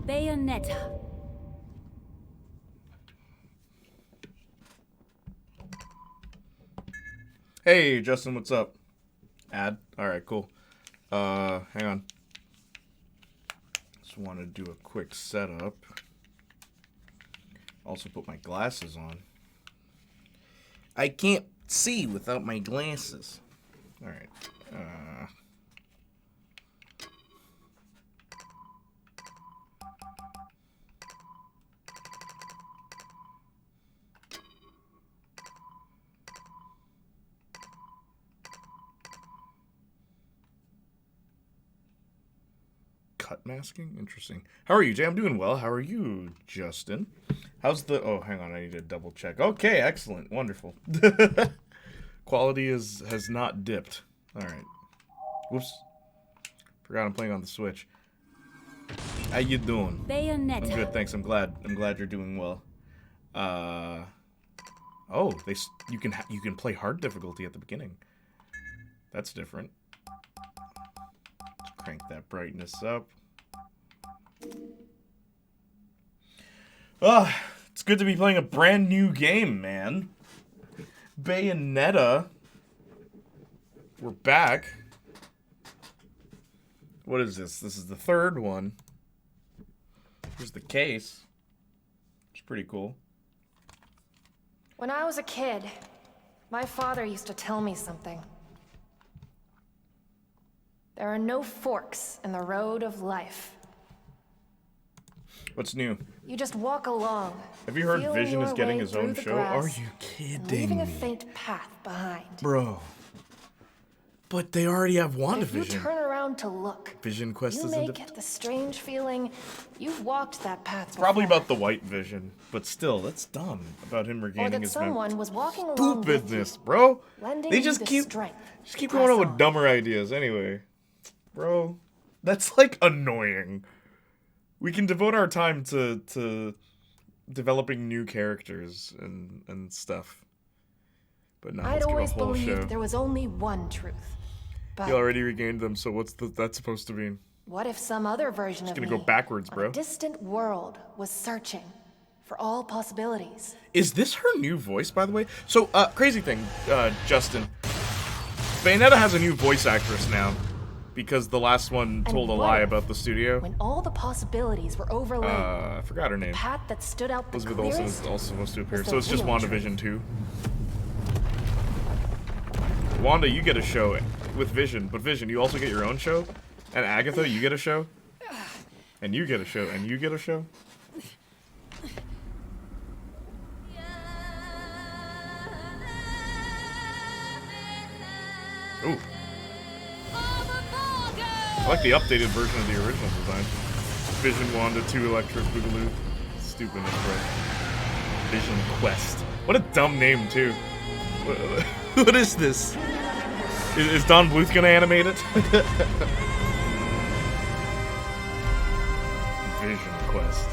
Bayonetta. Hey, Justin, what's up? Ad? Alright, cool. Hang on. Just want to do a quick setup. Also put my glasses on. I can't see without my glasses. Alright. Cut masking? Interesting. How are you, Jay? I'm doing well. How are you, Justin? How's the... Oh, hang on. I need to double check. Okay, excellent. Wonderful. Quality has not dipped. Alright. Whoops. Forgot I'm playing on the Switch. How you doing? Bayonetta. I'm good, thanks. I'm glad you're doing well. Oh, you can play hard difficulty at the beginning. That's different. Let's crank that brightness up. It's good to be playing a brand new game, man. Bayonetta. We're back. What is this? This is the third one. Here's the case. It's pretty cool. When I was a kid, my father used to tell me something. There are no forks in the road of life. What's new? You just walk along. Have you heard feeling Vision your is getting way his through own the show? grass Are you and kidding leaving me? a faint path behind. Bro. But they already have But if you WandaVision. turn around to look, Vision Quest you isn't make the strange feeling you've walked that path before. probably about the white Vision, but still, that's dumb about him Or regaining that his someone was walking along with stupidness, bro. you, lending They you just the keep strength to coming up press with on. dumber ideas anyway. Bro, that's like annoying. We can devote our time to developing new characters and stuff. But no, I'd let's give always a whole believed show. there was only one truth. But He already regained them, so what's that supposed to mean? what if some other version of Gonna me go backwards, on bro. a distant world was searching for all possibilities? Is this her new voice, by the way? So, crazy thing, Justin. Bayonetta has a new voice actress now. Because the last one told a what lie if, about the studio. When all the possibilities were overlaid, I forgot her the name. path that stood out the Elizabeth Olsen clearest is also supposed to appear. was So the it's just real WandaVision 2. Wanda, you get a show with Vision. But Vision, you also get your own show. And Agatha, you get a show. And you get a show. And you get a show. Ooh. I like the updated version of the original design. Vision, Wanda, 2 Electric Boogaloo. Stupidness, bro. Vision Quest. What a dumb name, too. What is this? Is Don Bluth gonna animate it? Vision Quest.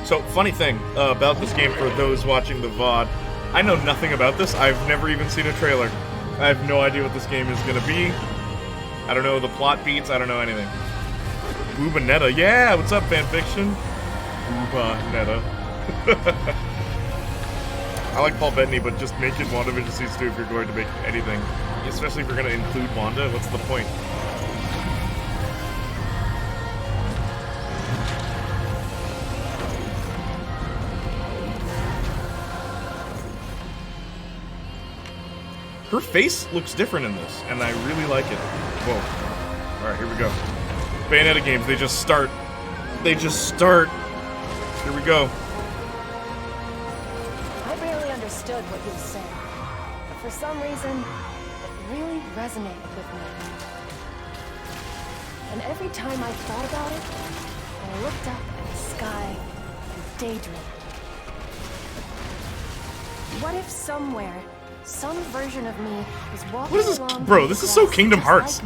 So, funny thing about this game for those watching the VOD, I know nothing about this. I've never even seen a trailer. I have no idea what this game is gonna be. I don't know the plot beats. I don't know anything. Bayonetta, yeah, what's up, fanfiction? Bayonetta. I like Paul Bettany, but just make it WandaVision Season 2 if you're going to make anything. Especially if you're going to include Wanda, what's the point? Her face looks different in this, and I really like it. Whoa. Alright, here we go. Bayonetta games, they just start. They just start. Here we go. I barely understood what he was saying, but for some reason, it really resonated with me. And every time I thought about it, I looked up at the sky and daydreamed. What if somewhere, some version of me was walking What is this? along Bro, the this is so grass Kingdom just Hearts.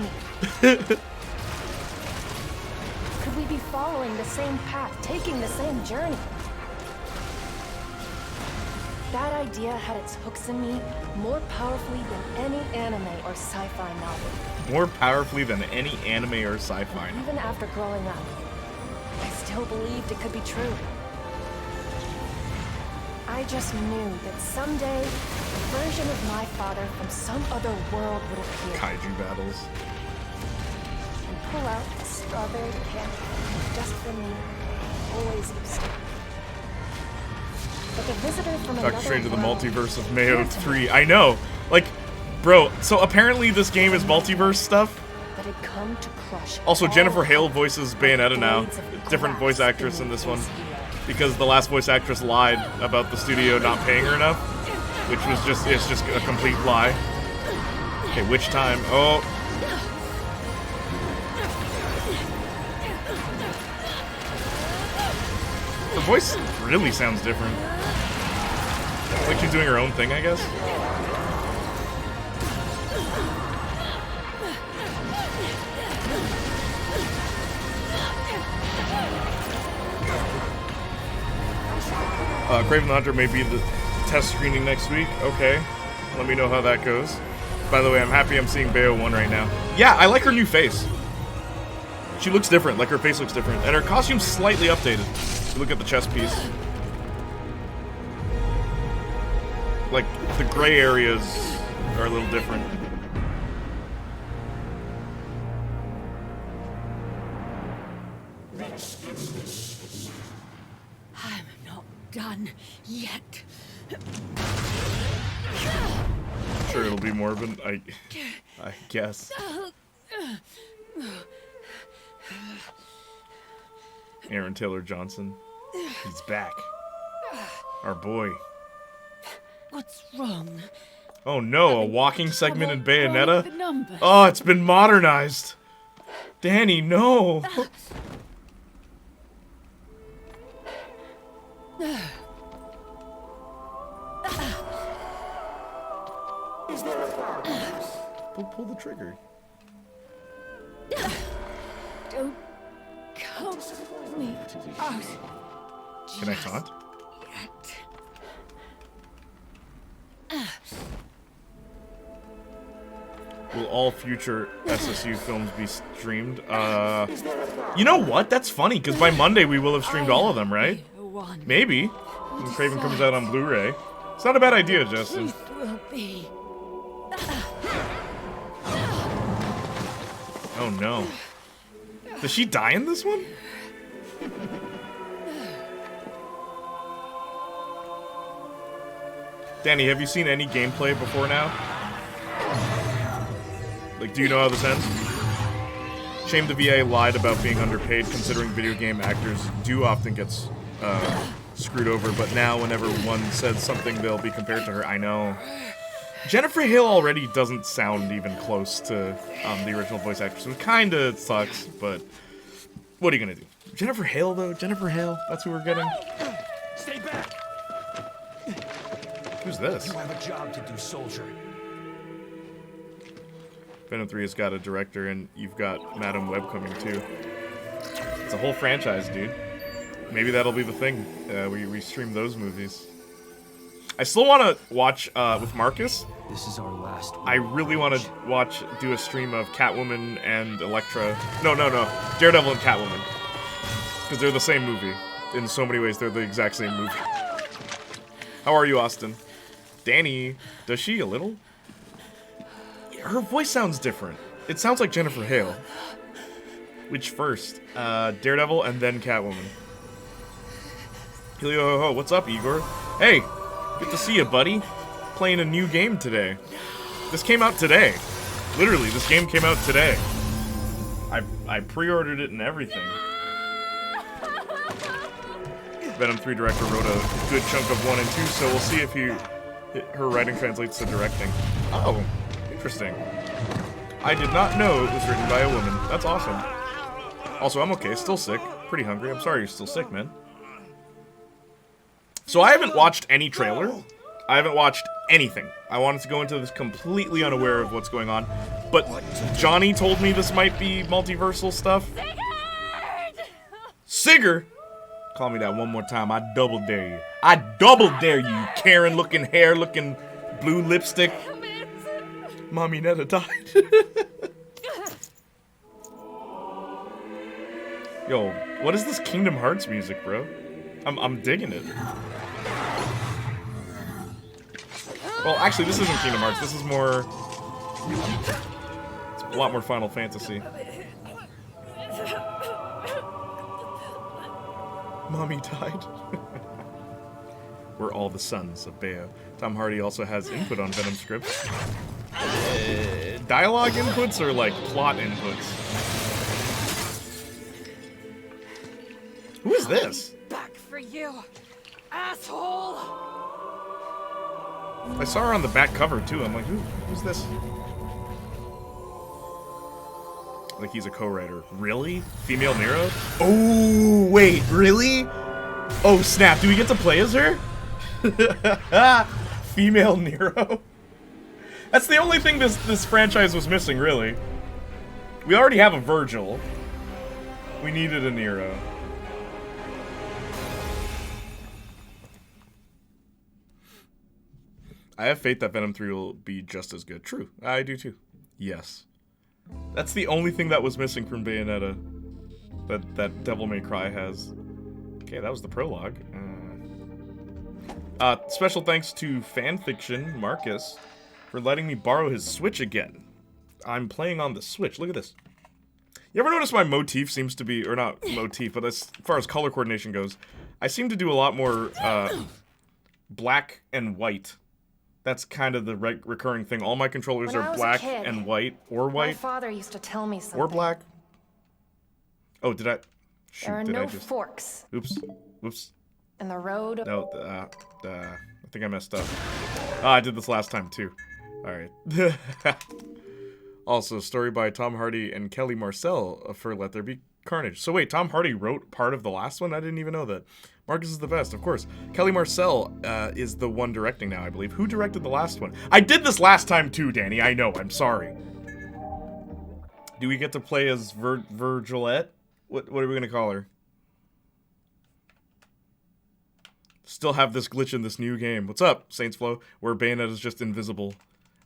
like me? Could we be following the same path, taking the same journey? That idea had its hooks in me more powerfully than any anime or sci-fi novel. More powerfully than any anime or sci-fi novel. Even after growing up, I still believed it could be true. I just knew that someday, a version of my father from some other world would appear. Kaiju battles. And pull out the strawberry candy just for me, always used to. But the visitor from another Talk straight to the world multiverse of Mayo 3. I know. Like, bro, so apparently this game is multiverse stuff. that had come to crush Also, all Jennifer Hale voices Bayonetta now. blades of Different glass voice actress in beneath this one. his heel. Because the last voice actress lied about the studio not paying her enough. Which was just, it's just a complete lie. Okay, which time? Oh. Her voice really sounds different. Like she's doing her own thing, I guess. Craven the Hunter may be the test screening next week. Okay. Let me know how that goes. By the way, I'm happy I'm seeing Bayo 1 right now. Yeah, I like her new face. She looks different, like her face looks different. And her costume's slightly updated. If you look at the chest piece. Like, the gray areas are a little different. I'm not done yet. Sure, it'll be Morbin. I guess. Aaron Taylor Johnson. He's back. Our boy. What's wrong? Oh no, a walking segment in Bayonetta? The numbers. Oh, it's been modernized. Danny, no. Pull the trigger. Don't count me out. Can I taunt? Yet. Will all future SSU films be streamed? You know what? That's funny, because by Monday we will have streamed all of them, right? One. Maybe. When Craven comes out on Blu-ray. It's not a bad idea, Justin. Truth will be. Oh no. Does she die in this one? Danny, have you seen any gameplay before now? Like, do you know how this ends? Shame the VA lied about being underpaid, considering video game actors do often get screwed over, but now whenever one says something, they'll be compared to her. I know. Jennifer Hale already doesn't sound even close to the original voice actress, which kinda sucks, but what are you gonna do? Jennifer Hale, though? Jennifer Hale? That's who we're getting? Stay back! Who's this? You have a job to do, soldier. Venom 3 has got a director, and you've got Madam Web coming, too. It's a whole franchise, dude. Maybe that'll be the thing. We stream those movies. I still want to watch with Marcus. This is our last one. I really want to do a stream of Catwoman and Elektra. No. Daredevil and Catwoman. Because they're the same movie. In so many ways, they're the exact same movie. How are you, Austin? Danny, does she a little? Her voice sounds different. It sounds like Jennifer Hale. Which first? Daredevil and then Catwoman. Helio ho ho, what's up, Igor? Hey, good to see you, buddy. Playing a new game today. This came out today. Literally, this game came out today. I pre-ordered it and everything. Venom 3 director wrote a good chunk of 1 and 2, so we'll see if her writing translates to directing. Oh, interesting. I did not know it was written by a woman. That's awesome. Also, I'm okay, still sick. Pretty hungry. I'm sorry you're still sick, man. So I haven't watched any trailer. I haven't watched anything. I wanted to go into this completely unaware of what's going on. But Johnny told me this might be multiversal stuff. Sigurd! Call me that one more time. I double dare you. I double dare you, you Karen-looking, hair-looking, blue lipstick. Mommy Netta died. Yo, what is this Kingdom Hearts music, bro? I'm digging it. Well, actually, this isn't Kingdom Hearts. This is more... It's a lot more Final Fantasy. Mommy died. We're all the sons of Bayo. Tom Hardy also has input on Venom scripts. Dialogue inputs or like plot inputs? Who is this? Back for you, asshole! I saw her on the back cover too. I'm like, who's this? Like he's a co-writer. Really? Female Nero? Oh, wait, really? Oh, snap. Do we get to play as her? Female Nero? That's the only thing this franchise was missing, really. We already have a Virgil. We needed a Nero. I have faith that Venom 3 will be just as good. True. I do too. Yes. That's the only thing that was missing from Bayonetta that Devil May Cry has. Okay, that was the prologue. Special thanks to Fanfiction Marcus for letting me borrow his Switch again. I'm playing on the Switch. Look at this. You ever notice my motif seems to be, or not motif, but as far as color coordination goes, I seem to do a lot more black and white. That's kind of the recurring thing. All my controllers are black and white, or white. My father used to tell me something. Or black. Oh, did I? Shoot, there are no forks. Oops. Oops. In the road. No, I think I messed up. I did this last time too. All right. Also, story by Tom Hardy and Kelly Marcel for Let There Be Carnage. So wait, Tom Hardy wrote part of the last one? I didn't even know that. Marcus is the best, of course. Kelly Marcel is the one directing now, I believe. Who directed the last one? I did this last time too, Danny. I know. I'm sorry. Do we get to play as Virgilette? What are we gonna call her? Still have this glitch in this new game. What's up, Saints Flow? Where Bayonetta is just invisible,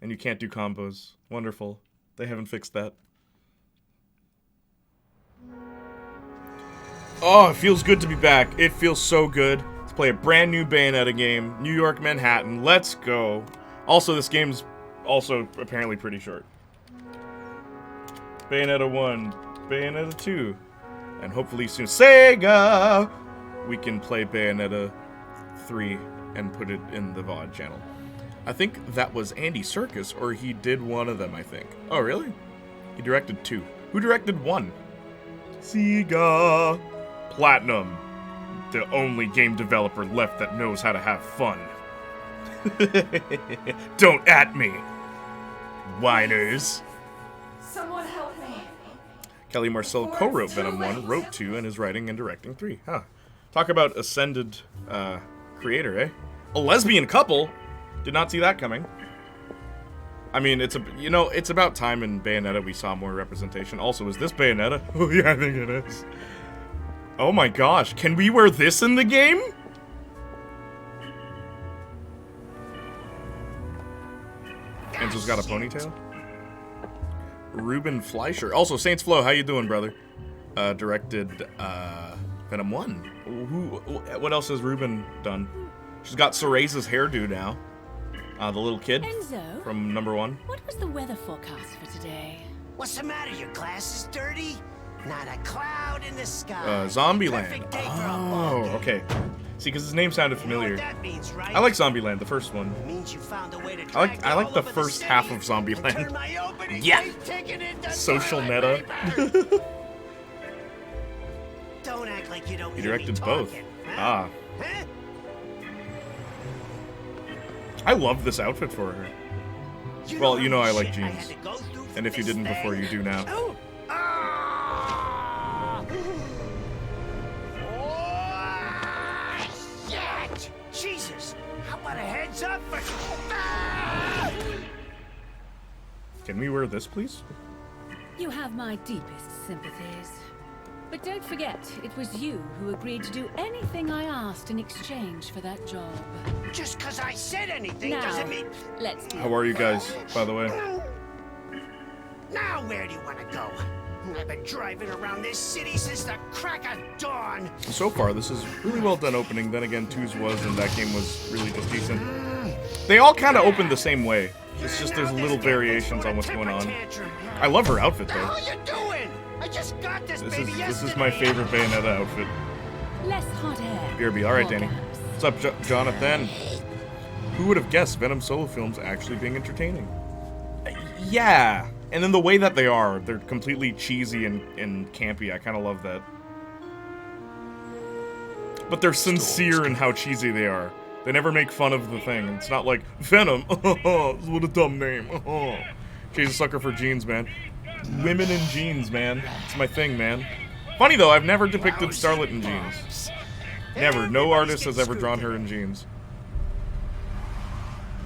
and you can't do combos. Wonderful. They haven't fixed that. Oh, it feels good to be back. It feels so good. Let's play a brand new Bayonetta game. New York, Manhattan. Let's go. Also, this game's also apparently pretty short. Bayonetta 1, Bayonetta 2, and hopefully soon Sega! We can play Bayonetta 3 and put it in the VOD channel. I think that was Andy Serkis, or he did one of them, I think. Oh, really? He directed 2. Who directed 1? Sega! Platinum. The only game developer left that knows how to have fun. Don't at me, whiners. Someone help me. Kelly Marcel co-wrote Venom 1, wrote 2, and is writing and directing 3. Huh. Talk about ascended creator, eh? A lesbian couple? Did not see that coming. I mean, it's about time in Bayonetta we saw more representation. Also, is this Bayonetta? Oh yeah, I think it is. Oh my gosh, can we wear this in the game? Enzo's got a ponytail. Ruben Fleischer. Also, Saints Flow, how you doing, brother? Directed Venom 1. What else has Ruben done? She's got Cereza's hairdo now. The little kid Enzo, from number 1. what was the weather forecast for today? What's the matter? Your glasses dirty? Not a cloud in the sky. Zombieland. Perfect day for a ball game. Okay. See, because his name sounded You know familiar. what that means, right? I like Zombieland, the first one. Means you found a way to I like drag the all over first city half of and Zombieland. turn my opening Yeah. day ticket into Social toilet meta. paper. Don't act like you don't He hear me directed both. talking, huh? Huh? I love this outfit for her. You Well, know you know how I much like shit I jeans. had to go through for And if you this didn't before, thing? you do now. Oh. Ah. Oh, shit! Jesus! How about a heads up for... Ah! Can we wear this, please? You have my deepest sympathies. But don't forget, it was you who agreed to do anything I asked in exchange for that job. Just because I said anything Now, doesn't mean... let's be How are you guys, by the way? Now where do you want to go? I've been driving around this city since the crack of dawn. So far, this is really well done opening. Then again, 2's was, and that game was really just decent. They all kind of open the same way. It's just there's little variations on what's going on. I love her outfit, What the hell though. are you doing? I just got this baby This is yesterday. my favorite Bayonetta outfit. less hot air. BRB. All right, more Danny. gas. What's up, Jonathan? Who would have guessed Venom solo films actually being entertaining? Yeah. And in the way that they're completely cheesy and campy. I kind of love that. But they're sincere in how cheesy they are. They never make fun of the thing. It's not like, Venom, what a dumb name. She's a sucker for jeans, man. Women in jeans, man. It's my thing, man. Funny though, I've never depicted Starlet in jeans. Never. No artist has ever drawn her in jeans.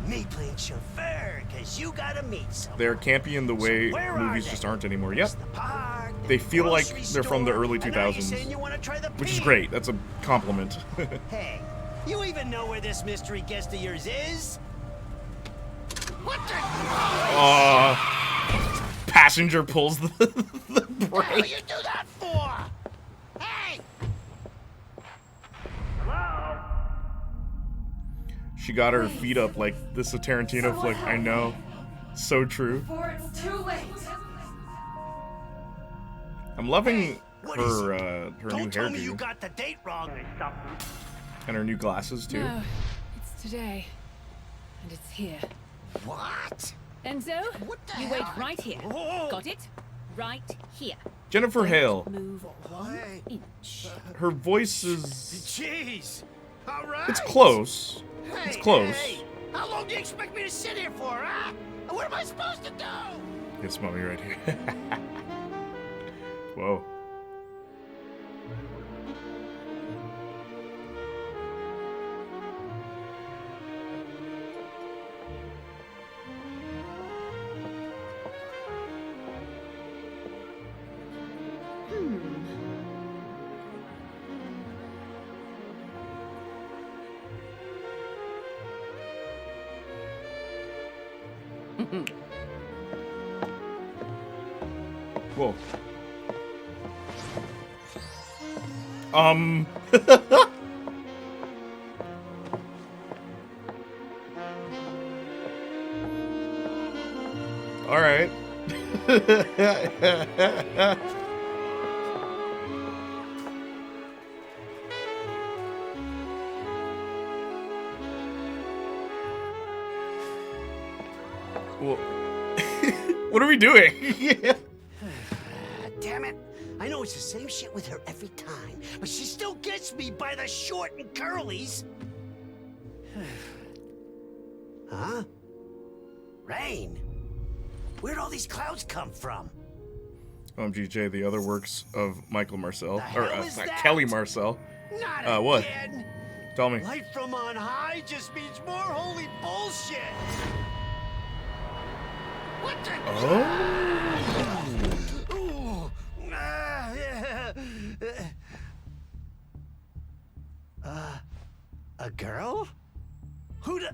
Me playing chauffeur, cause you gotta meet someone. They're campy in the way Where are movies they? just aren't anymore. Yep. The park, They feel like grocery they're from the store, early and now you're 2000s. saying you wanna try the Which is pig. great. That's a compliment. Hey, you even know where this mystery guest of yours is? What the? Passenger pulls the What do brake. you do that for? Hey! Hello? She got her feet up like this is a Tarantino flick. I know. So true. Before it's too late. I'm loving What is her it? her new Don't tell me you hairdo got the date wrong. and her new glasses too. No, it's today. And it's here. What? Enzo, What the you hell? wait right here. Whoa. Got it? Right here. Jennifer Hale. Move one Hey. inch. Her voice is Jeez. All right. it's close. Hey, It's close. Hey. How long do you expect me to sit here for, huh? What am I supposed to do? It's mommy right here. Whoa. Whoa. All right. Well, what are we doing? Damn it. I know it's the same shit with her every time, but she still gets me by the short and curlies. Huh? Rain? Where'd all these clouds come from? GJ, the other works of Michael Marcel, The or hell is not that? Kelly Marcel. Not What? again. Tell me. Light from on high just means more holy bullshit. What the? Oh. Ooh. Ah, yeah. A girl? Who the?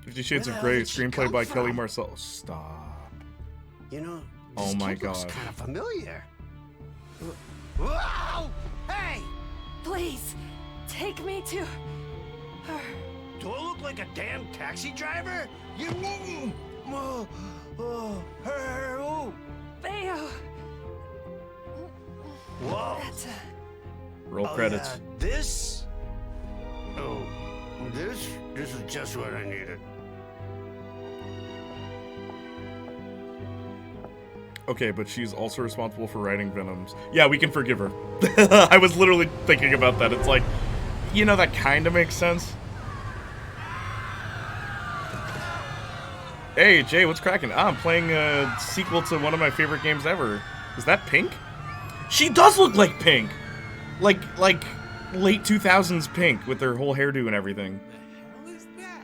50 Shades Where of the hell Grey, did she screenplay come by Kelly from? Marcel. Stop. You know. Oh This my kid looks God. kind of familiar. Whoa! Hey! Please, take me to her. Do I look like a damn taxi driver? You move. Her. Oh. Bayo. Whoa. That's Roll Oh, credits. yeah, this? Oh, this is just what I needed. Okay, but she's also responsible for writing Venoms. Yeah, we can forgive her. I was literally thinking about that. It's like, you know, that kind of makes sense. Hey, Jay, what's cracking? I'm playing a sequel to one of my favorite games ever. Is that Pink? She does look like Pink! Like late 2000s Pink with her whole hairdo and everything. What is that?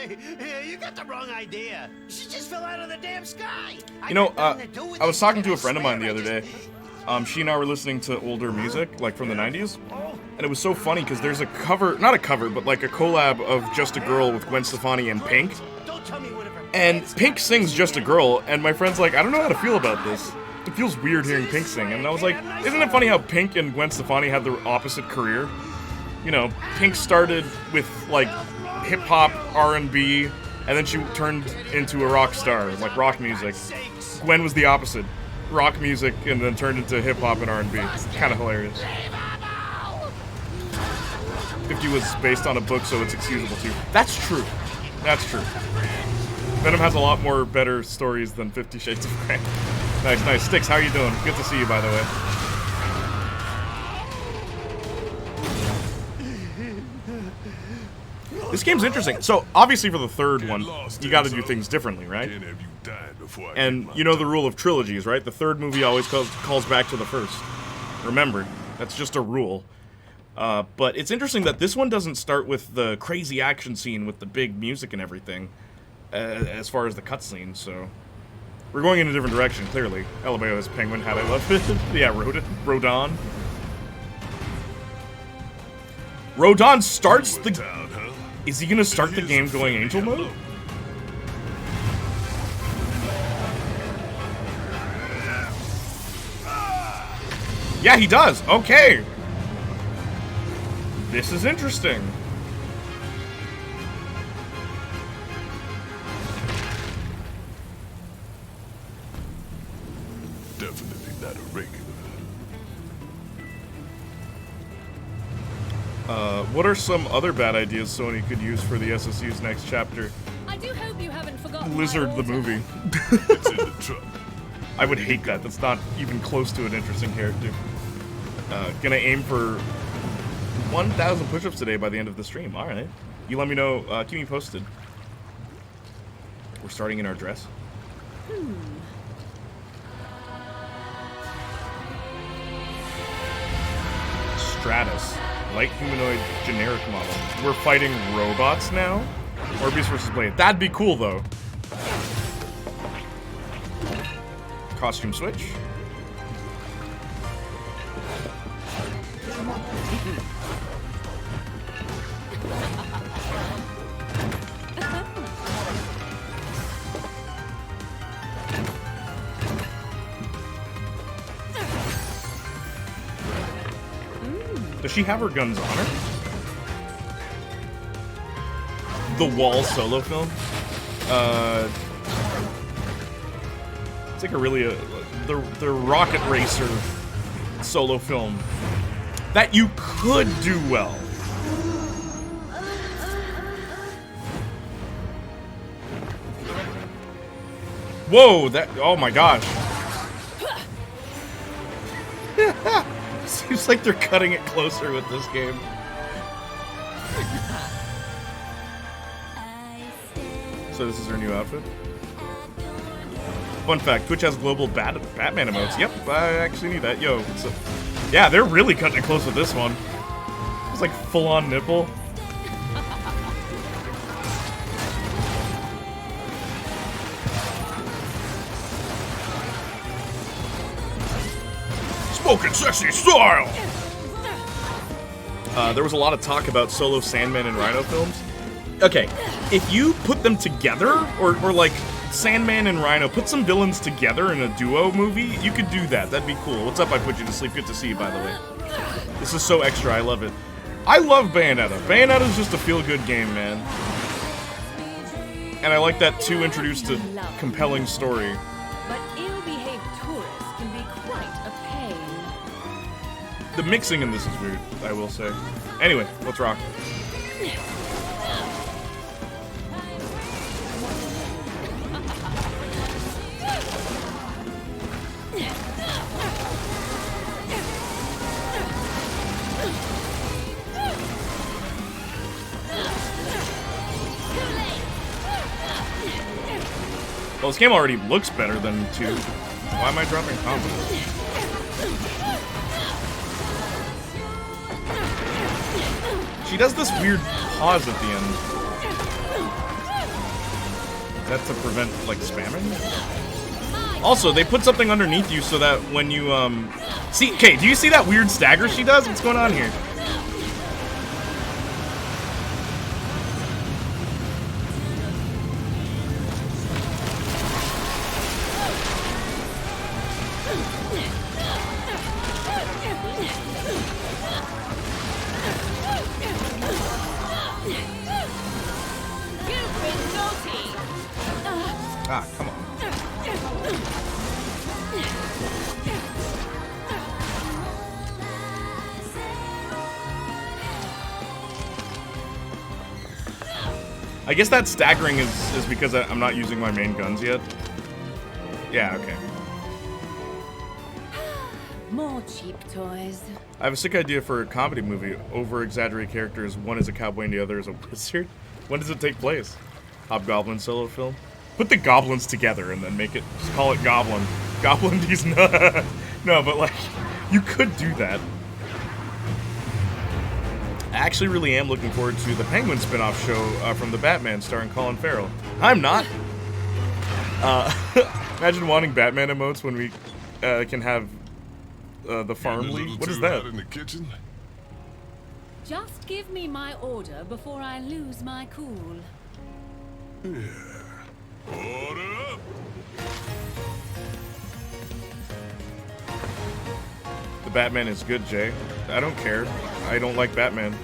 Hey, you got the wrong idea. She just fell out of the damn sky. You know, I was talking to a friend of mine the other day, she and I were listening to older music, like from the 90s, and it was so funny because there's a cover, not a cover, but like a collab of Just a Girl with Gwen Stefani and Pink. And Pink sings Just a Girl, and my friend's like, I don't know how to feel about this. It feels weird hearing Pink sing. And I was like, isn't it funny how Pink and Gwen Stefani had the opposite career? You know, Pink started with like hip-hop, R&B, and then she turned into a rock star, like rock music. Gwen was the opposite. Rock music and then turned into hip-hop and R&B. Kind of hilarious. 50 was based on a book, so it's excusable too. That's true. That's true. Venom has a lot more better stories than 50 Shades of Grey. Nice, nice. Sticks, how you doing? Good to see you, by the way. This game's interesting. So, obviously for the third one, you gotta do things differently, right? And you know the rule of trilogies, right? The third movie always calls back to the first. Remember, that's just a rule. But it's interesting that this one doesn't start with the crazy action scene with the big music and everything, as far as the cutscene, so... We're going in a different direction, clearly. LMAO's penguin hat, I love it. Yeah, Rodon. Rodon starts the... Is he gonna start the game going Angel mode? Yeah, he does. Okay. This is interesting. Definitely not a regular. What are some other bad ideas Sony could use for the SSU's next chapter? I do hope you haven't forgotten Lizard my the order. movie. It's in the truck. I would hate that. That's not even close to an interesting character. Gonna aim for 1,000 push-ups today by the end of the stream. All right. You let me know. Keep me posted. We're starting in our dress. Stratus. Light humanoid generic model. We're fighting robots now? Orbeez versus Blade. That'd be cool, though. Costume switch. Does she have her guns on her? The Wall solo film? It's like a really, the Rocket Racer solo film that you could do well. Whoa, that, oh my gosh. Seems like they're cutting it closer with this game. So this is her new outfit. Fun fact, Twitch has global Batman emotes. Yep, I actually need that. Yo, so, yeah, they're really cutting it close with this one. It's like full-on nipple. Smoking sexy style! There was a lot of talk about solo Sandman and Rhino films. Okay, if you put them together, or like Sandman and Rhino, put some villains together in a duo movie, you could do that. That'd be cool. What's up? I put you to sleep. Good to see you, by the way. This is so extra. I love it. I love Bayonetta. Bayonetta's just a feel-good game, man. And I like that 2 introduced a compelling story. But ill-behaved tourists can be quite a pain. The mixing in this is weird, I will say. Anyway, let's rock. Well, this game already looks better than 2. Why am I dropping confidence? She does this weird pause at the end. Is that to prevent, like, spamming? Also, they put something underneath you so that when you, See, okay, do you see that weird stagger she does? What's going on here? Ah, come on. I guess that staggering is because I'm not using my main guns yet. Yeah, okay. More cheap toys. I have a sick idea for a comedy movie. Over-exaggerated characters. One is a cowboy and the other is a wizard. When does it take place? Hobgoblin solo film? Put the goblins together and then make it, just call it Goblin. Goblin, these no, but like, you could do that. I actually really am looking forward to the Penguin spin-off show from the Batman starring Colin Farrell. I'm not. Imagine wanting Batman emotes when we can have the farm league. What is that? In the kitchen? Just give me my order before I lose my cool. Order up! The Batman is good, Jay. I don't care. I don't like Batman.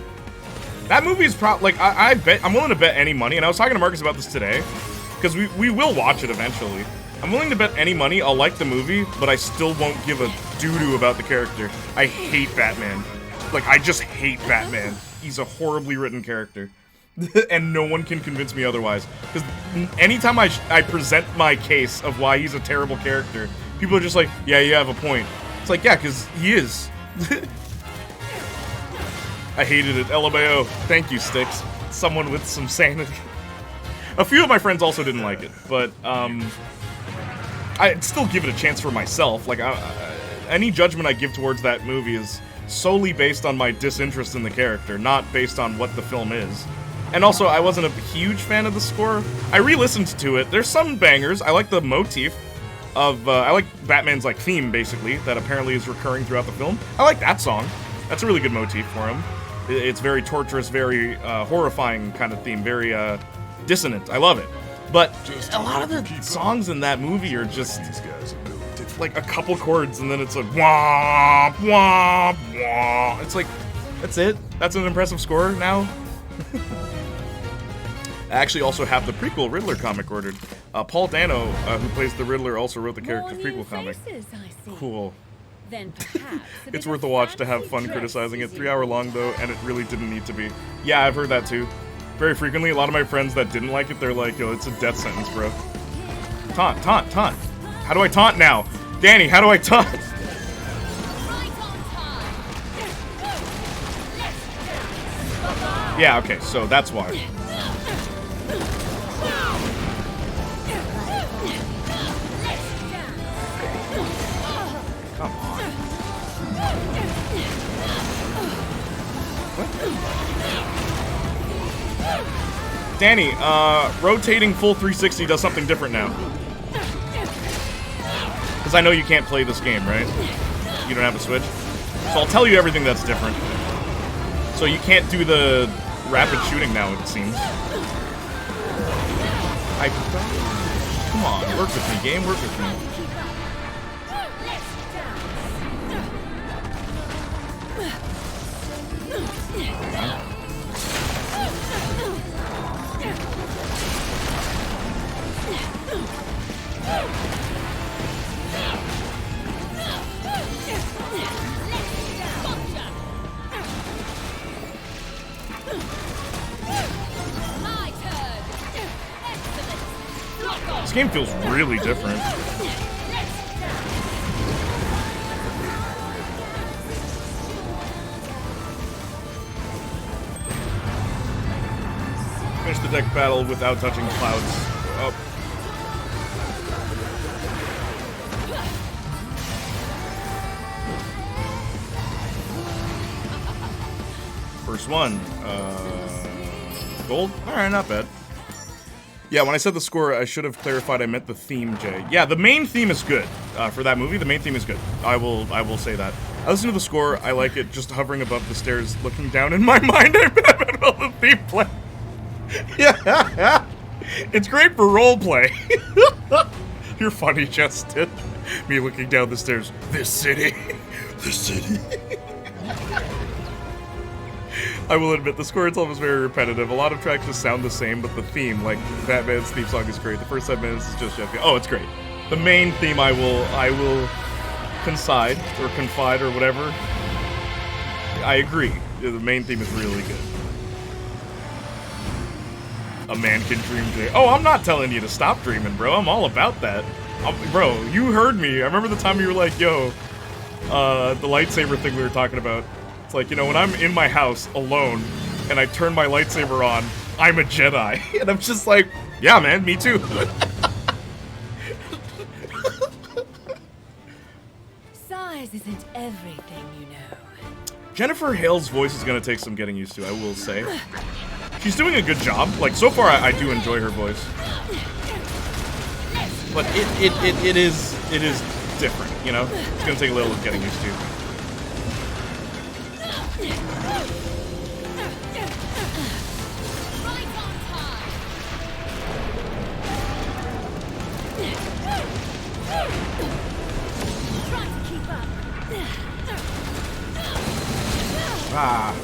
That movie is probably, like, I bet, I'm willing to bet any money, and I was talking to Marcus about this today, because we will watch it eventually. I'm willing to bet any money I'll like the movie, but I still won't give a doo-doo about the character. I hate Batman. Like, I just hate Batman. He's a horribly written character. And no one can convince me otherwise. Because anytime I present my case of why he's a terrible character, people are just like, yeah, you have a point. It's like, yeah, because he is. I hated it. LMAO. Thank you, Sticks. Someone with some sanity. A few of my friends also didn't like it, but I'd still give it a chance for myself. Like, any judgment I give towards that movie is solely based on my disinterest in the character, not based on what the film is. And also, I wasn't a huge fan of the score. I re-listened to it. There's some bangers. I like the motif of, I like Batman's, like, theme, basically, that apparently is recurring throughout the film. I like that song. That's a really good motif for him. It's very torturous, very horrifying kind of theme, very dissonant. I love it. But a lot of the songs in that movie are just like a couple chords, and then it's like womp womp womp. It's like, that's it. That's an impressive score now. I actually also have the prequel Riddler comic ordered. Paul Dano, who plays the Riddler, also wrote the character's prequel comic. Cool. Then perhaps It's worth a watch to have fun criticizing it. 3 hour long though, and it really didn't need to be. Yeah, I've heard that too. Very frequently, a lot of my friends that didn't like it, they're like, yo, it's a death sentence, bro. Taunt, taunt, taunt. How do I taunt now? Danny, how do I taunt? Yeah, okay, so that's why. Come on. What? Danny, rotating full 360 does something different now. Because I know you can't play this game, right? You don't have a Switch. So I'll tell you everything that's different. So you can't do the rapid shooting now, it seems. Come on, work with me, game, work with me. This game feels really different. Finish the deck battle without touching clouds. Oh. First one. Gold? Alright, not bad. Yeah, when I said the score, I should have clarified I meant the theme, Jay. Yeah, the main theme is good. For that movie, the main theme is good. I will say that. I listen to the score, I like it just hovering above the stairs, looking down in my mind, I bet all the theme play. Yeah, it's great for roleplay. You're funny, Justin. Me looking down the stairs. This city. This city. I will admit, the score itself is very repetitive. A lot of tracks just sound the same, but the theme, like Batman's theme song, is great. The first 7 minutes is just Jeff. Oh, it's great. The main theme, I will concede or confide or whatever. I agree. The main theme is really good. A man can dream day. Oh, I'm not telling you to stop dreaming, bro. I'm all about that. Bro, you heard me. I remember the time you were like, yo, the lightsaber thing we were talking about. It's like, you know, when I'm in my house alone and I turn my lightsaber on, I'm a Jedi. And I'm just like, yeah, man, me too. Size isn't everything, you know. Jennifer Hale's voice is going to take some getting used to, I will say. She's doing a good job. Like, so far, I do enjoy her voice. But it is different, you know? It's going to take a little getting used to. Ah.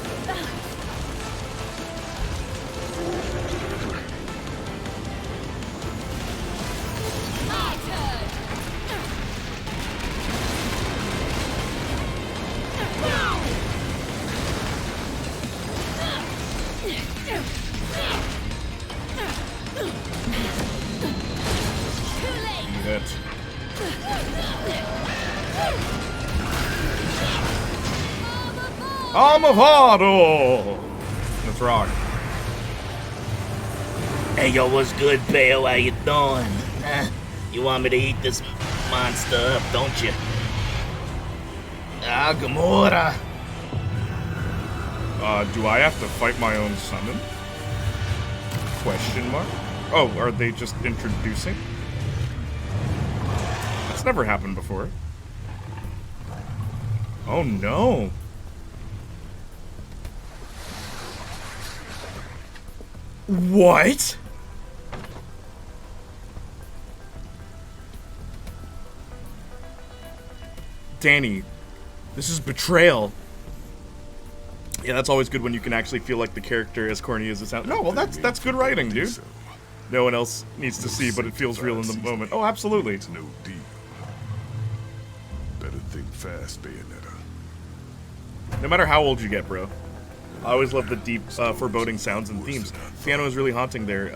Eat it. Amavado! Let's rock. Hey, yo, what's good, Bayo? How you doing? You want me to eat this monster up, don't you? Ah, Gamora. Do I have to fight my own summon? Question mark? Oh, are they just introducing? That's never happened before. Oh no. What? Danny, this is betrayal. Yeah, that's always good when you can actually feel like the character, as corny as it sounds. No, well, that's good writing, dude. No one else needs to see, but it feels real in the moment. Oh, absolutely. It's no deep. Better think fast, Bayonetta. No matter how old you get, bro. I always love the deep, foreboding sounds and themes. Piano is really haunting there.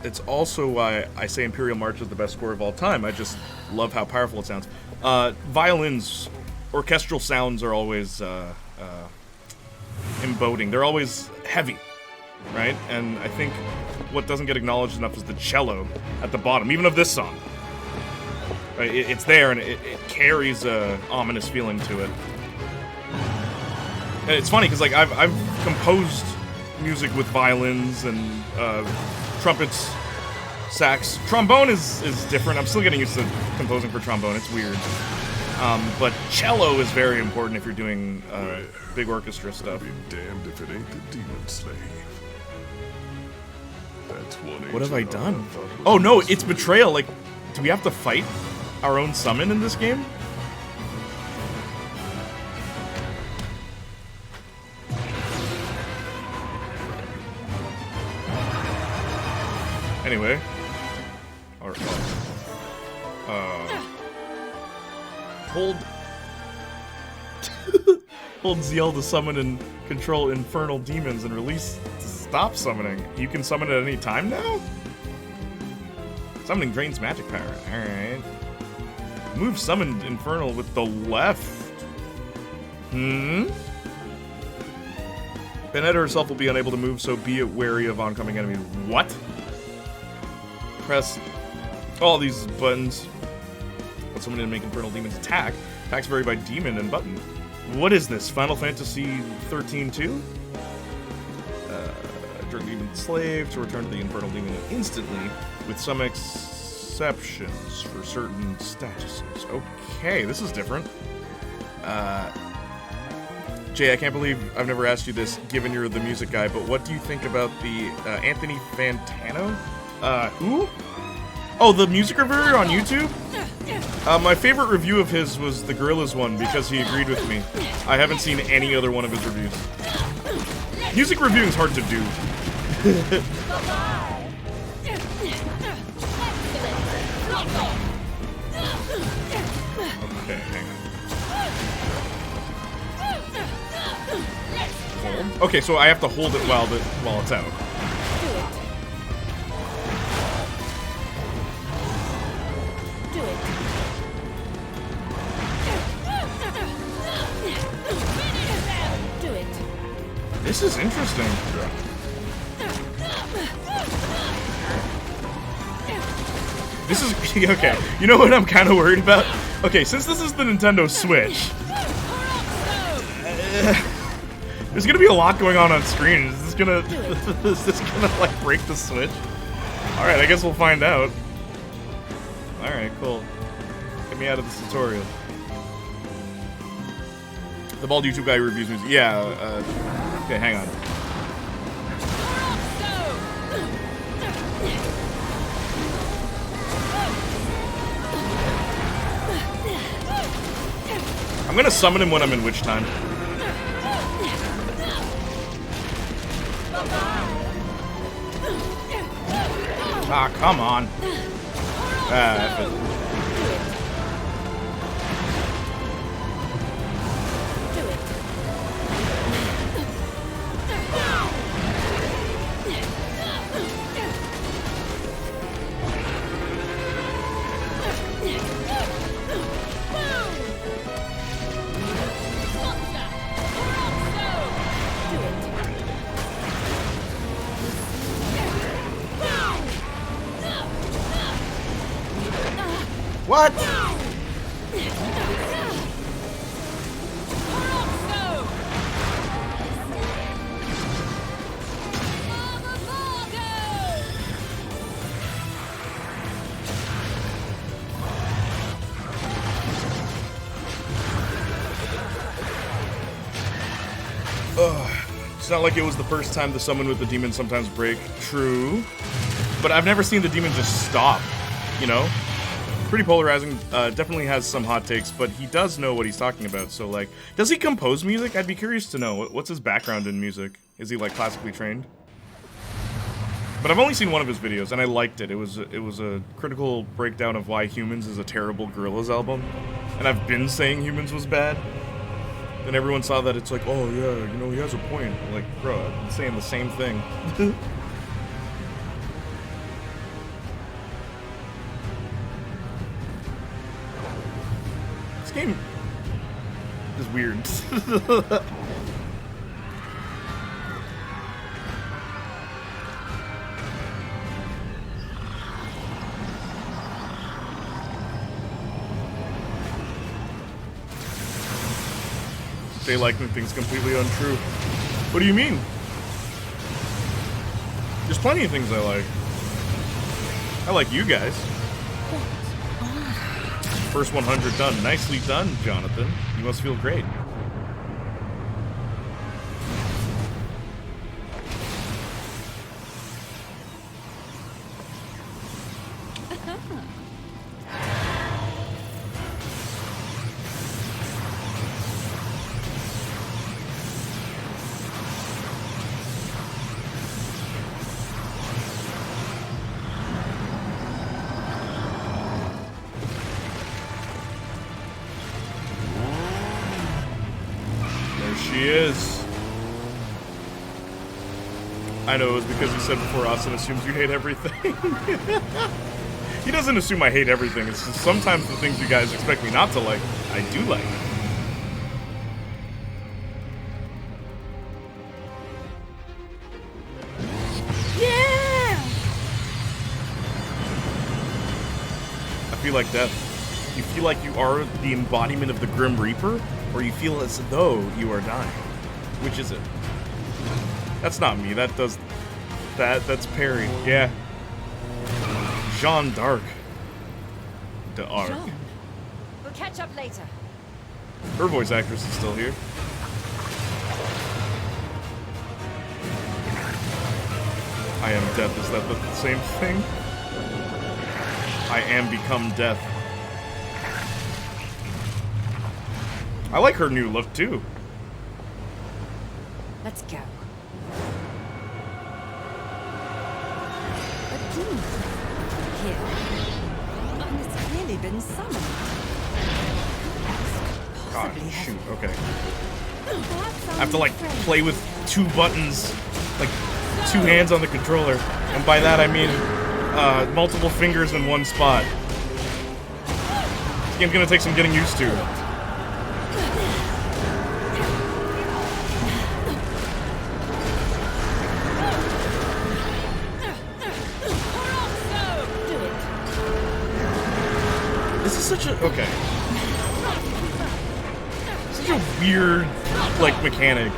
It's also why I say Imperial March is the best score of all time. I just love how powerful it sounds. Violins, orchestral sounds are always embodying. They're always heavy, right? And I think what doesn't get acknowledged enough is the cello at the bottom, even of this song. Right? It's there, and it carries a ominous feeling to it. And it's funny because like I've composed music with violins and trumpets, sax. Trombone is different. I'm still getting used to composing for trombone. It's weird. But cello is very important if you're doing big orchestra stuff. Be damned if it ain't the demon slave. That's one. What have I done? Oh no, it's betrayal. Like, do we have to fight our own summon in this game? Anyway. Hold... Hold ZL to summon and control infernal demons and release to stop summoning. You can summon at any time now? Summoning drains magic power. Alright. Move summoned infernal with the left. Bayonetta herself will be unable to move, so be wary of oncoming enemies. What? Press all these buttons. But someone didn't make infernal demons attack. Attacks vary by demon and button. What is this? Final Fantasy 13-2? Drug demon slave to return to the infernal demon instantly. with some exceptions for certain statuses. Okay, this is different. Jay, I can't believe I've never asked you this, given you're the music guy, but what do you think about the Anthony Fantano? Who? Oh, the music reviewer on YouTube? My favorite review of his was the Gorillaz one because he agreed with me. I haven't seen any other one of his reviews. Music reviewing is hard to do. Okay, hang on. Hold. Okay, so I have to hold it while it's out. This is interesting. This is okay. You know what I'm kind of worried about? Okay, since this is the Nintendo Switch, there's gonna be a lot going on screen. Is this gonna like break the Switch? All right, I guess we'll find out. All right, cool. Get me out of this tutorial. The bald YouTube guy reviews music. Yeah. Okay, hang on. I'm gonna summon him when I'm in witch time. Ah, come on. Ah, what? It's not like it was the first time the summon with the demon sometimes break. True. But I've never seen the demon just stop, you know? Pretty polarizing, definitely has some hot takes, but he does know what he's talking about, so like, does he compose music? I'd be curious to know. What's his background in music? Is he like classically trained? But I've only seen one of his videos, and I liked it. It was a critical breakdown of why Humans is a terrible Gorillaz album, and I've been saying Humans was bad. Then everyone saw that it's like, oh yeah, you know, he has a point. Like, bro, I've been saying the same thing. This game is weird. They liking things completely untrue. What do you mean? There's plenty of things I like. I like you guys. First 100 done. Nicely done, Jonathan. You must feel great. She is. I know, it was because he said before Austin assumes you hate everything. He doesn't assume I hate everything. It's just sometimes the things you guys expect me not to like, I do like. Yeah! I feel like death. You feel like you are the embodiment of the Grim Reaper, or you feel as though you are dying. Which is it? That's not me. That's Perry. Yeah. Jeanne d'Arc. D'Arc. Jean. We'll catch up later. Her voice actress is still here. I am death. Is that the same thing? I am become death. I like her new look too. Let's go. A demon here. And it's clearly been summoned. God, Possibly shoot. heavy. Okay. Perhaps I have to like friend. play with 2 buttons, like 2 hands on the controller, and by that I mean multiple fingers in one spot. This game's gonna take some getting used to. This is such a okay. Such a weird like mechanic.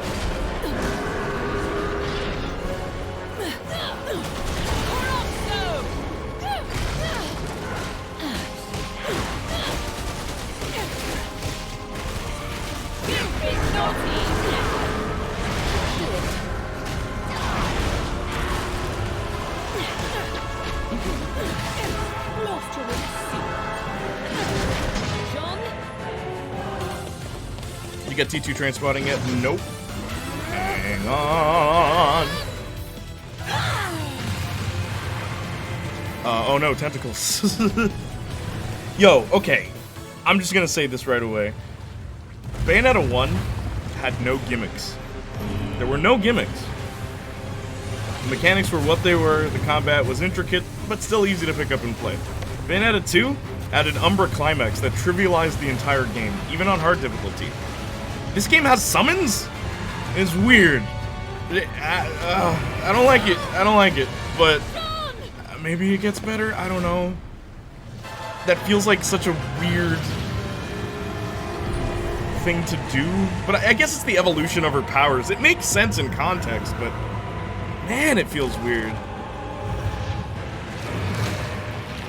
You get T2 transpotting yet? Nope. Hang on. Oh no, tentacles. Yo, okay. I'm just gonna say this right away. Bayonetta 1 had no gimmicks. There were no gimmicks. The mechanics were what they were, the combat was intricate, but still easy to pick up and play. Bayonetta 2 added Umbra Climax that trivialized the entire game, even on hard difficulty. This game has summons? It's weird. I don't like it. I don't like it. But maybe it gets better? I don't know. That feels like such a weird thing to do. But I guess it's the evolution of her powers. It makes sense in context, but man, it feels weird.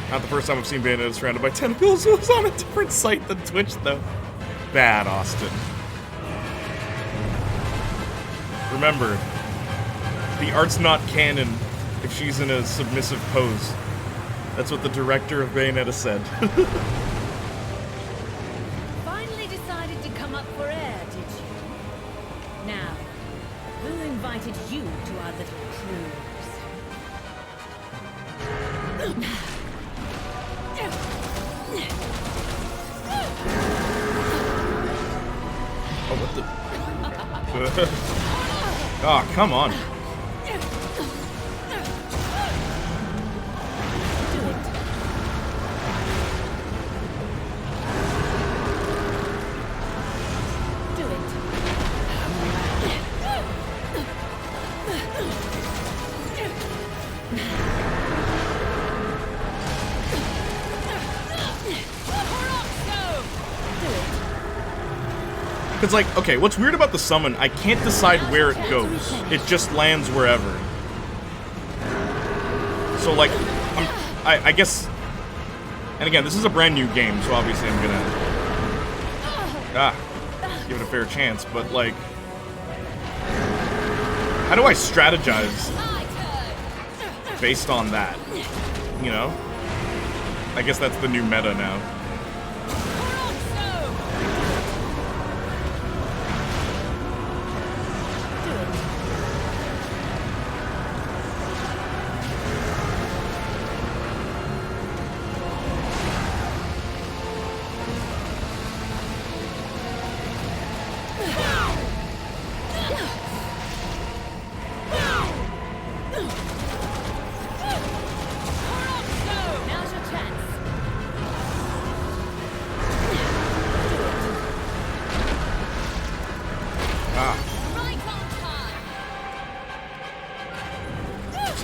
Not the first time I've seen Bayonetta surrounded by tentacles. It was on a different site than Twitch, though. Bad, Austin. Remember, the art's not canon if she's in a submissive pose. That's what the director of Bayonetta said. Finally decided to come up for air, did you? Now, who invited you to our little cruise? Oh, what the? Oh, come on. It's like, okay, what's weird about the summon, I can't decide where it goes. It just lands wherever. So, like, I guess... And again, this is a brand new game, so obviously I'm gonna... give it a fair chance, but, like... How do I strategize based on that? You know? I guess that's the new meta now.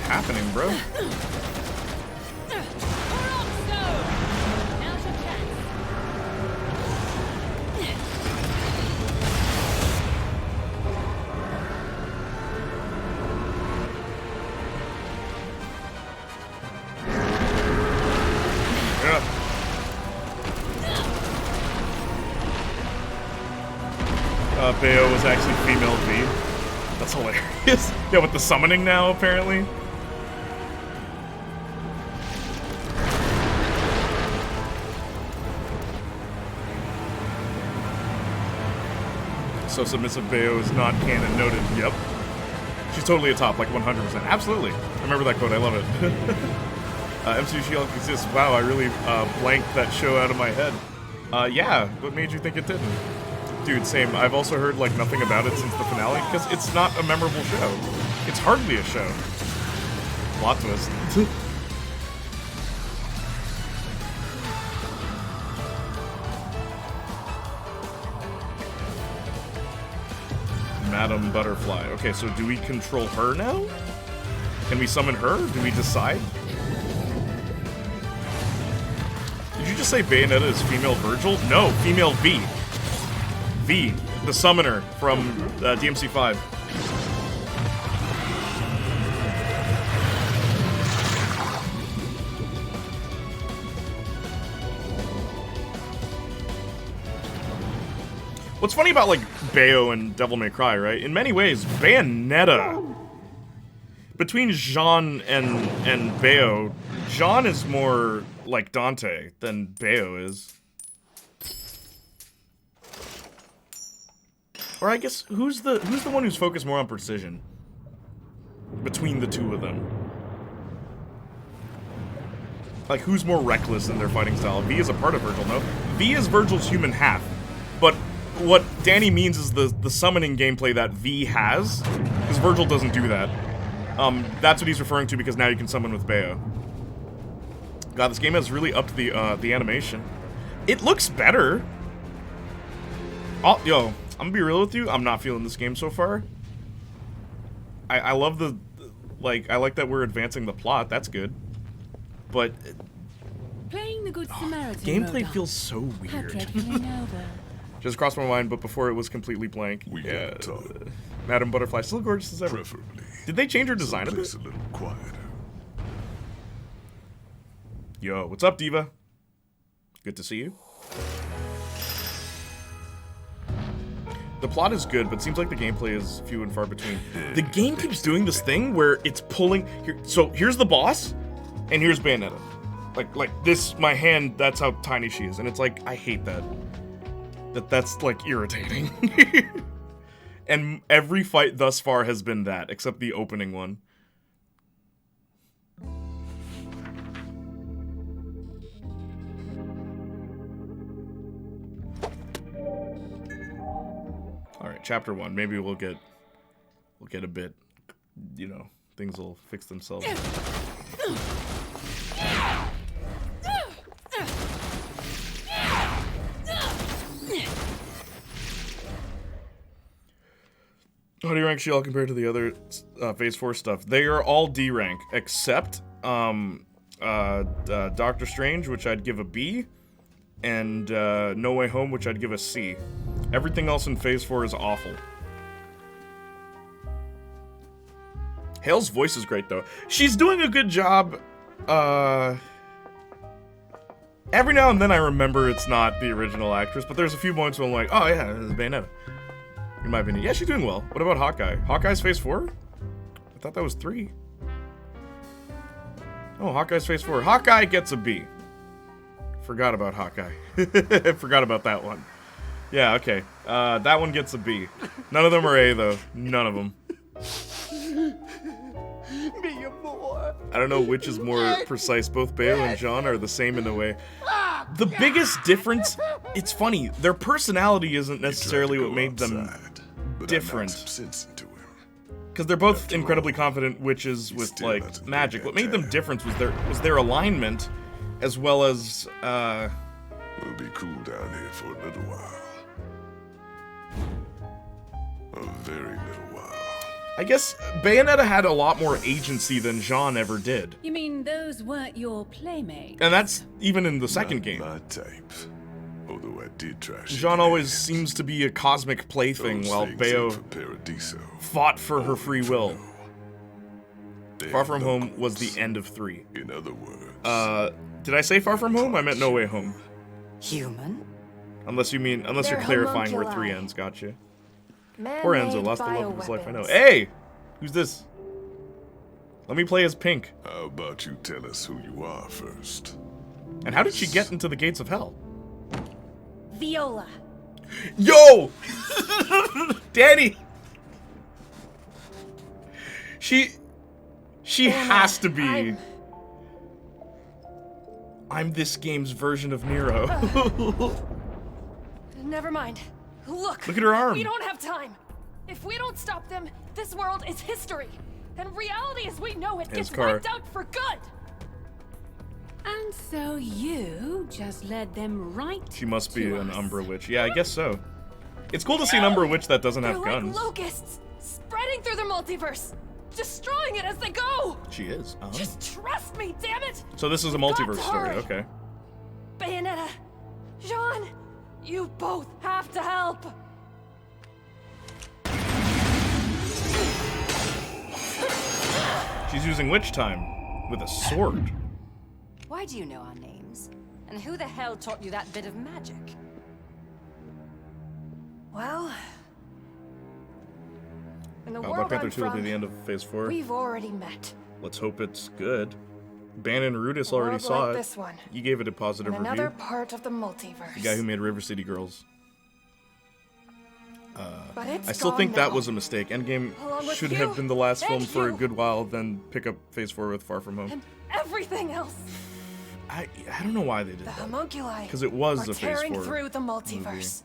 Happening, bro. Bayo was actually female V. That's hilarious. Yeah, with the summoning now, apparently. So submissive Bayo is not canon noted. Yep. She's totally a top, like 100%. Absolutely. I remember that quote. I love it. MC Shield exists. Wow, I really blanked that show out of my head. Yeah, what made you think it didn't? Dude, same. I've also heard like nothing about it since the finale because it's not a memorable show. It's hardly a show. Plot twist. Madam Butterfly. Okay, so do we control her now? Can we summon her? Do we decide? Did you just say Bayonetta is female Virgil? No, female V. V, the summoner from DMC5. What's funny about like Bayo and Devil May Cry, right? In many ways, Bayonetta. Between Jean and Bayo, Jean is more like Dante than Bayo is. Or I guess who's the one who's focused more on precision between the two of them? Like who's more reckless in their fighting style? V is a part of Virgil, no? V is Virgil's human half, but what Danny means is the summoning gameplay that V has, because Virgil doesn't do that. That's what he's referring to because now you can summon with Bayo. God, this game has really upped the animation. It looks better. Oh, yo, I'm gonna be real with you. I'm not feeling this game so far. I love the, like, I like that we're advancing the plot. That's good. But Playing the Good Samaritan. gameplay Rhoda. feels so How weird. could you know that? Just crossed my mind, but before it was completely blank. We Yeah, gotta talk. Madam Butterfly, still gorgeous as ever. Preferably. Did they change her design a bit? Someplace a little quieter. Yo, what's up, Diva? Good to see you. The plot is good, but seems like the gameplay is few and far between. The game keeps doing this thing where it's pulling. So here's the boss, and here's Bayonetta. Like this, my hand. That's how tiny she is, and it's like I hate that. That's like irritating. And every fight thus far has been that, except the opening one. Alright, chapter 1. Maybe we'll get a bit, you know, things will fix themselves. How do you rank Shield compared to the other Phase 4 stuff? They are all D rank, except Doctor Strange, which I'd give a B, and No Way Home, which I'd give a C. Everything else in Phase 4 is awful. Hale's voice is great, though. She's doing a good job. Every now and then I remember it's not the original actress, but there's a few moments where I'm like, oh yeah, it's Bayonetta. In my opinion. Yeah, she's doing well. What about Hawkeye? Hawkeye's Phase 4? I thought that was 3. Oh, Hawkeye's Phase 4. Hawkeye gets a B. Forgot about Hawkeye. Forgot about that one. Yeah, okay. That one gets a B. None of them are A, though. None of them. Be a boy. I don't know which is more precise. Both Bayo and Jean are the same in a way. The biggest difference, it's funny, their personality isn't necessarily what made them different. Because they're both incredibly confident witches with, like, magic. What made them different was their alignment, as well as, We'll be cool down here for a little while. A very little while. I guess Bayonetta had a lot more agency than Jean ever did. You mean those weren't your playmates? And that's even in the second game. My type. Although I did try. Jean always seems to be a cosmic plaything, while Bayo fought for her free will. Far From Home was the end of 3. In other words. Did I say Far From Home? I meant No Way Home. Human? Unless you're They're clarifying where 3 homunculi. ends, gotcha. Poor Enzo Man-made lost the love of his life. I know. bioweapons. Hey! Who's this? Let me play as Pink. How about you tell us who you are first? And how did she get into the gates of hell? Viola. Yo! Danny! She has to be. I'm this game's version of Nero. Never mind. Look. Look at her arm. We don't have time. If we don't stop them, this world is history. And reality as we know it gets car. wiped out for good. And so you just led them right She must be to an us. Umbra Witch. Yeah, I guess so. It's cool to see an Umbra Witch that doesn't They're have like guns. locusts, spreading through the multiverse, destroying it as they go. She is. Uh-huh. Just trust me, damn it. So this is a We've got multiverse to story. hurry. Okay. Bayonetta, Jean, you both have to help. She's using witch time with a sword. Why do you know our names? And who the hell taught you that bit of magic? Well, in the Black world Panther I'm 2 will be from, the end of Phase 4. we've already met. Let's hope it's good. Bannon Rudis A already world saw like it. this one, You gave it a positive in another review. part of the multiverse. The guy who made River City Girls. But it's I still gone think that now. was a mistake. Endgame Along with should you have been the last film and for a you. good while, then pick up Phase 4 with Far From Home. And everything else. I don't know why they did The that. homunculi 'Cause it was are a Phase tearing 4 through the multiverse.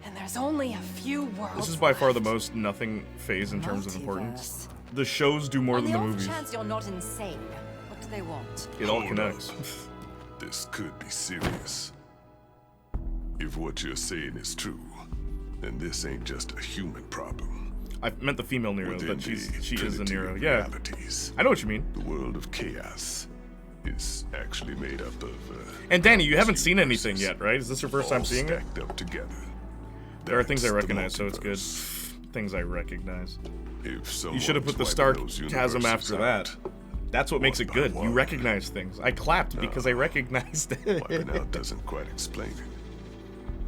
And there's only a few worlds. This is by far the left. most nothing phase in terms of importance. Multiverse. The shows do more On than the the off movies. chance you're not insane, what do they want? It all Hold connects. up. This could be serious. If what you're saying is true, then this ain't just a human problem. I meant the female Nero, Within but she the is a trinity Nero. of Yeah, realities, I know what you mean. the world of chaos is actually made up of. And Danny, you haven't seen universes, anything yet, right? Is this your first time all seeing it? stacked up together. There are things I That's the recognize, so it's good. multiverse. Things I recognize. If You should have put the someone's Stark wiping those chasm universes after that. out, That's what makes one it by good. You one. recognize things. I clapped because I recognized it. Wiping out doesn't quite explain it.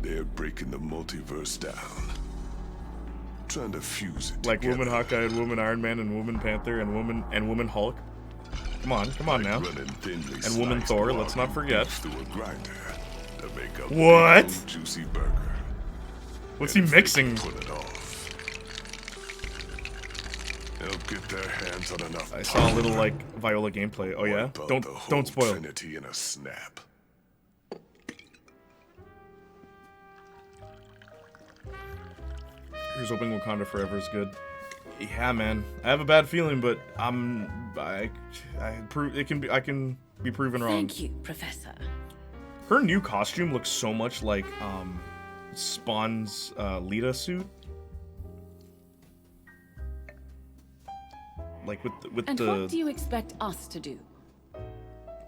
They're breaking the multiverse down. Trying to fuse it Like together. Woman Hawkeye and Woman Iron Man and Woman Panther and Woman Hulk. Come on now. Running thinly And Woman sliced Thor, raw let's not forget. beef through a grinder to make a What? big old juicy burger. What's he And if they mixing? can pull it off, they'll get their hands on enough. I saw a little like Viola gameplay. Oh yeah? wipe out Don't the whole spoil. Trinity in a snap. Here's hoping Wakanda Forever is good. Yeah, man. I have a bad feeling, but I can be proven wrong. Thank you, Professor. Her new costume looks so much like Spawn's Lita suit. Like with And the what do you expect us to do?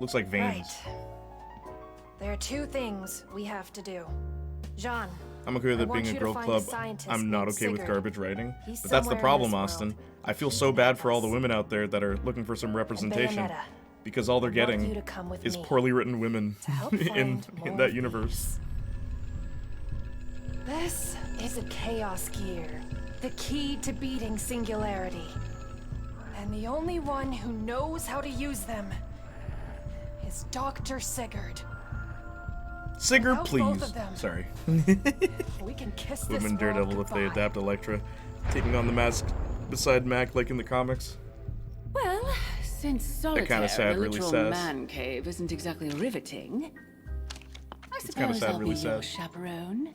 looks like veins. Right. There are two things we have to do. Jean, I'm okay with I it want being you a to girl find a club. scientist I'm not named okay with Sigurd. garbage writing. He's But that's the somewhere in problem, this Austin. world. I feel He so can bad help for all the us. women out there that are looking for some representation. Bayonetta, Because all they're I want getting you to come with is me poorly written women to help in find more that universe. This is a chaos gear, the key to beating singularity. And the only one who knows how to use them is Dr. Sigurd. Sigurd, Without both please. of them. Sorry. We can kiss this Women world Daredevil if they goodbye. adapt Elektra, taking on the mask beside Mac like in the comics. Well, since solitaire sad, in a really literal sass. man cave isn't exactly riveting, I kinda suppose sad, I'll really be your sad. chaperone.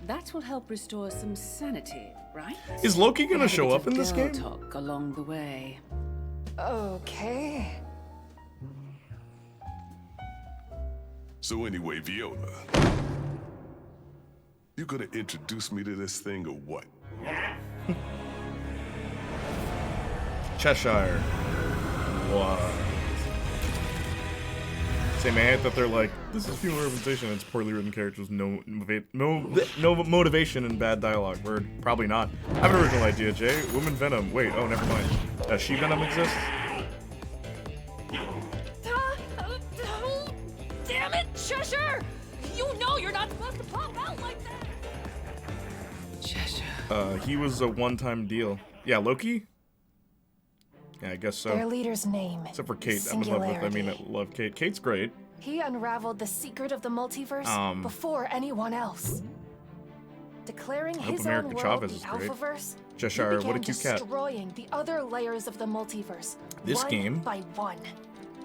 That will help restore some sanity, right? Is Loki gonna Have a show bit up of in this girl game? talk along the way. Okay. So anyway, Viola, you gonna introduce me to this thing or what? Cheshire. What? Same, I hate that they're like, this is female representation, and it's poorly written characters, no motivation and bad dialogue. Word, probably not. I have an original idea, Jay. Woman Venom. Wait, oh, never mind. Does She Venom exist? Damn it, Cheshire! You know you're not supposed to pop out like that! Cheshire. He was a one-time deal. Yeah, Loki? Yeah, I guess so. Their leader's name. Except for Kate. I'm in love with, I mean, I love Kate. Kate's great. He unraveled the secret of the multiverse before anyone else. Declaring his own America world Chavez the is great. Alphaverse, Cheshire, he what a began cute cat. destroying the other layers of the multiverse. This one game by one.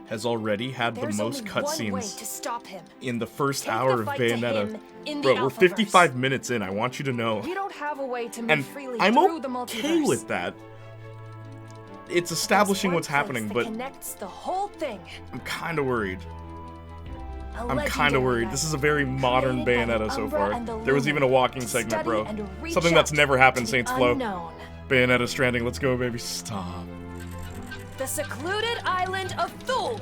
Has already had the There's most only one way cutscenes to stop him. in the first Take hour the of fight to Bayonetta. him in the Bro, we're Alphaverse. 55 minutes in. I want you to know. We don't have a way to move And freely I'm through the okay multiverse. with that. It's establishing There's what's one happening, place but that connects the whole thing. I'm kind of worried. A I'm kind of legendary worried. knight This is a very modern created by the Bayonetta so Umbra far. and the There was even a Lumen walking to segment, study bro. and reach Something that's out never happened, to the Saints Flow. unknown. Bayonetta stranding. Let's go, baby. Stop. The secluded island of Thule.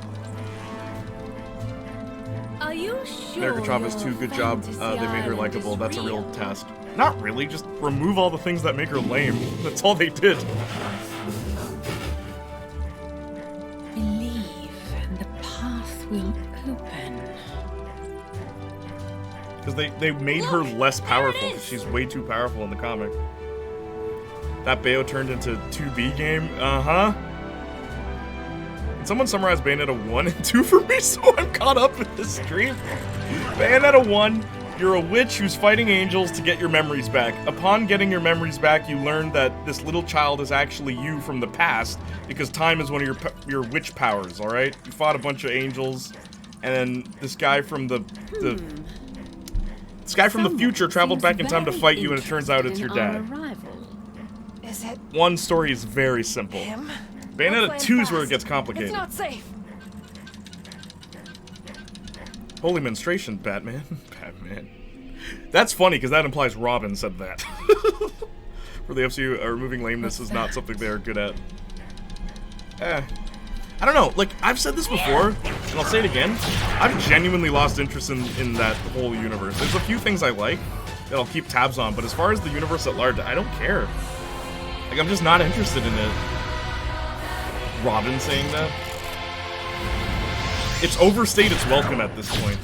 Are you sure? America Chavez too. Good job. They made her likable. That's a real task. Not really. Just remove all the things that make her lame. That's all they did. Believe, and the path will open. Because they made her less powerful. 'Cause she's way too powerful in the comic. That Bayo turned into 2B game. Uh-huh. Can someone summarize Bayonetta 1 and 2 for me so I'm caught up with this stream? Bayonetta 1, you're a witch who's fighting angels to get your memories back. Upon getting your memories back, you learn that this little child is actually you from the past, because time is one of your witch powers, alright? You fought a bunch of angels, and then this guy from the future traveled back in time to fight you, and it turns out it's your dad. Is it One story is very simple. him? Bayonetta 2 is where it gets complicated. It's not safe. Holy menstruation, Batman. Batman. That's funny, because that implies Robin said that. For the FCU, removing lameness is not something they're good at. I don't know, like, I've said this before, and I'll say it again. I've genuinely lost interest in that whole universe. There's a few things I like that I'll keep tabs on, but as far as the universe at large, I don't care. Like, I'm just not interested in it. Robin saying that? It's overstayed its welcome at this point.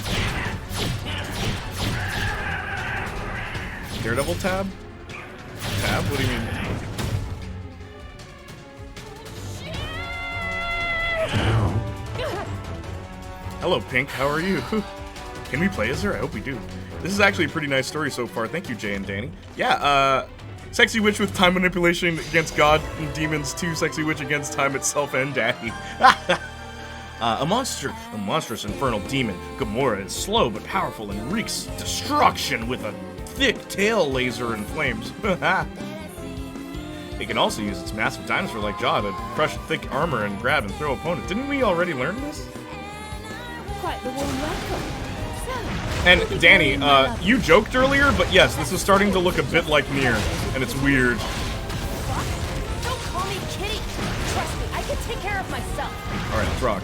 Daredevil tab? Tab? What do you mean? Hello, Pink. How are you? Can we play as her? I hope we do. This is actually a pretty nice story so far. Thank you, Jay and Danny. Yeah, sexy witch with time manipulation against God and demons. 2 sexy witch against time itself and daddy. A monstrous infernal demon. Gamora is slow but powerful and wreaks destruction with a thick tail laser and flames. It can also use its massive dinosaur-like jaw to crush thick armor and grab and throw opponents. Didn't we already learn this? Quite the warm welcome. And Danny, you joked earlier, but yes, this is starting to look a bit like Nier, and it's weird. Don't call me Kitty. Trust me, I can take care of myself. All right, let's rock.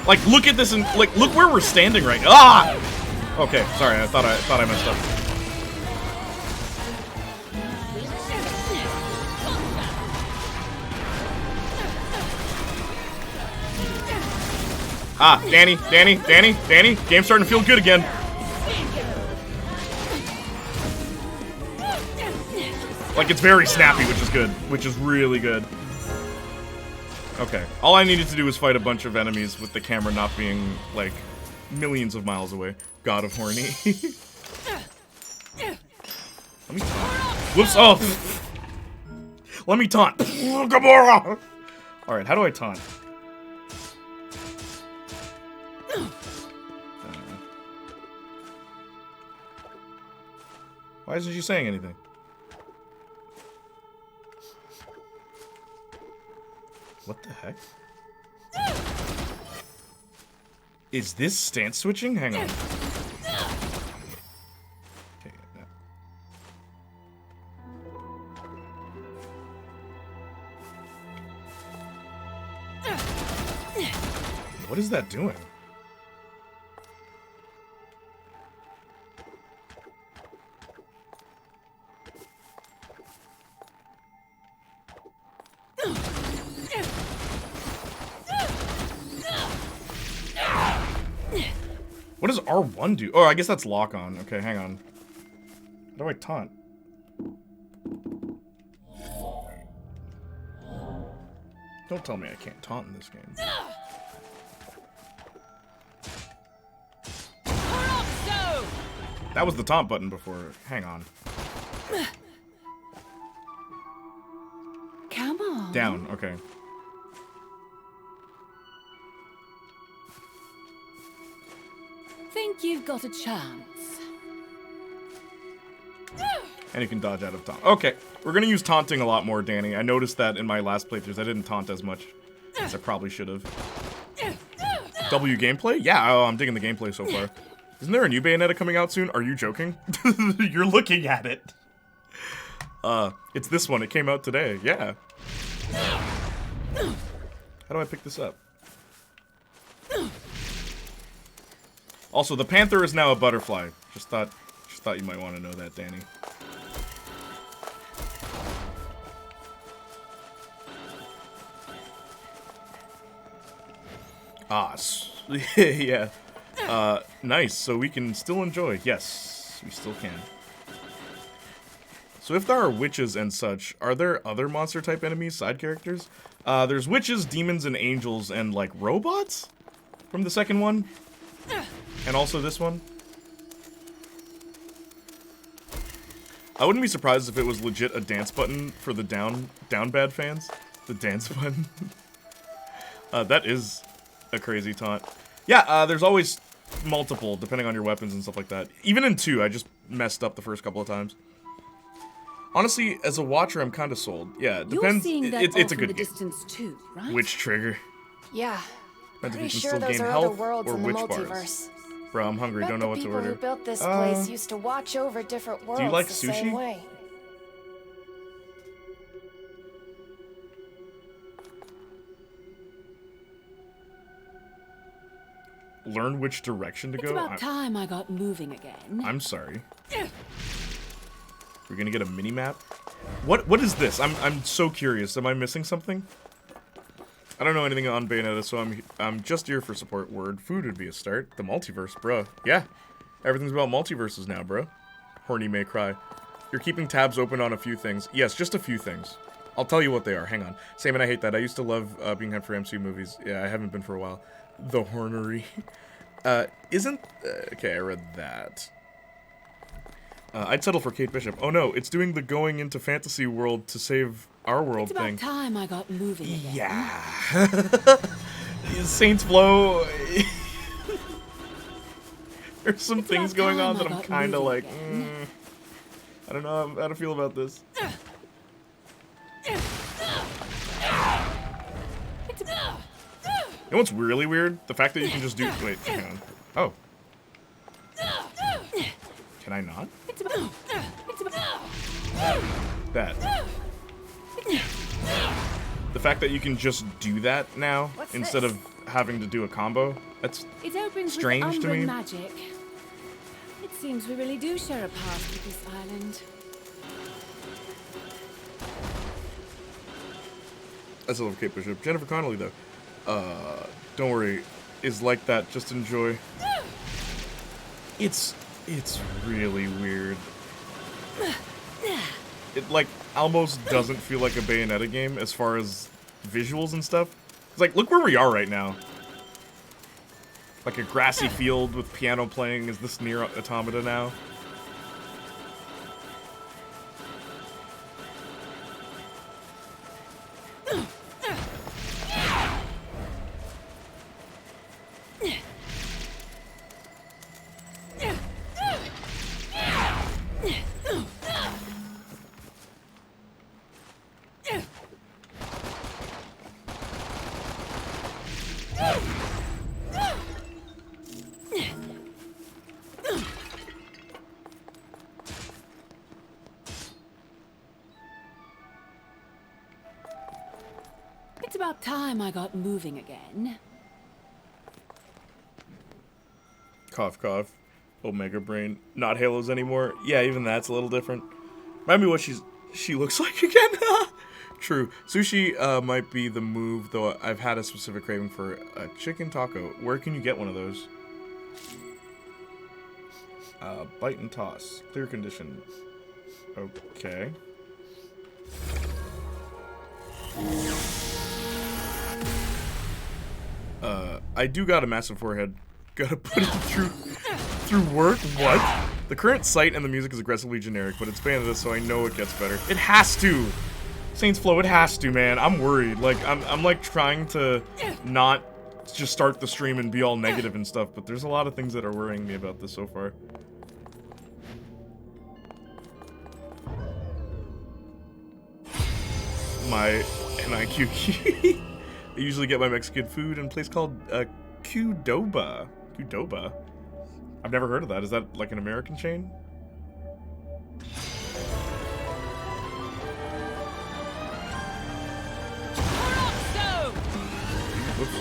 Like, look at this, and like, look where we're standing right now. Ah! Okay, sorry, I thought I messed up. Ah, Danny, game's starting to feel good again. Like, it's very snappy, which is good, which is really good. Okay, all I needed to do was fight a bunch of enemies with the camera not being, like, millions of miles away. God of horny. Let me taunt. Whoops, oh! Let me taunt. Gamora! Alright, how do I taunt? Why isn't she saying anything? What the heck? Is this stance switching? Hang on. Okay, what is that doing? What does R1 do? Oh, I guess that's lock on. Okay, hang on. How do I taunt? Don't tell me I can't taunt in this game. That was the taunt button before. Hang on. Come on. Down, okay. Think you've got a chance. And you can dodge out of taunt. Okay, we're gonna use taunting a lot more, Danny. I noticed that in my last playthroughs. I didn't taunt as much as I probably should have. W gameplay? Yeah, oh, I'm digging the gameplay so far. Isn't there a new Bayonetta coming out soon? Are you joking? You're looking at it. It's this one. It came out today. Yeah. How do I pick this up? Also, the panther is now a butterfly. Just thought you might want to know that, Danny. Ah, yeah. Nice. So we can still enjoy. Yes, we still can. So if there are witches and such, are there other monster-type enemies, side characters? There's witches, demons, and angels, and, like, robots? From the second one? And also this one? I wouldn't be surprised if it was legit a dance button for the down bad fans. The dance button. That is a crazy taunt. Yeah, there's always multiple, depending on your weapons and stuff like that. Even in 2, I just messed up the first couple of times. Honestly, as a watcher, I'm kind of sold. Yeah, it depends. It's a good game. Distance too, right? Witch trigger. Yeah. Depends Pretty if you sure can still those gain are other health worlds or in the witch bars. multiverse. Bro, I'm hungry. Bet Don't know the what to people order. who built this place used to watch over different worlds like the sushi? same way. Learn which direction to It's go? about time I got moving again. I'm sorry. We're gonna get a mini map. What is this? I'm so curious. Am I missing something? I don't know anything on Bayonetta, so I'm just here for support. Word food would be a start. The multiverse, bruh. Yeah, everything's about multiverses now, bro. Horny may cry. You're keeping tabs open on a few things. Yes, just a few things. I'll tell you what they are. Hang on. Same, and I hate that. I used to love being hyped for MCU movies. Yeah, I haven't been for a while. The hornery. Okay, I read that. I'd settle for Kate Bishop. Oh no, it's doing the going into fantasy world to save our world It's about thing. time I got moving again. Yeah. Saints Flow. There's some It's things about going on time that I I'm got kind of moving like, again. I don't know how to feel about this. You know what's really weird? The fact that you can just do. Wait, hang on. Oh. Can I not? That. The fact that you can just do that now instead of having to do a combo. That's It opens strange with to me. Umbran magic. It seems we really do share a past with this island. I still love Kate Bishop. Jennifer Connelly, though. Don't worry. Is like that. Just enjoy. It's really weird. It, like, almost doesn't feel like a Bayonetta game as far as visuals and stuff. It's like, look where we are right now. Like a grassy field with piano playing. Is this near Automata now? It's about time I got moving again. Cough, cough. Omega Brain. Not Halos anymore. Yeah, even that's a little different. Remind me what she looks like again. True. Sushi might be the move, though I've had a specific craving for a chicken taco. Where can you get one of those? Bite and toss. Clear condition. Okay. I do got a massive forehead. Gotta put it through work? What? The current sight and the music is aggressively generic, but it's Bayonetta, so I know it gets better. It has to! Saints Flow, it has to, man. I'm worried. Like, I'm like trying to not just start the stream and be all negative and stuff, but there's a lot of things that are worrying me about this so far. My NIQ key. I usually get my Mexican food in a place called Qdoba. Qdoba? I've never heard of that. Is that like an American chain? Oops,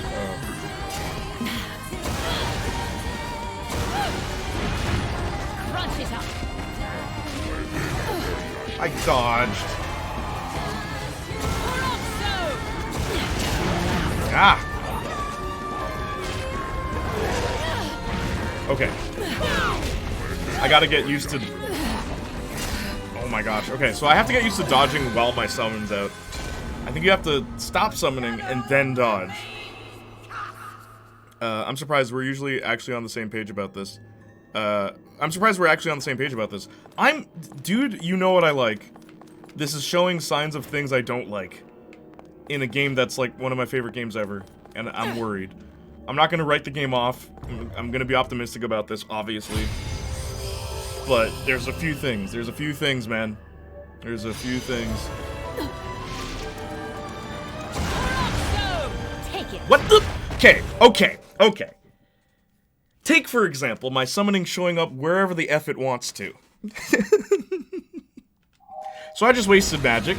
I dodged. Ah! Okay. I gotta get used to... Oh my gosh. Okay, so I have to get used to dodging while my summon's out. I think you have to stop summoning and then dodge. I'm surprised we're usually actually on the same page about this. Dude, you know what I like. This is showing signs of things I don't like. In a game that's like one of my favorite games ever. And I'm worried. I'm not gonna write the game off. I'm gonna be optimistic about this, obviously. But there's a few things. There's a few things, man. There's a few things. What the? Okay. Take, for example, my summoning showing up wherever the F it wants to. So I just wasted magic.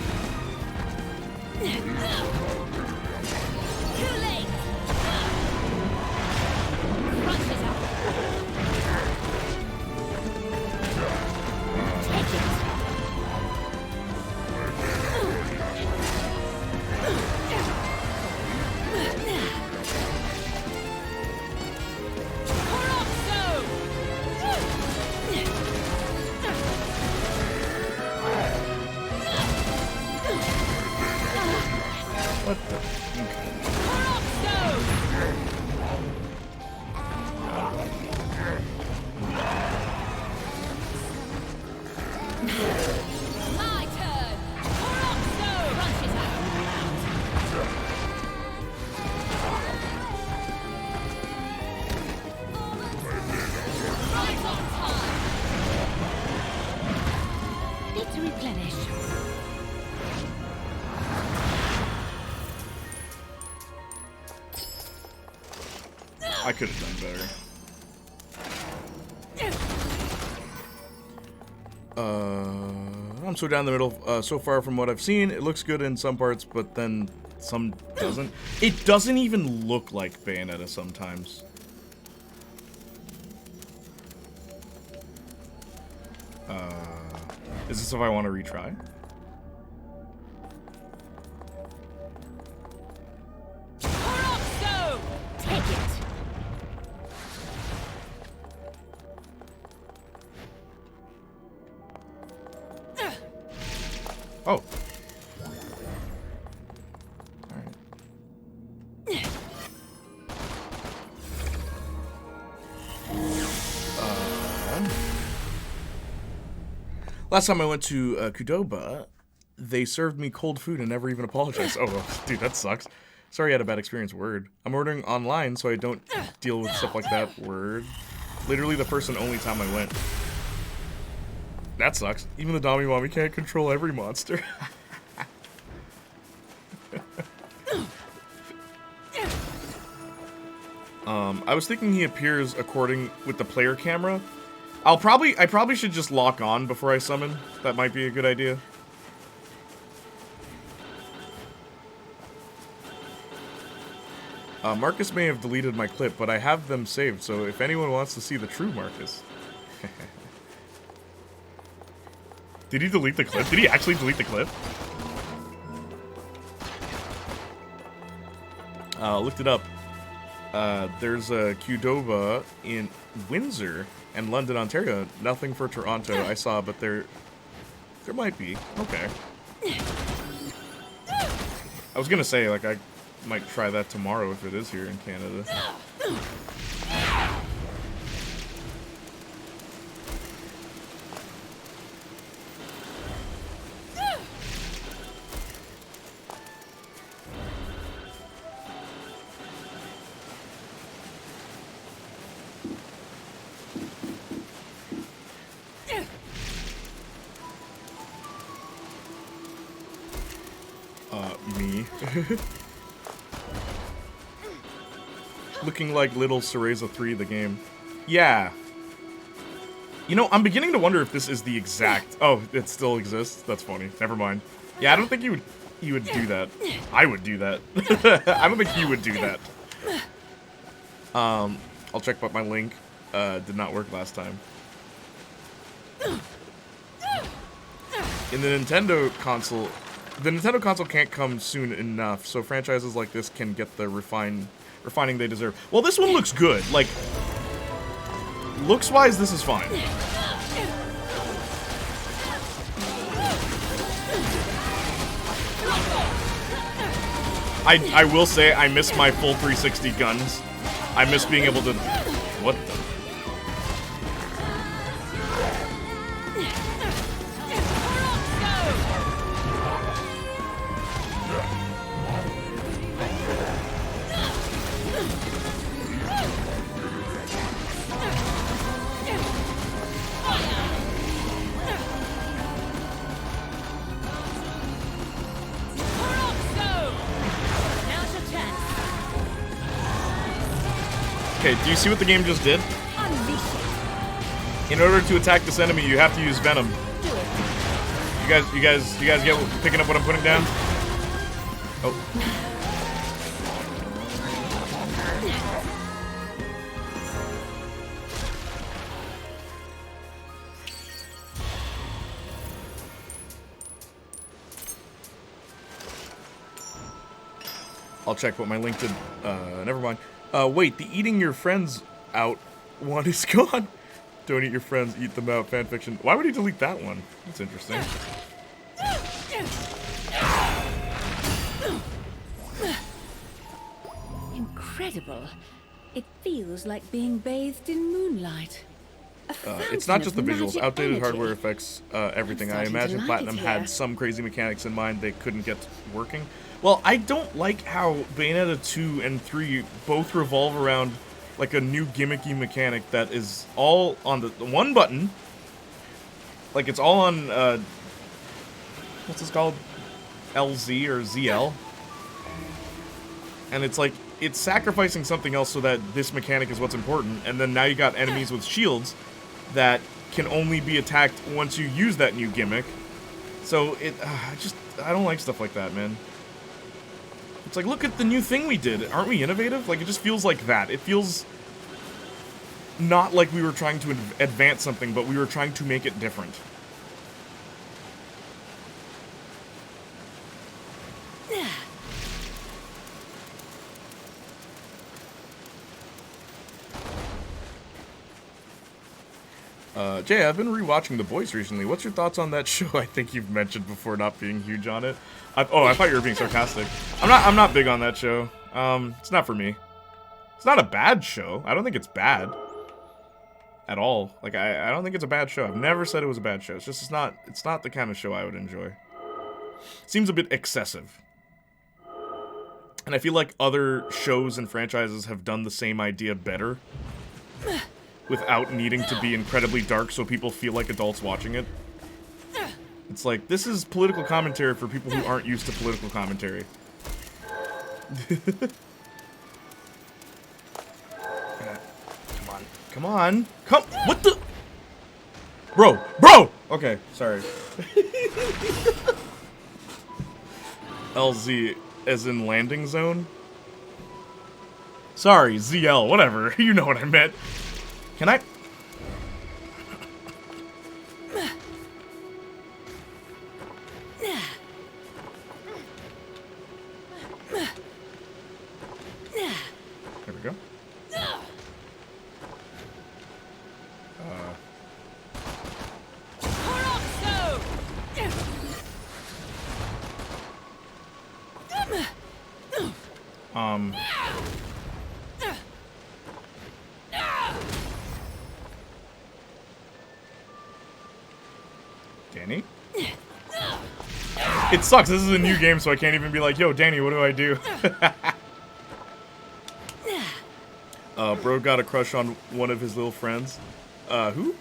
What the? My turn. Need to replenish. I could have done better. I'm so down the middle so far from what I've seen. It looks good in some parts, but then some doesn't. It doesn't even look like Bayonetta sometimes. Is this if I want to retry? Take it. Oh. Alright. Last time I went to Qdoba, they served me cold food and never even apologized. Oh, well, dude, that sucks. Sorry I had a bad experience. Word. I'm ordering online so I don't deal with stuff like that. Word. Literally the first and only time I went. That sucks. Even the Dami Mommy can't control every monster. I was thinking he appears according with the player camera. I probably should just lock on before I summon. That might be a good idea. Marcus may have deleted my clip, but I have them saved, so if anyone wants to see the true Marcus. Did he delete the clip? Did he actually delete the clip? Looked it up. There's a Qdoba in Windsor And London, Ontario. Nothing for Toronto, I saw, but there might be. Okay. I was gonna say, like, I might try that tomorrow if it is here in Canada. Me. Looking like little Cereza 3 the game. Yeah. You know, I'm beginning to wonder if this is the exact... Oh, it still exists? That's funny. Never mind. Yeah, I don't think you would do that. I would do that. I don't think you would do that. I'll check about my link. Did not work last time. In the Nintendo console can't come soon enough, so franchises like this can get the refining they deserve. Well, this one looks good. Like, looks-wise, this is fine. I will say I miss my full 360 guns. I miss being able to... What the... Okay, do you see what the game just did? In order to attack this enemy, you have to use Venom. You guys get picking up what I'm putting down? Oh. I'll check what my link did. Never mind. Wait, the eating your friends out one is gone. Don't eat your friends, eat them out fanfiction. Why would he delete that one? That's interesting. Incredible. It feels like being bathed in moonlight. It's not just the visuals, outdated energy. hardware affects everything. I starting to imagine like Platinum it here. had some crazy mechanics in mind they couldn't get working. Well, I don't like how Bayonetta 2 and 3 both revolve around like a new gimmicky mechanic that is all on the one button. Like it's all on, what's this called? LZ or ZL? And it's like, it's sacrificing something else so that this mechanic is what's important, and then now you got enemies with shields that can only be attacked once you use that new gimmick. So I don't like stuff like that, man. It's like, look at the new thing we did. Aren't we innovative? Like, it just feels like that. It feels not like we were trying to advance something, but we were trying to make it different. Jay, I've been rewatching The Boys recently. What's your thoughts on that show? I think you've mentioned before not being huge on it. I thought you were being sarcastic. I'm not big on that show. It's not for me. It's not a bad show. I don't think it's bad at all. Like I don't think it's a bad show. I've never said it was a bad show. It's just it's not the kind of show I would enjoy. Seems a bit excessive. And I feel like other shows and franchises have done the same idea better without needing to be incredibly dark so people feel like adults watching it. It's like, this is political commentary for people who aren't used to political commentary. Come on. What the? Bro! Okay, sorry. LZ as in landing zone? Sorry, ZL, whatever. You know what I meant. Can I? There we go. Danny? It sucks. This is a new game, so I can't even be like, yo, Danny, what do I do? Bro got a crush on one of his little friends. Who?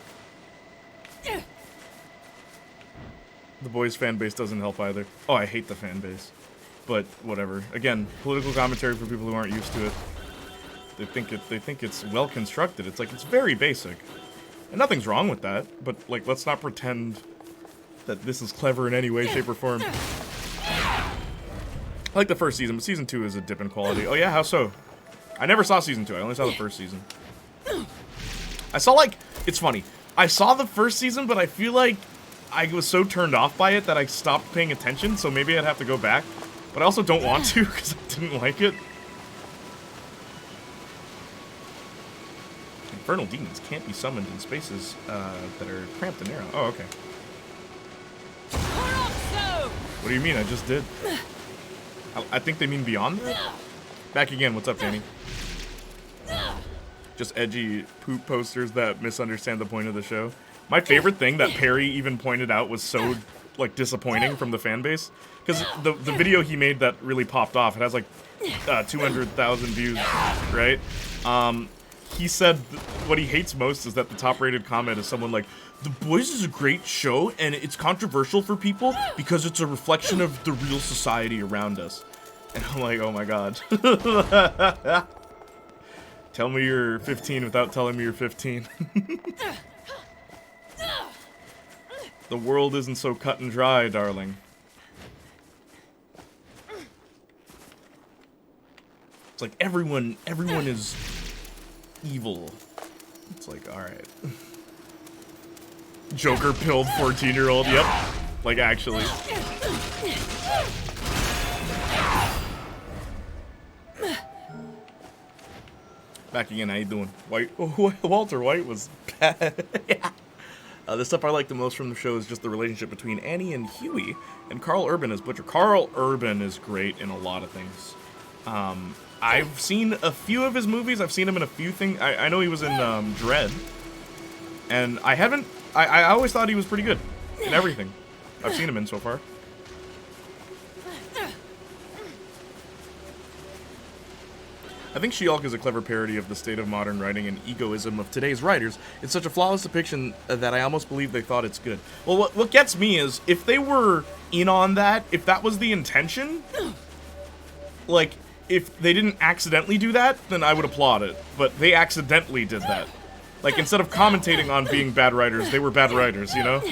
The boys' fan base doesn't help either. Oh, I hate the fan base. But whatever. Again, political commentary for people who aren't used to it. They think it's well constructed. It's like, it's very basic. And nothing's wrong with that, but like, let's not pretend that this is clever in any way, shape, or form. I like the first season, but season 2 is a dip in quality. Oh yeah, how so? I never saw season 2, I only saw the first season. I saw, like, it's funny. I saw the first season, but I feel like I was so turned off by it that I stopped paying attention, so maybe I'd have to go back. But I also don't want to, because I didn't like it. Infernal demons can't be summoned in spaces that are cramped and narrow. Oh, okay. What do you mean? I just did. I think they mean beyond that? Back again. What's up, Danny? Just edgy poop posters that misunderstand the point of the show. My favorite thing that Perry even pointed out was so, like, disappointing from the fan base. Because the video he made that really popped off, it has, like, 200,000 views, right? He said what he hates most is that the top-rated comment is someone like, The Boys is a great show, and it's controversial for people because it's a reflection of the real society around us. And I'm like, oh my god. Tell me you're 15 without telling me you're 15. The world isn't so cut and dry, darling. It's like everyone is evil. It's like, alright. Joker pilled 14-year-old, yep. Like, actually. Back again, how you doing? Walter White was bad. Yeah. The stuff I like the most from the show is just the relationship between Annie and Huey, and Carl Urban as Butcher. Carl Urban is great in a lot of things. I've seen a few of his movies. I've seen him in a few things. I know he was in Dread, and I always thought he was pretty good in everything I've seen him in so far. I think She-Hulk is a clever parody of the state of modern writing and egoism of today's writers. It's such a flawless depiction that I almost believe they thought it's good. Well, what gets me is, if they were in on that, if that was the intention, like, if they didn't accidentally do that, then I would applaud it. But they accidentally did that. Like, instead of commentating on being bad writers, they were bad writers, you know?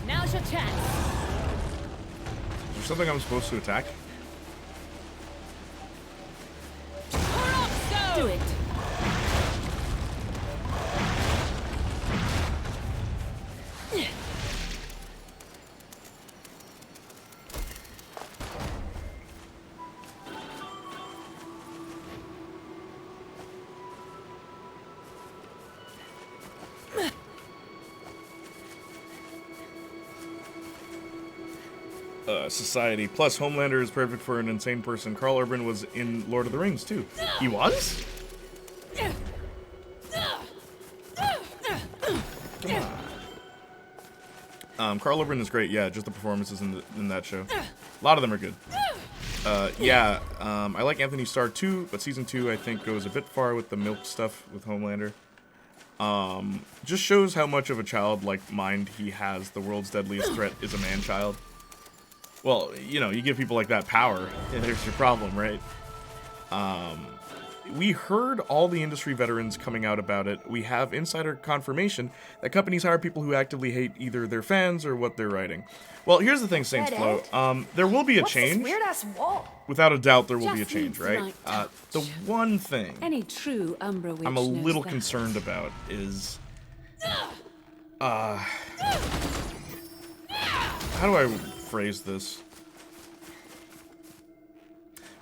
Now's your chance. Is there something I'm supposed to attack? Do it. Society. Plus, Homelander is perfect for an insane person. Carl Urban was in Lord of the Rings, too. He was? Carl Urban is great, yeah, just the performances in that show. A lot of them are good. I like Anthony Starr too, but season 2 I think goes a bit far with the milk stuff with Homelander. Just shows how much of a childlike mind he has. The world's deadliest threat is a man-child. Well, you know, you give people like that power, and there's your problem, right? we heard all the industry veterans coming out about it. We have insider confirmation that companies hire people who actively hate either their fans or what they're writing. Well, here's the thing, Saints Flow. There will be a change. Weird ass wall. Without a doubt, there will be a Just change, needs right? right touch. The one thing Any true Umbra witch I'm a knows little that. concerned about is, how do I phrase this?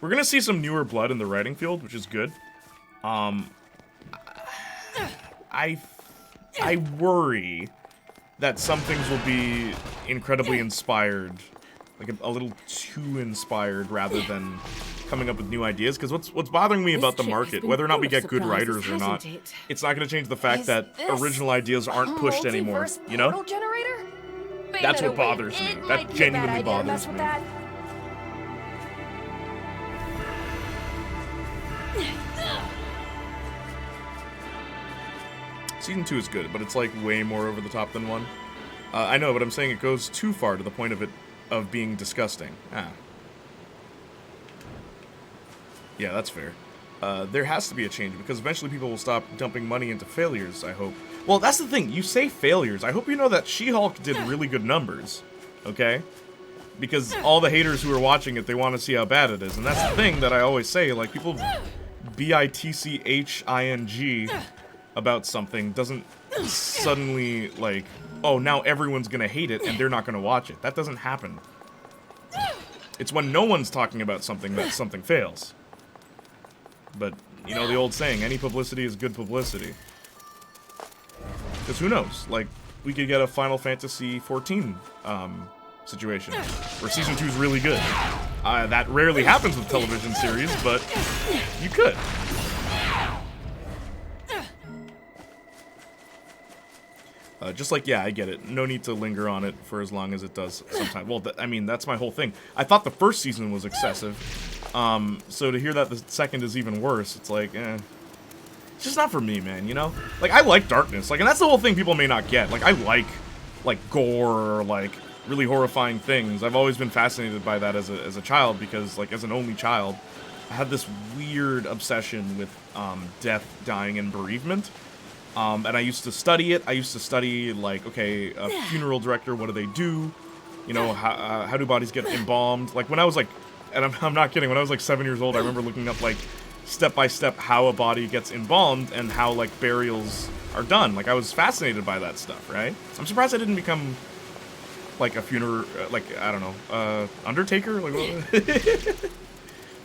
We're gonna see some newer blood in the writing field, which is good. I worry that some things will be incredibly inspired, like a little too inspired, rather than coming up with new ideas. Because what's bothering me This about the trip has market, been whether or not full we of get good surprises, writers or not, hasn't it? it's not gonna change the fact Is that this original ideas aren't pushed anymore. multiverse You know? portal generator? That's what Bayonetta, bothers wait, me. it That might be a genuinely bad idea to bothers mess with me. that. Season 2 is good, but it's like way more over the top than 1. I know, but I'm saying it goes too far to the point of being disgusting. Yeah, that's fair. There has to be a change, because eventually people will stop dumping money into failures, I hope. Well, that's the thing. You say failures. I hope you know that She-Hulk did really good numbers, okay? Because all the haters who are watching it, they want to see how bad it is. And that's the thing that I always say, like, people bitching about something doesn't suddenly, like, oh, now everyone's gonna hate it and they're not gonna watch it. That doesn't happen. It's when no one's talking about something that something fails. But, you know the old saying, any publicity is good publicity. Because who knows? Like, we could get a Final Fantasy XIV situation, where Season 2 is really good. That rarely happens with television series, but you could. Just like, yeah, I get it. No need to linger on it for as long as it does sometimes. Well, I mean, that's my whole thing. I thought the first season was excessive. So to hear that the second is even worse, it's like, It's just not for me, man, you know? Like, I like darkness. Like, and that's the whole thing people may not get. Like, I like gore or, like, really horrifying things. I've always been fascinated by that as a child because, like, as an only child, I had this weird obsession with death, dying, and bereavement. And I used to study it. I used to study, like, okay, a funeral director, what do they do? You know, how do bodies get embalmed? Like, when I was, like, and I'm not kidding, when I was, like, 7 years old, I remember looking up, like, step-by-step how a body gets embalmed and how, like, burials are done. Like, I was fascinated by that stuff, right? I'm surprised I didn't become, like, a funeral, like, I don't know, undertaker? Like,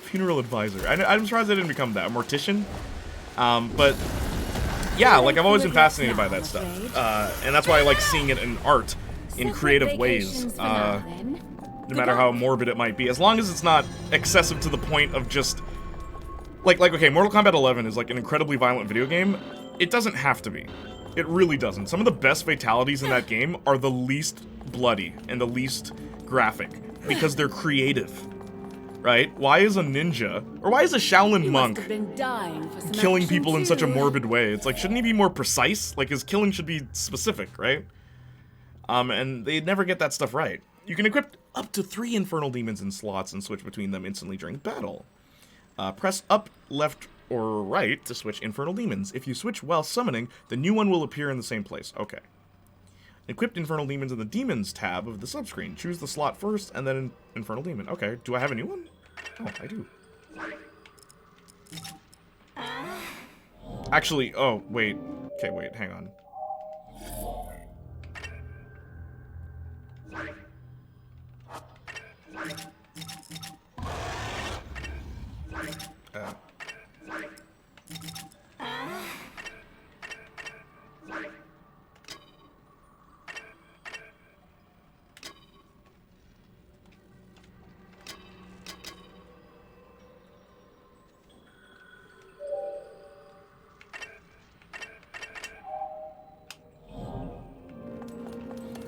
funeral advisor. I'm surprised I didn't become that. A mortician? But... yeah, like, I've always been fascinated by that stuff. And that's why I like seeing it in art, in creative ways, no matter how morbid it might be. As long as it's not excessive to the point of just... Like, okay, Mortal Kombat 11 is, like, an incredibly violent video game. It doesn't have to be. It really doesn't. Some of the best fatalities in that game are the least bloody and the least graphic, because they're creative. Right? Why is a ninja, or why is a Shaolin monk killing people in such a morbid way? It's like, shouldn't he be more precise? Like, his killing should be specific, right? And they never get that stuff right. You can equip up to 3 Infernal Demons in slots and switch between them instantly during battle. Press up, left, or right to switch Infernal Demons. If you switch while summoning, the new one will appear in the same place. Okay. Equipped Infernal Demons in the Demons tab of the subscreen. Choose the slot first, and then Infernal Demon. Okay, do I have a new one? Oh, I do. Actually, oh, wait. Okay, wait, hang on.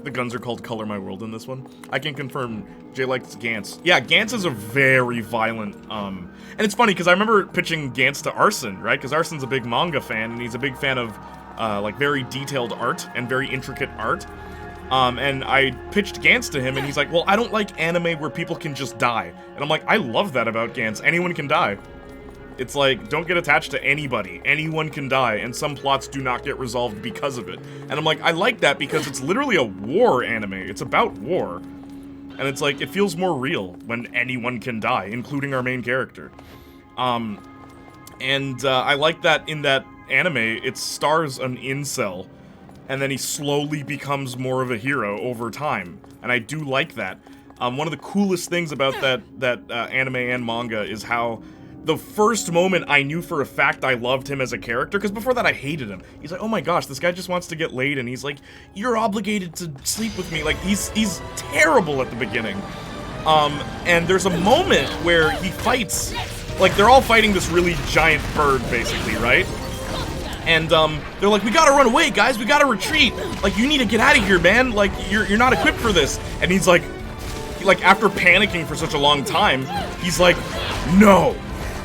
The guns are called Color My World in this one. I can confirm Jay likes Gantz. Yeah, Gantz is a very violent, and it's funny because I remember pitching Gantz to Arson, right? Because Arson's a big manga fan, and he's a big fan of, like, very detailed art and very intricate art. And I pitched Gantz to him, and he's like, well, I don't like anime where people can just die. And I'm like, I love that about Gantz. Anyone can die. It's like, don't get attached to anybody. Anyone can die, and some plots do not get resolved because of it. And I'm like, I like that because it's literally a war anime. It's about war. And it's like, it feels more real when anyone can die, including our main character. I like that in that anime, it stars an incel, and then he slowly becomes more of a hero over time. And I do like that. One of the coolest things about that anime and manga is how the first moment I knew for a fact I loved him as a character, because before that I hated him. He's like, oh my gosh, this guy just wants to get laid, and he's like, you're obligated to sleep with me. Like, he's terrible at the beginning. And there's a moment where he fights, like, they're all fighting this really giant bird, basically, right? And, they're like, we gotta run away, guys, we gotta retreat! Like, you need to get out of here, man! Like, you're not equipped for this! And he's like, after panicking for such a long time, he's like, no!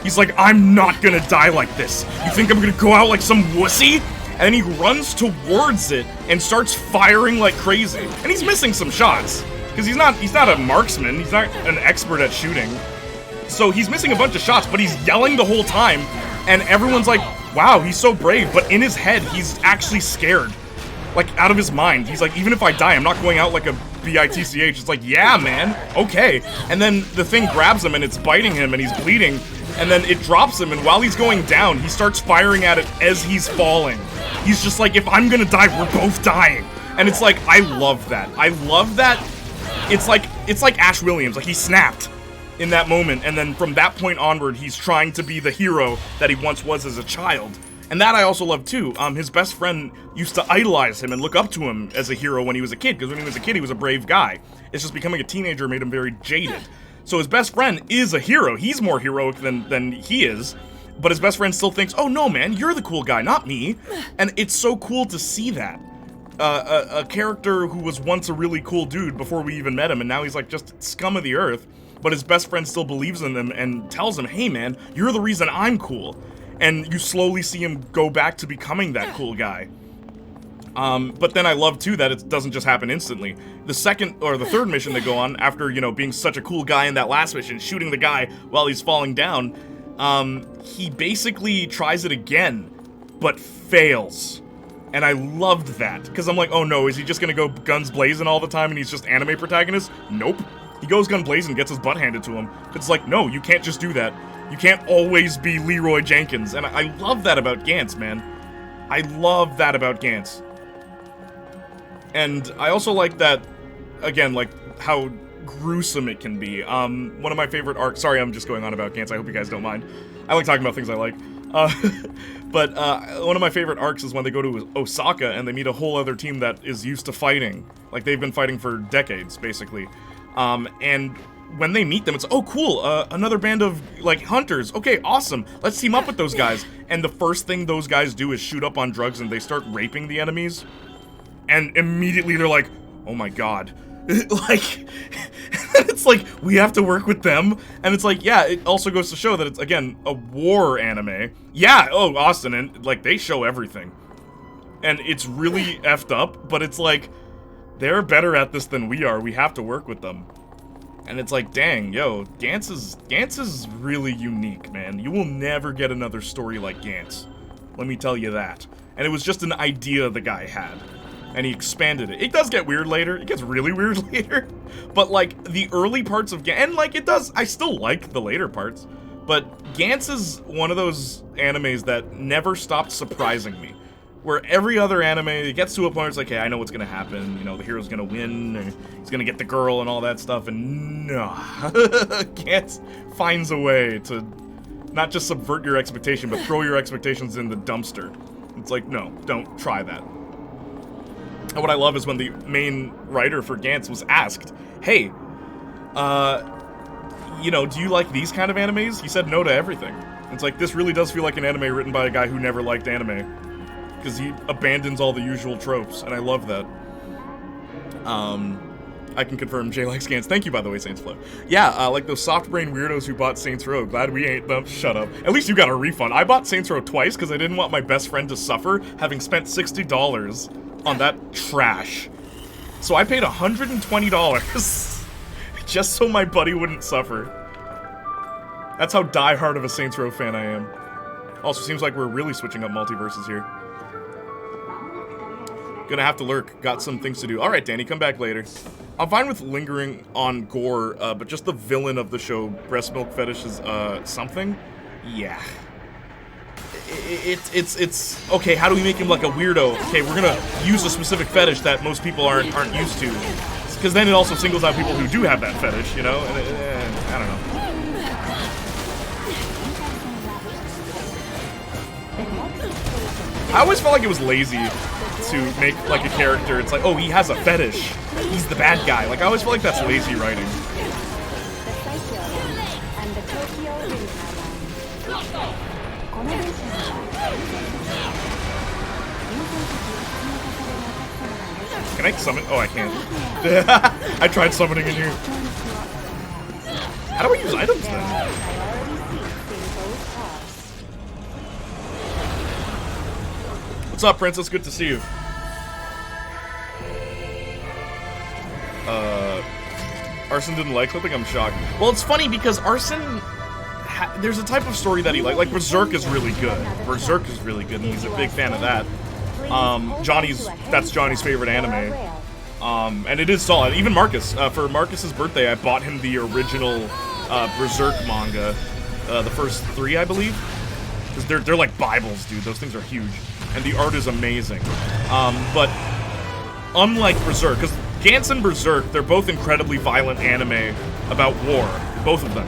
He's like, I'm not gonna die like this. You think I'm gonna go out like some wussy? And then he runs towards it and starts firing like crazy. And he's missing some shots. Because he's not a marksman, he's not an expert at shooting. So he's missing a bunch of shots, but he's yelling the whole time. And everyone's like, wow, he's so brave. But in his head, he's actually scared. Like, out of his mind. He's like, even if I die, I'm not going out like a bitch. It's like, yeah, man, okay. And then the thing grabs him and it's biting him and he's bleeding. And then it drops him, and while he's going down, he starts firing at it as he's falling. He's just like, if I'm gonna die, we're both dying. And it's like, I love that. I love that. It's like Ash Williams, like he snapped in that moment, and then from that point onward, he's trying to be the hero that he once was as a child. And that I also love too. His best friend used to idolize him and look up to him as a hero when he was a kid, because when he was a kid, he was a brave guy. It's just becoming a teenager made him very jaded. So his best friend is a hero. He's more heroic than he is. But his best friend still thinks, oh no man, you're the cool guy, not me. And it's so cool to see that. A character who was once a really cool dude before we even met him, and now he's like just scum of the earth. But his best friend still believes in him and tells him, hey man, you're the reason I'm cool. And you slowly see him go back to becoming that cool guy. But then I love, too, that it doesn't just happen instantly. The second, or the third mission they go on, after, you know, being such a cool guy in that last mission, shooting the guy while he's falling down, he basically tries it again, but fails. And I loved that, because I'm like, oh no, is he just gonna go guns blazing all the time and he's just anime protagonist? Nope. He goes gun blazing and gets his butt handed to him. It's like, no, you can't just do that. You can't always be Leroy Jenkins. And I love that about Gantz, man. I love that about Gantz. And I also like that, again, like, how gruesome it can be. One of my favorite arcs... Sorry, I'm just going on about Gantz. I hope you guys don't mind. I like talking about things I like. But one of my favorite arcs is when they go to Osaka and they meet a whole other team that is used to fighting. Like, they've been fighting for decades, basically. And when they meet them, it's, oh, cool, another band of, like, hunters. Okay, awesome. Let's team up with those guys. And the first thing those guys do is shoot up on drugs and they start raping the enemies. And immediately they're like, oh my god. Like, it's like, we have to work with them. And it's like, yeah, it also goes to show that it's, again, a war anime. Yeah, oh, Austin, and, like, they show everything. And it's really effed up, but it's like, they're better at this than we are. We have to work with them. And it's like, dang, yo, Gantz is really unique, man. You will never get another story like Gantz. Let me tell you that. And it was just an idea the guy had. And he expanded it. It does get weird later. It gets really weird later. But, like, the early parts of Gantz, and, like, it does, I still like the later parts. But Gantz is one of those animes that never stopped surprising me. Where every other anime, it gets to a point where it's like, hey, I know what's gonna happen. You know, the hero's gonna win, and he's gonna get the girl and all that stuff. And no. Gantz finds a way to not just subvert your expectation, but throw your expectations in the dumpster. It's like, no, don't try that. And what I love is when the main writer for Gantz was asked, hey, you know, do you like these kind of animes? He said no to everything. It's like, this really does feel like an anime written by a guy who never liked anime. Because he abandons all the usual tropes, and I love that. I can confirm Jay likes Gantz. Thank you, by the way, Saints Flow. Yeah, like those soft-brain weirdos who bought Saints Row. Glad we ain't them. Shut up. At least you got a refund. I bought Saints Row twice because I didn't want my best friend to suffer, having spent $60 on that trash. So I paid $120 just so my buddy wouldn't suffer. That's how die-hard of a Saints Row fan I am. Also, seems like we're really switching up multiverses here. Gonna have to lurk. Got some things to do. Alright, Danny, come back later. I'm fine with lingering on gore, but just the villain of the show, breast milk fetish, is, something? Yeah. It's okay, how do we make him like a weirdo? Okay, we're gonna use a specific fetish that most people aren't used to. Because then it also singles out people who do have that fetish, you know? I don't know. I always felt like it was lazy to make like a character. It's like, oh, he has a fetish. He's the bad guy. Like, I always feel like that's lazy writing. Can I summon? Oh, I can't. I tried summoning in here. How do I use items then? What's up, Princess? Good to see you. Arson didn't like clipping? I'm shocked. Well, it's funny because Arson... there's a type of story that he likes. Like, Berserk is really good. Berserk is really good, and he's a big fan of that. That's Johnny's favorite anime. And it is solid. Even Marcus. For Marcus's birthday, I bought him the original Berserk manga. The first 3, I believe. Because they're like Bibles, dude. Those things are huge. And the art is amazing. But unlike Berserk, because Gantz and Berserk, they're both incredibly violent anime about war. Both of them.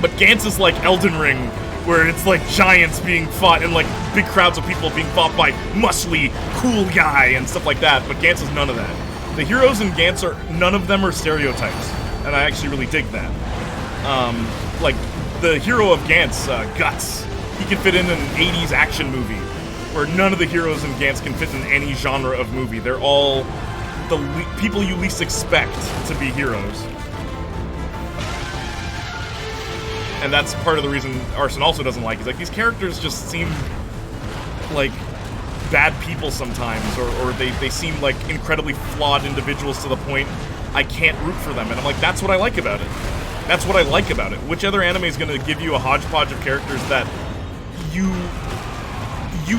But Gantz is like Elden Ring, where it's like giants being fought and like big crowds of people being fought by muscly, cool guy and stuff like that. But Gantz is none of that. The heroes in Gantz none of them are stereotypes. And I actually really dig that. Like, the hero of Gantz, Guts, he can fit in an 80s action movie, where none of the heroes in Gantz can fit in any genre of movie. They're all the people you least expect to be heroes. And that's part of the reason Arson also doesn't like. He's like, these characters just seem like bad people sometimes, or they seem like incredibly flawed individuals to the point I can't root for them. And I'm like, that's what I like about it. That's what I like about it. Which other anime is going to give you a hodgepodge of characters that you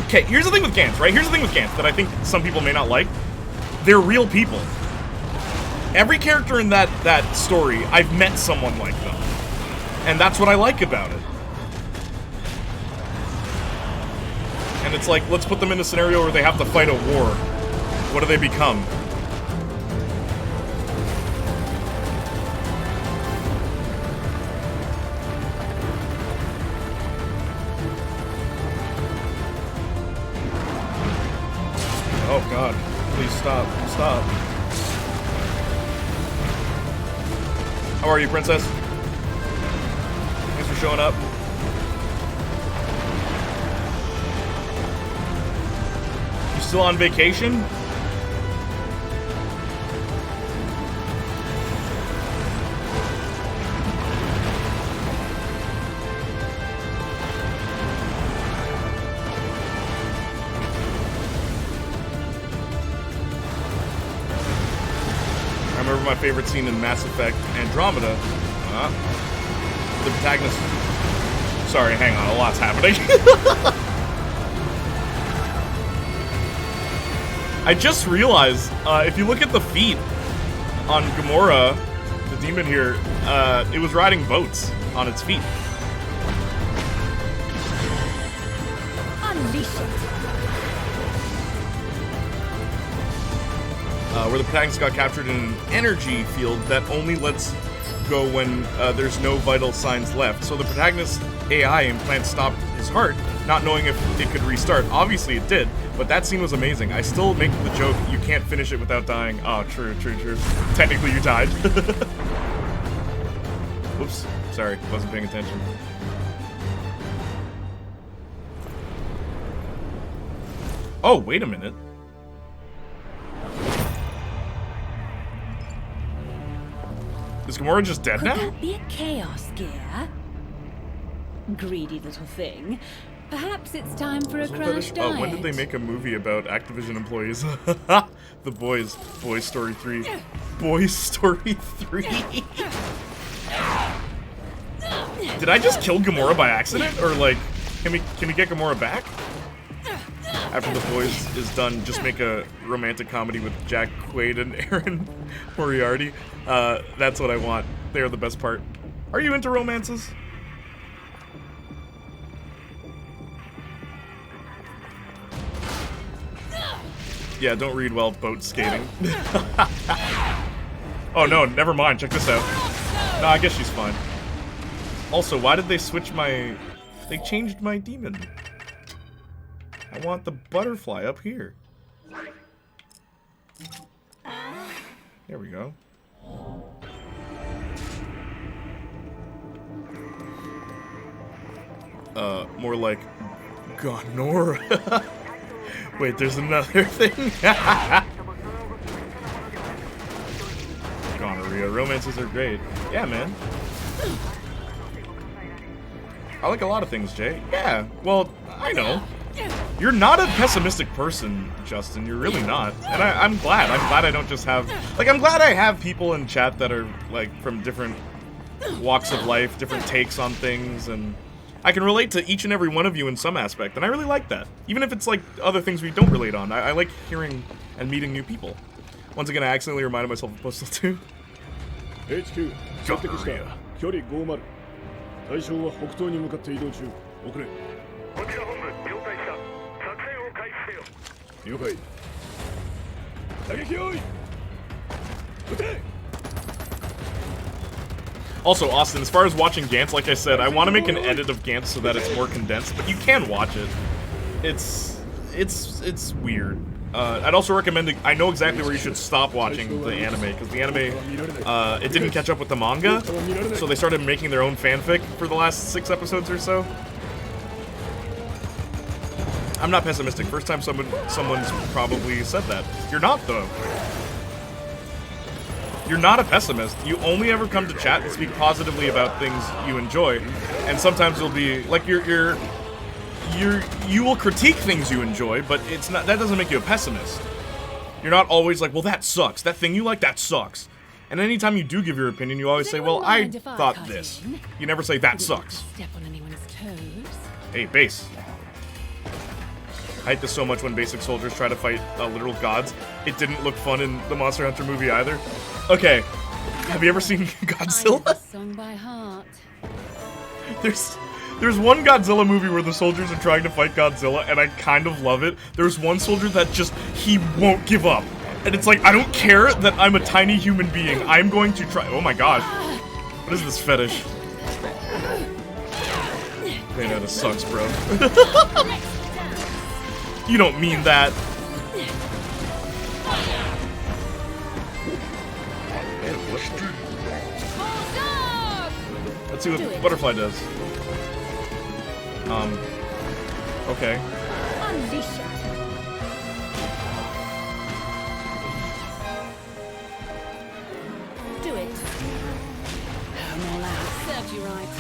can... Here's the thing with Gantz, right? Here's the thing with Gantz that I think some people may not like. They're real people. Every character in that story, I've met someone like them. And that's what I like about it. And it's like, let's put them in a scenario where they have to fight a war. What do they become? Oh god, please stop, stop. How are you, Princess? Thanks for showing up. You still on vacation? My favorite scene in Mass Effect Andromeda. The protagonist... Sorry, hang on, a lot's happening. I just realized, if you look at the feet on Gamora, the demon here, it was riding boats on its feet. Unleash it. Where the protagonist got captured in an energy field that only lets go when there's no vital signs left. So the protagonist's AI implant stopped his heart, not knowing if it could restart. Obviously it did, but that scene was amazing. I still make the joke, you can't finish it without dying. Oh, true. Technically you died. Oops, sorry, wasn't paying attention. Oh, wait a minute. Is Gamora just dead now? Could that be a chaos gear? Greedy little thing. Perhaps it's time for a crash diet. Oh, when did they make a movie about Activision employees? The Boys. Boys Story 3. Boys Story 3. Did I just kill Gamora by accident? Or, like, can we get Gamora back? After The Boys is done, just make a romantic comedy with Jack Quaid and Aaron Moriarty. That's what I want. They're the best part. Are you into romances? Yeah, don't read while boat skating. Oh no, never mind. Check this out. No, I guess she's fine. Also, why did they switch my... They changed my demon. I want the butterfly up here. There we go. More like Gonora. Wait, there's another thing? Gonorrhea. Romances are great. Yeah, man. I like a lot of things, Jay. Yeah, well, I know. You're not a pessimistic person, Justin. You're really not. And I'm glad. I'm glad I don't just have... Like, I'm glad I have people in chat that are, like, from different walks of life, different takes on things, and... I can relate to each and every one of you in some aspect, and I really like that. Even if it's, like, other things we don't relate on. I like hearing and meeting new people. Once again, I accidentally reminded myself of Postal 2. HQ 接敵した距離50対象は北東に向かって移動中遅れこちら本部了解した作戦を開始せよ了解打撃用意撃て Also, Austin, as far as watching Gantz, like I said, I want to make an edit of Gantz so that it's more condensed, but you can watch it. It's weird. I'd also recommend I know exactly where you should stop watching the anime, because the anime, it didn't catch up with the manga, so they started making their own fanfic for the last 6 episodes or so. I'm not pessimistic. First time someone's probably said that. You're not, though. You're not a pessimist. You only ever come to chat and speak positively about things you enjoy, and sometimes you'll be like you will critique things you enjoy, but it's not. That doesn't make you a pessimist. You're not always like, well, that sucks. That thing you like, that sucks. And anytime you do give your opinion, you always say, well, I thought this. You never say that sucks. Step on anyone's toes. Hey, base. I hate this so much when basic soldiers try to fight literal gods. It didn't look fun in the Monster Hunter movie either. Okay, have you ever seen Godzilla? Song by heart. There's one Godzilla movie where the soldiers are trying to fight Godzilla, and I kind of love it. There's one soldier that he won't give up. And it's like, I don't care that I'm a tiny human being. I'm going to try. Oh my gosh. What is this fetish? Bayonetta sucks, bro. You don't mean that. Let's see what Butterfly does. Okay. Unleash it. Do it. I'm all out. Serves you right.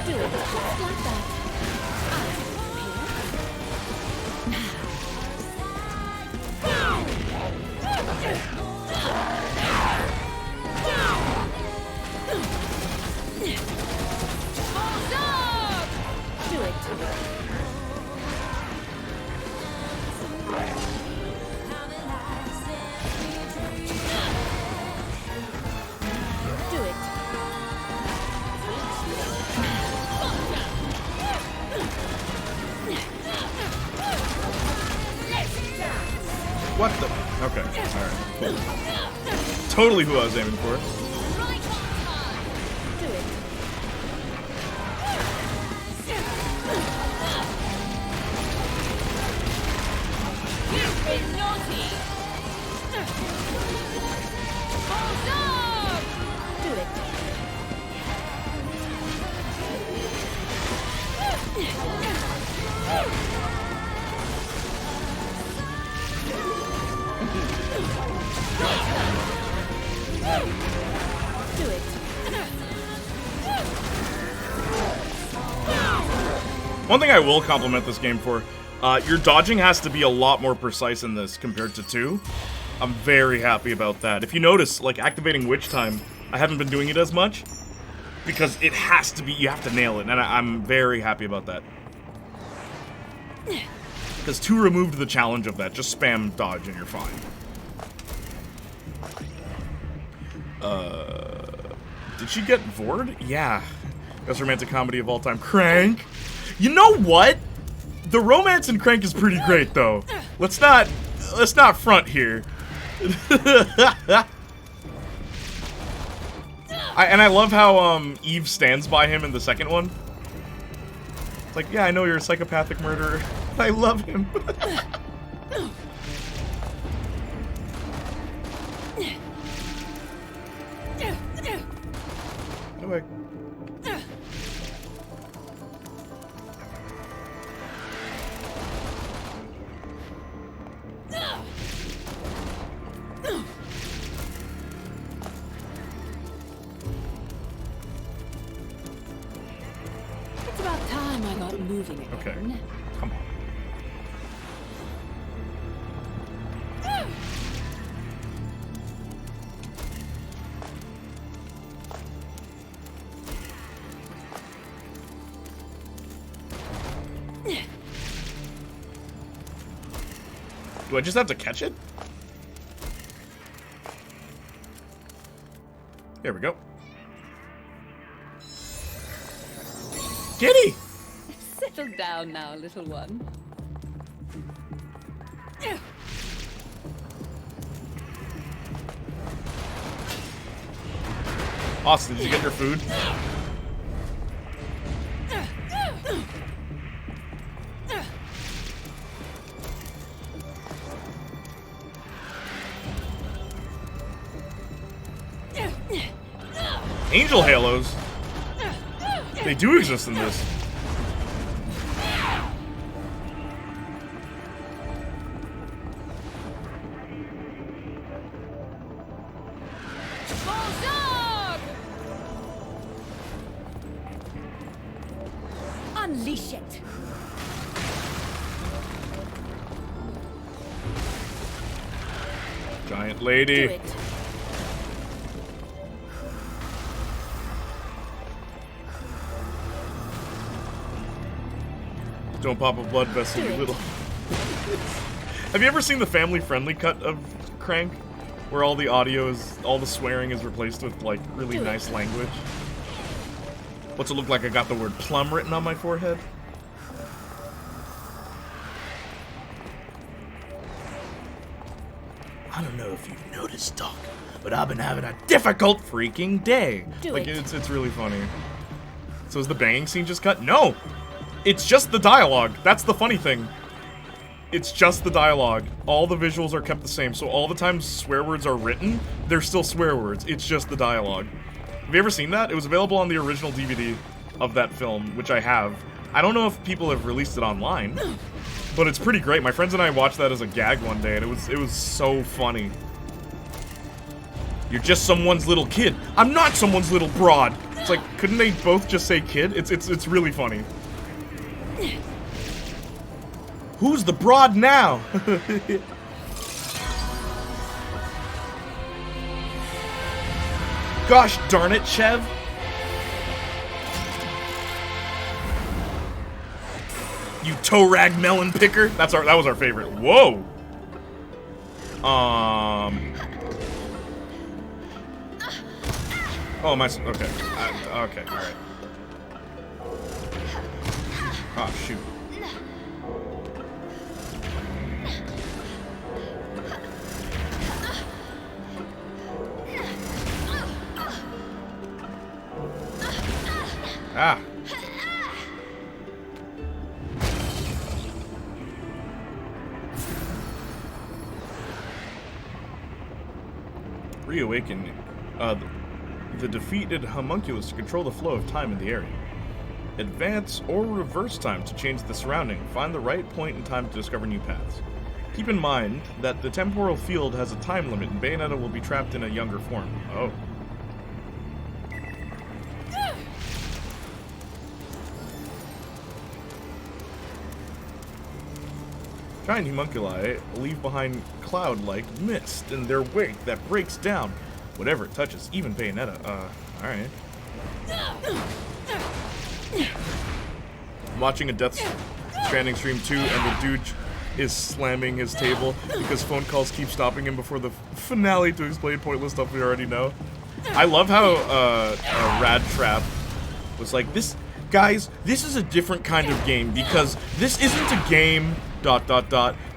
Do it just like that. Do it. Do it. What the? Okay, alright. Cool. Totally who I was aiming for. Do it. You've been naughty. Do it. One thing I will compliment this game for, your dodging has to be a lot more precise in this compared to 2. I'm very happy about that. If you notice, like, activating Witch Time, I haven't been doing it as much, because it has to be, you have to nail it, and I'm very happy about that. Because 2 removed the challenge of that. Just spam dodge and you're fine. Did she get Vord? Yeah. Best romantic comedy of all time. Crank. You know what? The romance in Crank is pretty great, though. Let's not front here. I love how Eve stands by him in the second one. It's like, yeah, I know you're a psychopathic murderer. I love him. Anyway. It's about time I got moving again. Okay. Come on. Do I just have to catch it? There we go. Giddy! Settle down now, little one. Austin, did you get your food? Angel halos? They do exist in this. Unleash it. Giant Do lady. it. Don't pop a blood vessel, you little. Have you ever seen the family-friendly cut of Crank? Where all the audio is, all the swearing is replaced with, like, really nice language? What's it look like I got the word plum written on my forehead? I don't know if you've noticed, Doc, but I've been having a difficult freaking day. Do like, it. it's really funny. So is the banging scene just cut? No! It's just the dialogue. That's the funny thing. It's just the dialogue. All the visuals are kept the same, so all the times swear words are written, they're still swear words. It's just the dialogue. Have you ever seen that? It was available on the original DVD of that film, which I have. I don't know if people have released it online, but it's pretty great. My friends and I watched that as a gag one day, and it was so funny. You're just someone's little kid. I'm not someone's little broad. It's like, couldn't they both just say kid? It's really funny. Who's the broad now? Gosh darn it, Chev. You toe rag melon picker. That was our favorite. Whoa. Oh, my. Okay. Okay. All right. Oh shoot. Ah. Reawaken the defeated homunculus to control the flow of time in the area. Advance or reverse time to change the surrounding. Find the right point in time to discover new paths. Keep in mind that the temporal field has a time limit and Bayonetta will be trapped in a younger form. Oh. Giant homunculi leave behind cloud-like mist in their wake that breaks down whatever it touches, even Bayonetta. Alright. I'm watching a Death Stranding stream too, and the dude is slamming his table because phone calls keep stopping him before the finale to explain pointless stuff we already know. I love how Rad Trap was like, this, guys, this is a different kind of game because this isn't a game, ...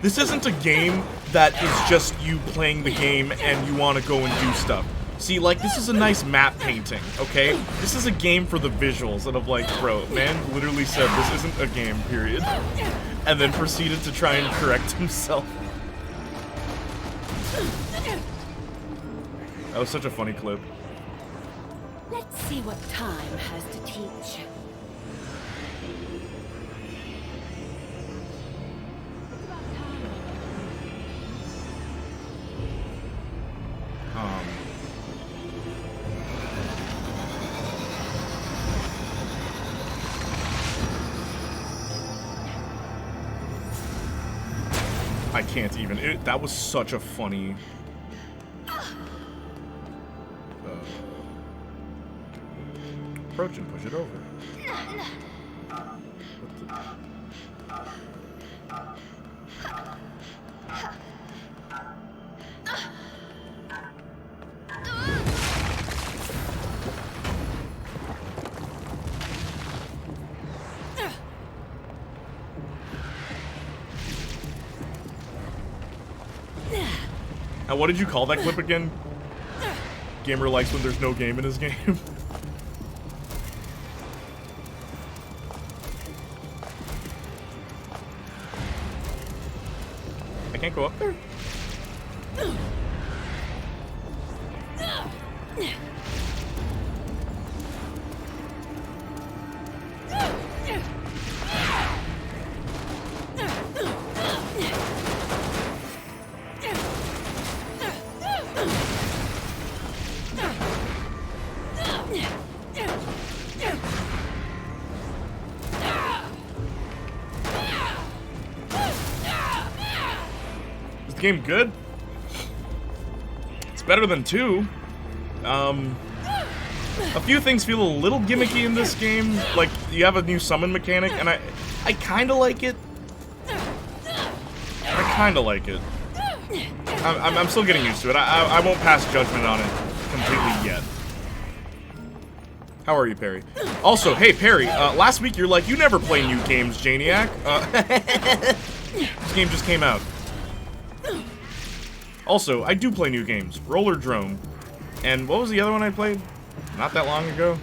This isn't a game that is just you playing the game and you want to go and do stuff. See, like, this is a nice map painting, okay? This is a game for the visuals. And I'm like, bro, man literally said this isn't a game, period. And then proceeded to try and correct himself. That was such a funny clip. Let's see what time has to teach. I can't even. That was such a funny. Approach and push it over. Now, what did you call that clip again? Gamer likes when there's no game in his game. I can't go up there? Game good. It's better than 2. A few things feel a little gimmicky in this game. Like, you have a new summon mechanic, and I kind of like it. I kind of like it. I'm still getting used to it. I won't pass judgment on it completely yet. How are you, Perry? Also, hey, Perry, last week you're like, you never play new games, Janiac. This game just came out. Also, I do play new games. Roller Drome. And what was the other one I played? Not that long ago.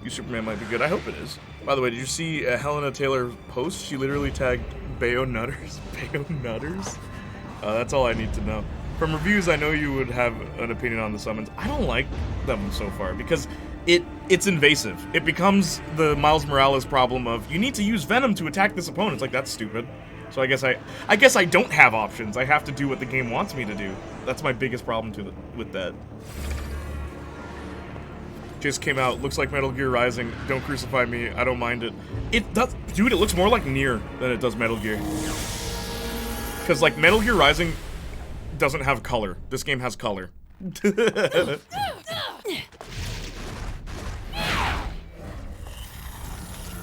You Superman might be good. I hope it is. By the way, did you see Helena Taylor post? She literally tagged Bayonutters. Bayonutters? That's all I need to know. From reviews, I know you would have an opinion on the summons. I don't like them so far because it's invasive. It becomes the Miles Morales problem of you need to use Venom to attack this opponent. It's like, that's stupid. So I guess I don't have options. I have to do what the game wants me to do. That's my biggest problem with that. Just came out. Looks like Metal Gear Rising. Don't crucify me. I don't mind it. It does, dude. It looks more like Nier than it does Metal Gear. Because like Metal Gear Rising doesn't have color. This game has color.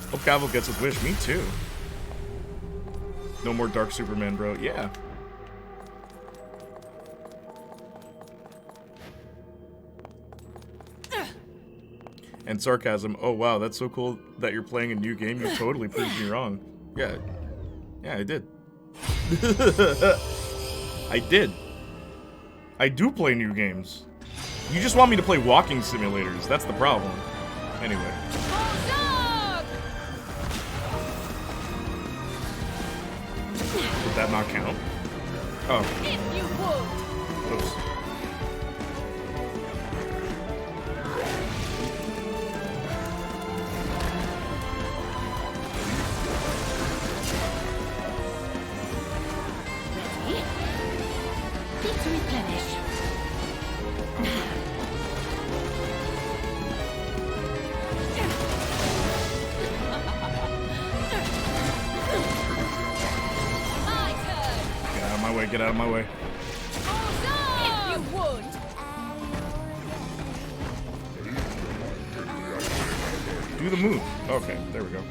Hope Cavill gets his wish. Me too. No more Dark Superman, bro. Yeah. And sarcasm. Oh wow, that's so cool that you're playing a new game. You totally proved me wrong. Yeah. Yeah, I did. I did. I do play new games. You just want me to play walking simulators. That's the problem. Anyway. Did that not count? Oh. If you would. Oops. Ready? Need to replenish. my way, get out of my way. If you would. Do the move. Okay, there we go.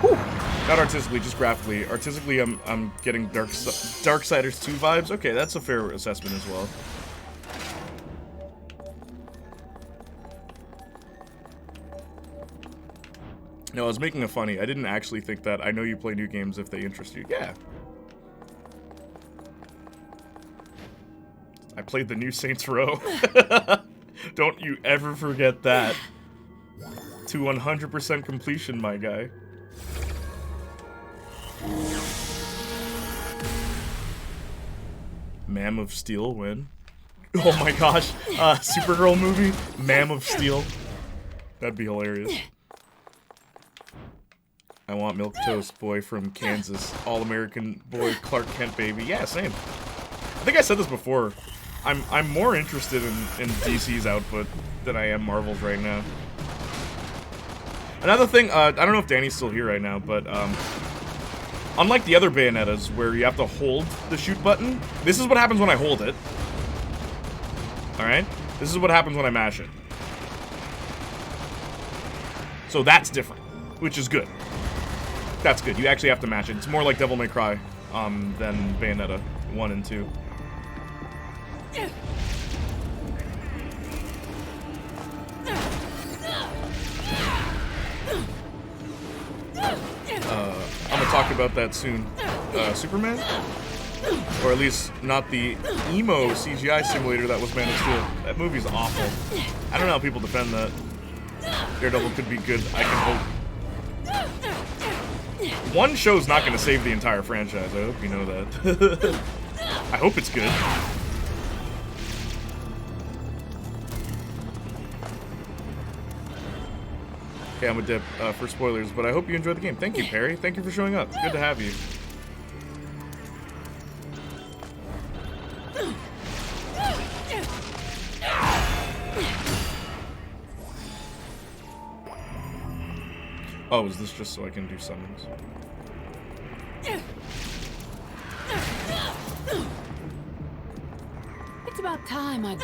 Whew. Not artistically, just graphically. Artistically, I'm getting Darksiders 2 vibes. Okay, that's a fair assessment as well. No, I was making a funny. I didn't actually think that. I know you play new games if they interest you. Yeah. I played the new Saints Row. Don't you ever forget that. To 100% completion, my guy. Man of Steel win. Oh my gosh. Supergirl movie. Man of Steel. That'd be hilarious. I want milquetoast boy from Kansas. All-American boy Clark Kent baby. Yeah, same. I think I said this before. I'm more interested in DC's output than I am Marvel's right now. Another thing, I don't know if Danny's still here right now, but unlike the other Bayonettas where you have to hold the shoot button, this is what happens when I hold it. Alright? This is what happens when I mash it. So that's different, which is good. That's good. You actually have to mash it. It's more like Devil May Cry than Bayonetta 1 and 2. I'm gonna talk about that soon. Superman? Or at least not the emo CGI simulator that was Man of Steel. That movie's awful. I don't know how people defend that. Daredevil could be good. I can hope. One show's not gonna save the entire franchise. I hope you know that. I hope it's good. Okay, I'm a dip for spoilers, but I hope you enjoyed the game. Thank you, Perry. Thank you for showing up. Good to have you. Oh, is this just so I can do summons? It's about time I...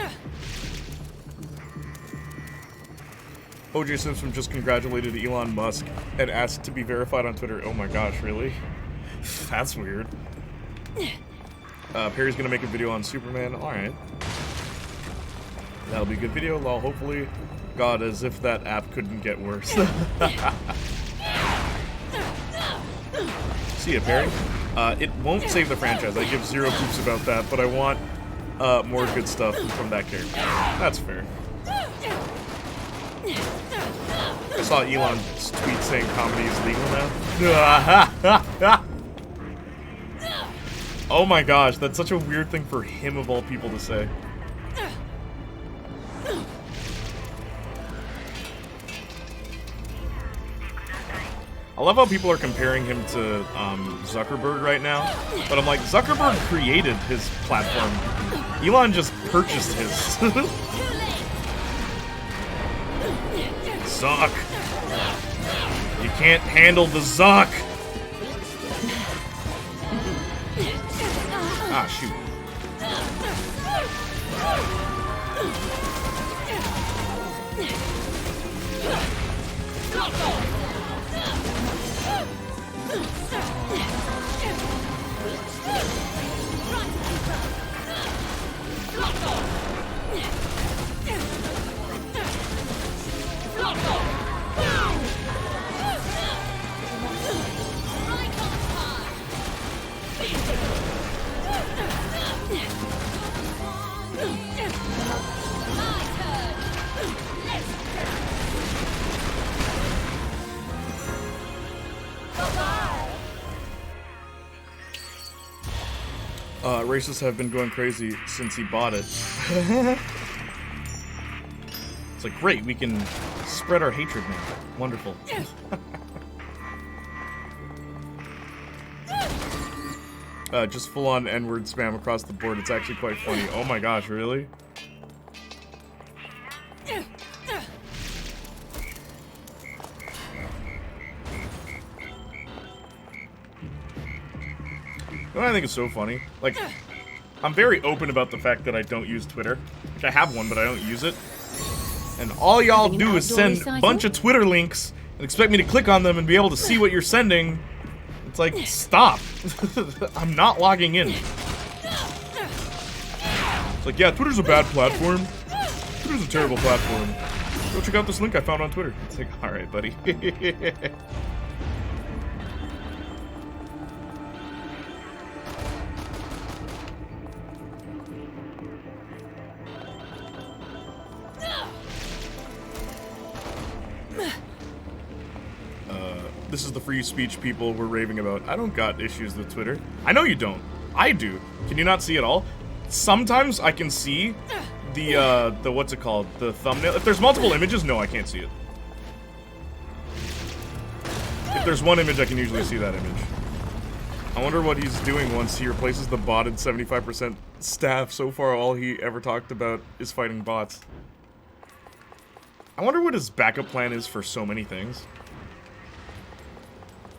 OJ Simpson just congratulated Elon Musk and asked to be verified on Twitter. Oh my gosh, really? That's weird. Perry's gonna make a video on Superman. Alright. That'll be a good video, lol, hopefully. God, as if that app couldn't get worse. See ya, Perry. It won't save the franchise. I give zero poops about that, but I want more good stuff from that character. That's fair. I saw Elon's tweet saying comedy is legal now. Oh my gosh, that's such a weird thing for him of all people to say. I love how people are comparing him to Zuckerberg right now, but I'm like, Zuckerberg created his platform. Elon just purchased his. Zuck. You can't handle the Zuck. Ah, shoot. Racists have been going crazy since he bought it. It's like, great, we can spread our hatred now. Wonderful. Just full-on N-word spam across the board. It's actually quite funny. Oh my gosh, really? You know what I think is so funny? Like, I'm very open about the fact that I don't use Twitter. Like, I have one, but I don't use it. And all y'all do is send a bunch of Twitter links and expect me to click on them and be able to see what you're sending. It's like, stop. I'm not logging in. It's like, yeah, Twitter's a bad platform. Twitter's a terrible platform. Go check out this link I found on Twitter. It's like, alright, buddy. This is the free speech people we're raving about. I don't got issues with Twitter. I know you don't. I do. Can you not see it all? Sometimes I can see the what's it called? The thumbnail. If there's multiple images, no, I can't see it. If there's one image, I can usually see that image. I wonder what he's doing once he replaces the botted 75% staff. So far, all he ever talked about is fighting bots. I wonder what his backup plan is for so many things.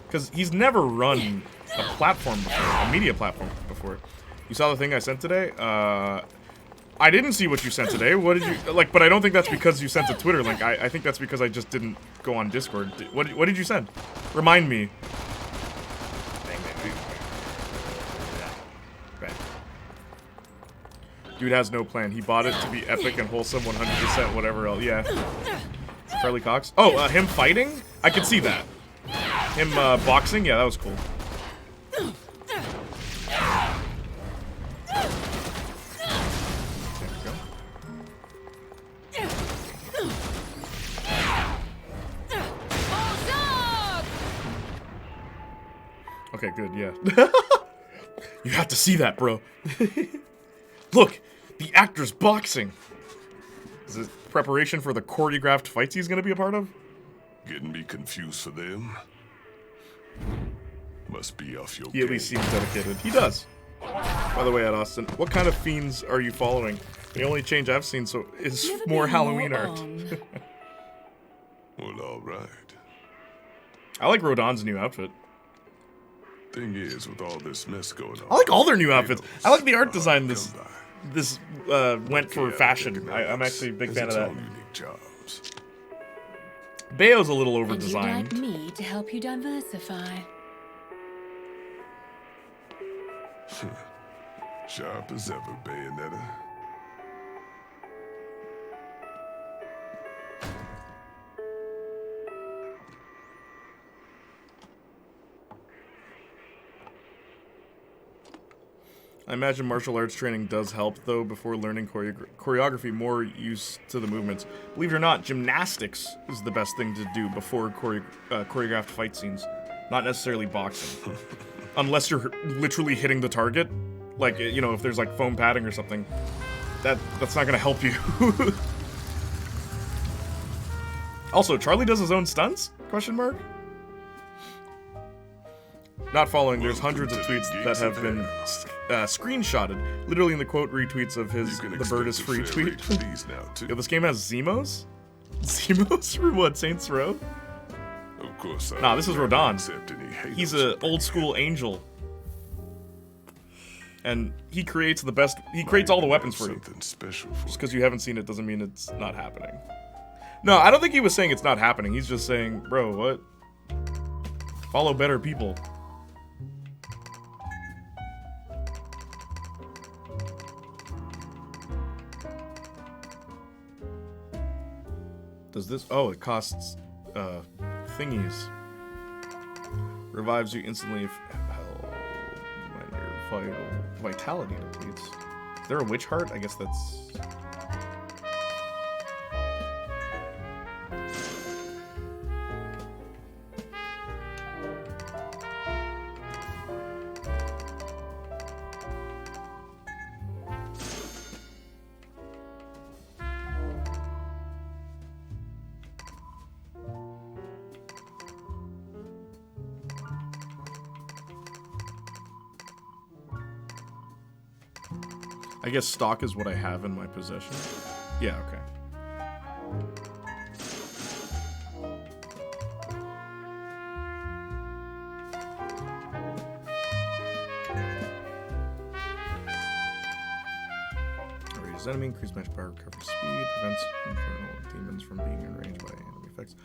Because he's never run a platform before, a media platform before. You saw the thing I sent today? I didn't see what you sent today. What did you, like, but I don't think that's because you sent a Twitter link. I think that's because I just didn't go on Discord. What did you send? Remind me. Dude has no plan. He bought it to be epic and wholesome, 100% whatever else. Yeah. Charlie Cox? Oh, him fighting? I could see that. Him boxing? Yeah, that was cool. There we go. Okay, good, yeah. You have to see that, bro. Look, the actor's boxing. Is it preparation for the choreographed fights he's gonna be a part of? Getting me confused for them? Must be off your He at least seems dedicated. He does. By the way, Ed Austin, what kind of fiends are you following? The only change I've seen is more Halloween art. Well, alright. I like Rodon's new outfit. Thing is, with all this mess going on, I like all their new outfits. I like the art design this went for fashion. I'm actually a big fan of that. Unique jobs. Bayo's a little over And you'd designed. like me to help you diversify. Sharp as ever, Bayonetta. I imagine martial arts training does help, though, before learning choreography, more used to the movements. Believe it or not, gymnastics is the best thing to do before choreographed fight scenes. Not necessarily boxing. Unless you're literally hitting the target. Like, you know, if there's like foam padding or something. That's not gonna help you. Also, Charlie does his own stunts? Question mark? Not following, there's hundreds of tweets that have been screenshotted, literally in the quote retweets of his "the bird is free" tweet. Yo, this game has Zemos? Zemos for what, Saints Row? Of course. Nah, this is Rodon. He's a old school angel, and he creates the best. He creates all the weapons for you. Just because you haven't seen it doesn't mean it's not happening. No, I don't think he was saying it's not happening. He's just saying, bro, what? Follow better people. Does this? Oh, it costs thingies. Revives you instantly if when your vitality depletes. Is there a witch heart? I guess that's. I guess stock is what I have in my possession. Yeah, okay. versus enemy, increased magic power, recovery speed, prevents infernal demons from being in range by enemy effects.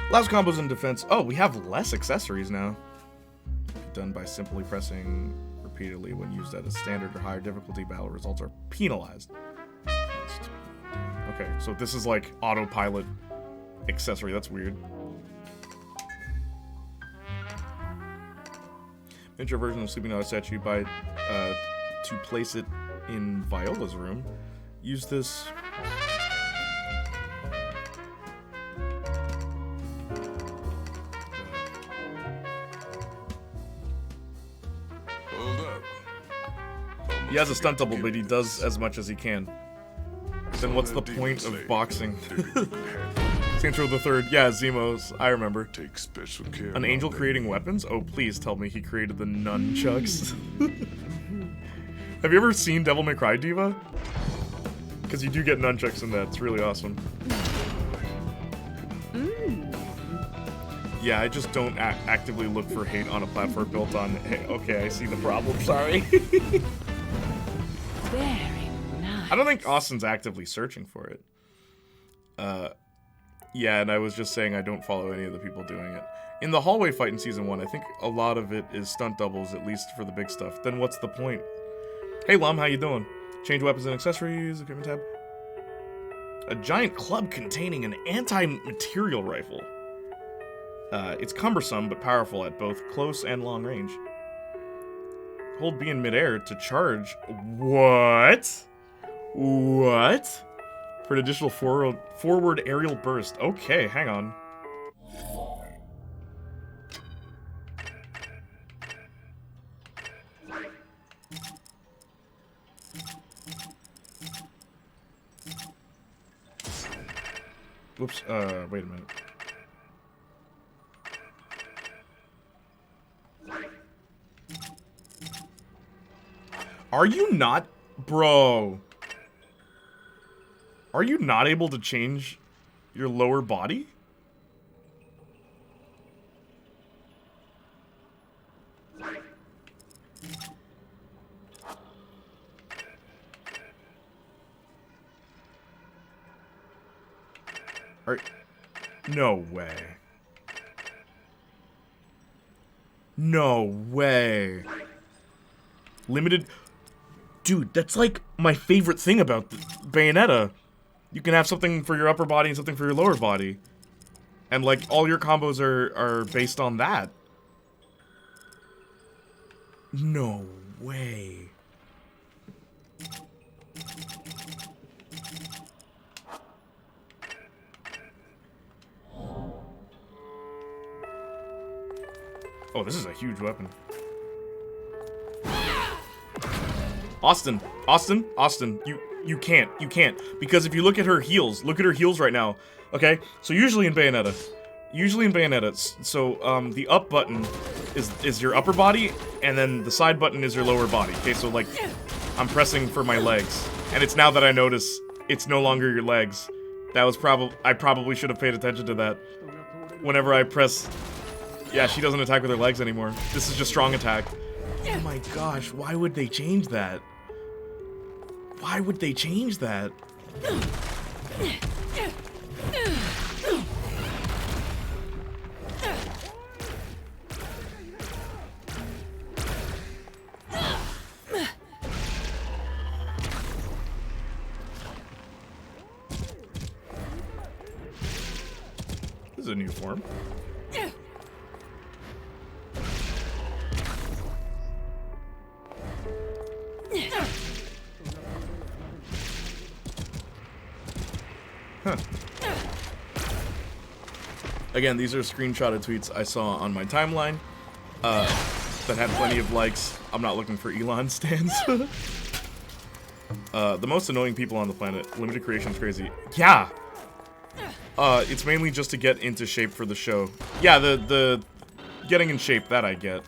Allows combos in defense. Oh, we have less accessories now. Done by simply pressing repeatedly when used at a standard or higher difficulty, battle results are penalized. Okay, so this is like autopilot accessory. That's weird. Miniature version of Sleeping Dog statue by to place it in Viola's room. Use this. Hold up. He has a stunt double, but he does as much as he can. Then what's the point of boxing? Saints Row the Third. Yeah, Zemos. I remember. Take special care. An angel creating weapons? Oh, please tell me he created the nunchucks. Have you ever seen Devil May Cry Diva? Because you do get nunchucks in that. It's really awesome. Yeah, I just don't actively look for hate on a platform built on... Hey, okay, I see the problem. Sorry. Very nice. I don't think Austin's actively searching for it. Yeah, and I was just saying I don't follow any of the people doing it. In the hallway fight in Season 1, I think a lot of it is stunt doubles, at least for the big stuff. Then what's the point? Hey, Lum, how you doing? Change weapons and accessories, equipment tab. A giant club containing an anti-material rifle. It's cumbersome, but powerful at both close and long range. Hold B in midair to charge. What? What? For an additional forward aerial burst. Okay, hang on. Whoops, wait a minute. Are you not... Bro. Are you not able to change your lower body? No way. No way. Limited... Dude, that's like my favorite thing about Bayonetta. You can have something for your upper body and something for your lower body. And like, all your combos are based on that. No way. Oh, this is a huge weapon. Austin, you can't. Because if you look at her heels right now, okay? So usually in Bayonetta, so the up button is your upper body, and then the side button is your lower body, okay? So like, I'm pressing for my legs, and it's now that I notice it's no longer your legs. That was I probably should have paid attention to that. Whenever I press, yeah, she doesn't attack with her legs anymore. This is just strong attack. Oh my gosh, why would they change that? Why would they change that? This is a new form. Huh. Again, these are screenshotted tweets I saw on my timeline that had plenty of likes. I'm not looking for Elon stans. The most annoying people on the planet. Limited creation's crazy. Yeah! It's mainly just to get into shape for the show. Yeah, the getting in shape, that I get.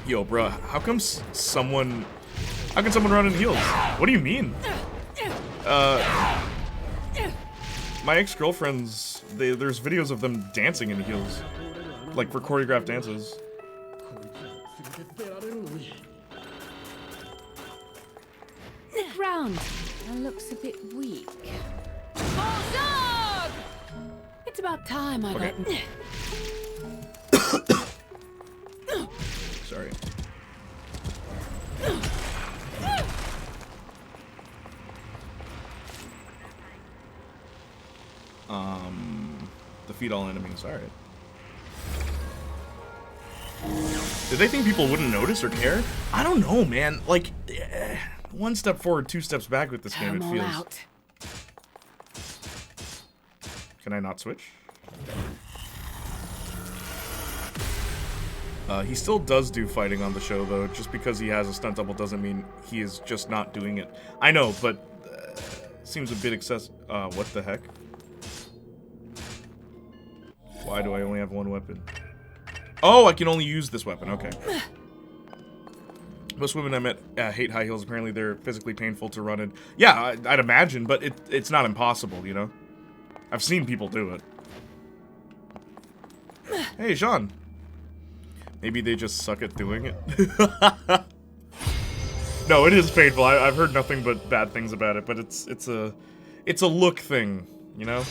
Yo, bruh, how can someone run in heels? What do you mean? My ex-girlfriends, there's videos of them dancing in heels. Like, for choreographed dances. around. That looks a bit weak. Bulldog! It's about time I got... Sorry. Defeat all enemies. Alright. Did they think people wouldn't notice or care? I don't know, man. Like, one step forward, two steps back with this game, it feels. Out. Can I not switch? He still does do fighting on the show, though. Just because he has a stunt double doesn't mean he is just not doing it. I know, but seems a bit excessive. What the heck? Why do I only have one weapon? Oh, I can only use this weapon. Okay. Most women I met hate high heels. Apparently, they're physically painful to run in. Yeah, I'd imagine, but it's not impossible, you know? I've seen people do it. Hey, Jean. Maybe they just suck at doing it. No, it is painful. I've heard nothing but bad things about it, but it's a look thing, you know?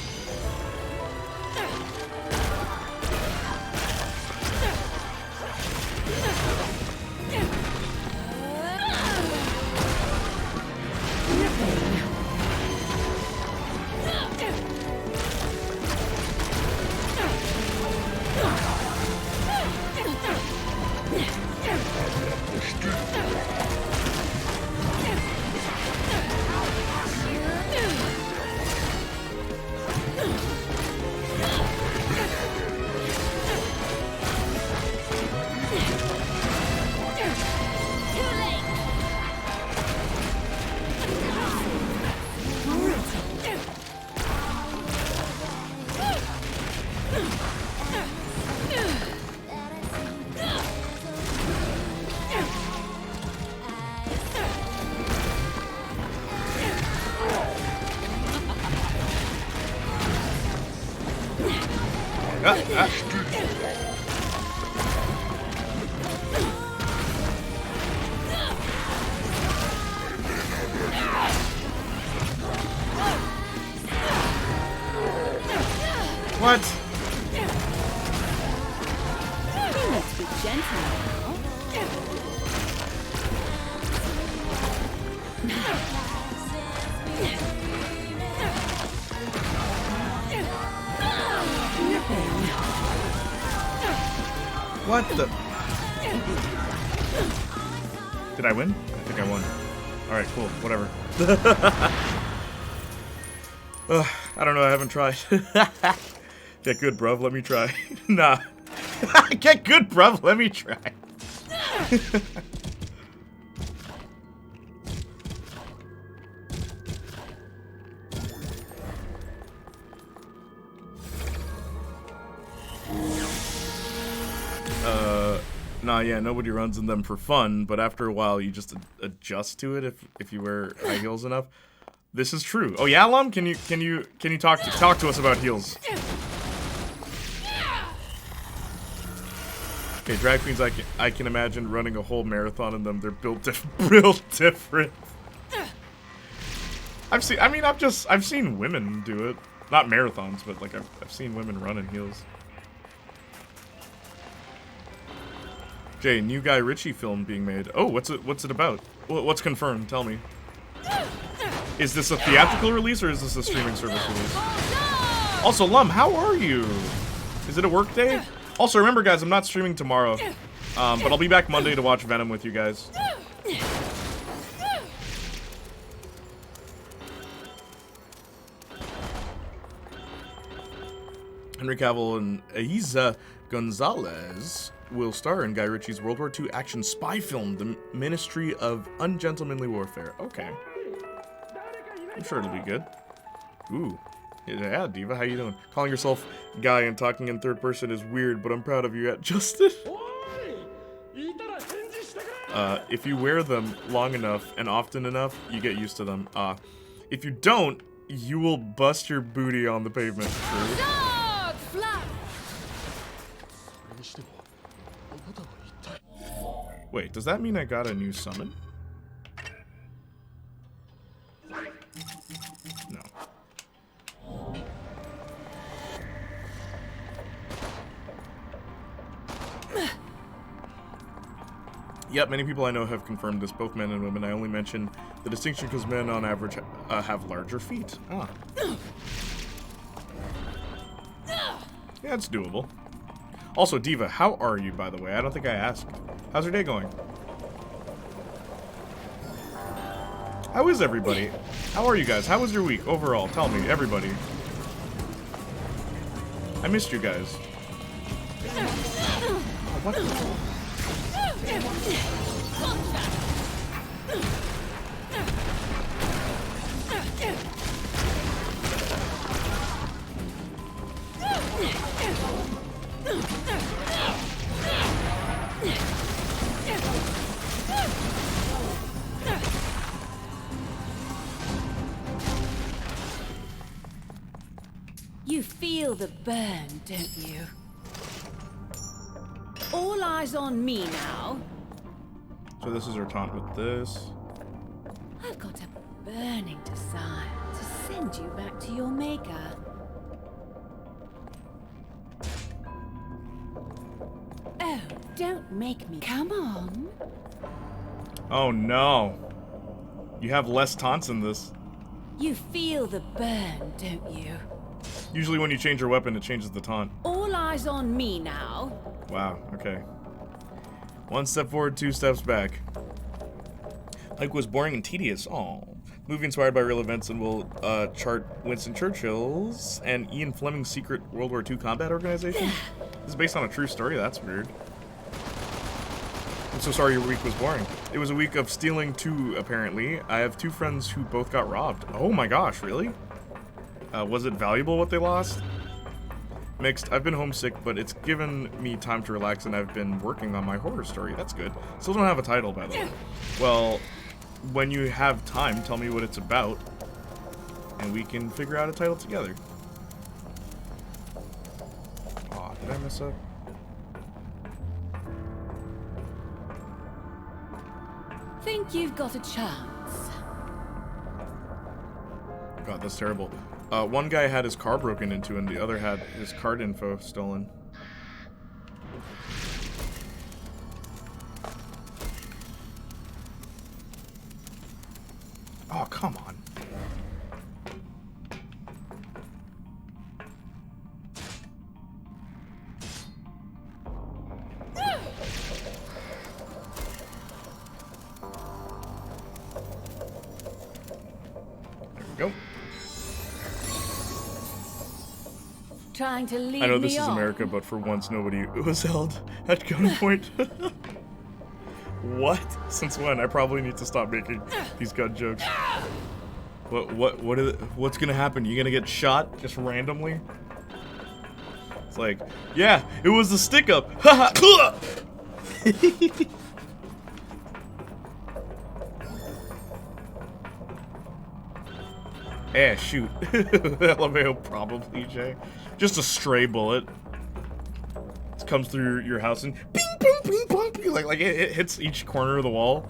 What? You need to be gentle now. What the? Did I win? I think I won. Alright, cool. Whatever. I don't know. I haven't tried. Get good, bruv. Let me try. Nah. Get good, bruv. Let me try. Nah, yeah, nobody runs in them for fun, but after a while you just adjust to it if you wear high heels enough. This is true. Oh yeah, Lum? Can you talk to us about heels? Okay, drag queens, I can imagine running a whole marathon in them. They're built different. I've seen women do it. Not marathons, but like I've seen women run in heels. Jay, new Guy Ritchie film being made. Oh, what's it about? What's confirmed? Tell me. Is this a theatrical release or is this a streaming service release? Also, Lum, how are you? Is it a work day? Also, remember, guys, I'm not streaming tomorrow, but I'll be back Monday to watch Venom with you guys. Henry Cavill and Eiza Gonzalez will star in Guy Ritchie's World War II action spy film, The Ministry of Ungentlemanly Warfare. Okay. I'm sure it'll be good. Ooh. Yeah, Diva, how you doing? Calling yourself Guy and talking in third person is weird, but I'm proud of you, Justin. If you wear them long enough and often enough, you get used to them. If you don't, you will bust your booty on the pavement. True. Wait, does that mean I got a new summon? Yep, many people I know have confirmed this, both men and women. I only mention the distinction because men on average have larger feet. Ah. Yeah, it's doable. Also, Diva, how are you, by the way? I don't think I asked. How's your day going? How is everybody? How are you guys? How was your week overall? Tell me, everybody. I missed you guys. Oh, what the? You feel the burn, don't you? All eyes on me now. So this is her taunt with this. I've got a burning desire to send you back to your maker. Oh, don't make me. Come on. Oh no. You have less taunts in this. You feel the burn, don't you? Usually when you change your weapon, it changes the taunt. All eyes on me now. Wow, okay. 1 step forward, 2 steps back. Like was boring and tedious. Oh. Movie inspired by real events and will chart Winston Churchill's and Ian Fleming's secret World War II combat organization. This is based on a true story? That's weird. I'm so sorry your week was boring. It was a week of stealing too, apparently. I have 2 friends who both got robbed. Oh my gosh, really? Was it valuable what they lost? Mixed. I've been homesick, but it's given me time to relax and I've been working on my horror story. That's good. Still don't have a title, by the way. Well, when you have time, tell me what it's about, and we can figure out a title together. Aw, did I mess up? Think you've got a chance. God, that's terrible. One guy had his car broken into and the other had his card info stolen. Oh, come on. There we go. Trying to lead I know this me is on. America, but for once nobody was held at gunpoint. What? Since when? I probably need to stop making these gun jokes. What's gonna happen? You gonna get shot just randomly? It's like, yeah, it was a stick up. Haha. Shoot. LMAO probably, Jay. Just a stray bullet. It comes through your house and bing, bing, bing, bing, bing, like it hits each corner of the wall.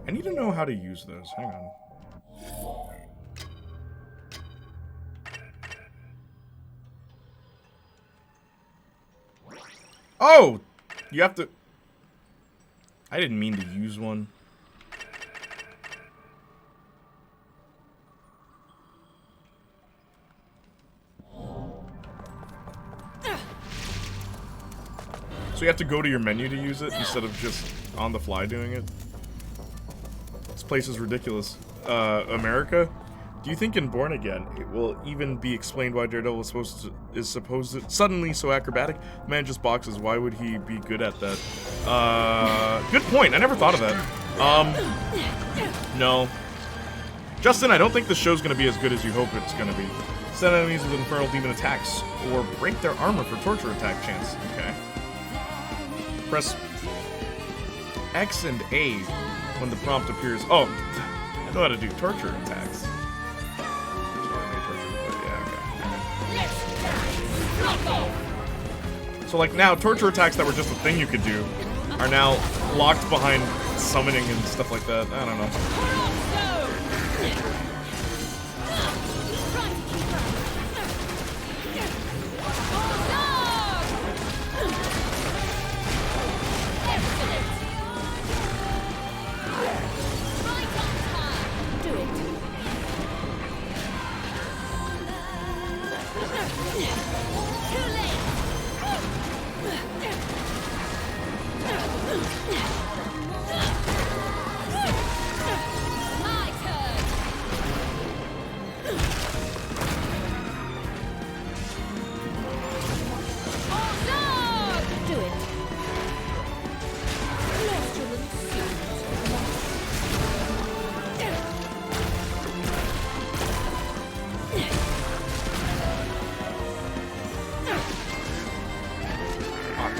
I need to know how to use those. Hang on. Oh! You have to... I didn't mean to use one. So you have to go to your menu to use it instead of just on the fly doing it? This place is ridiculous. America? Do you think in Born Again it will even be explained why Daredevil is supposed to suddenly so acrobatic? The man just boxes. Why would he be good at that? Good point. I never thought of that. No. Justin, I don't think the show's gonna be as good as you hope it's gonna be. Set enemies with infernal demon attacks, or break their armor for torture attack chance. Okay. Press X and A when the prompt appears. Oh, I know how to do torture attacks. So like now, torture attacks that were just a thing you could do are now locked behind summoning and stuff like that. I don't know.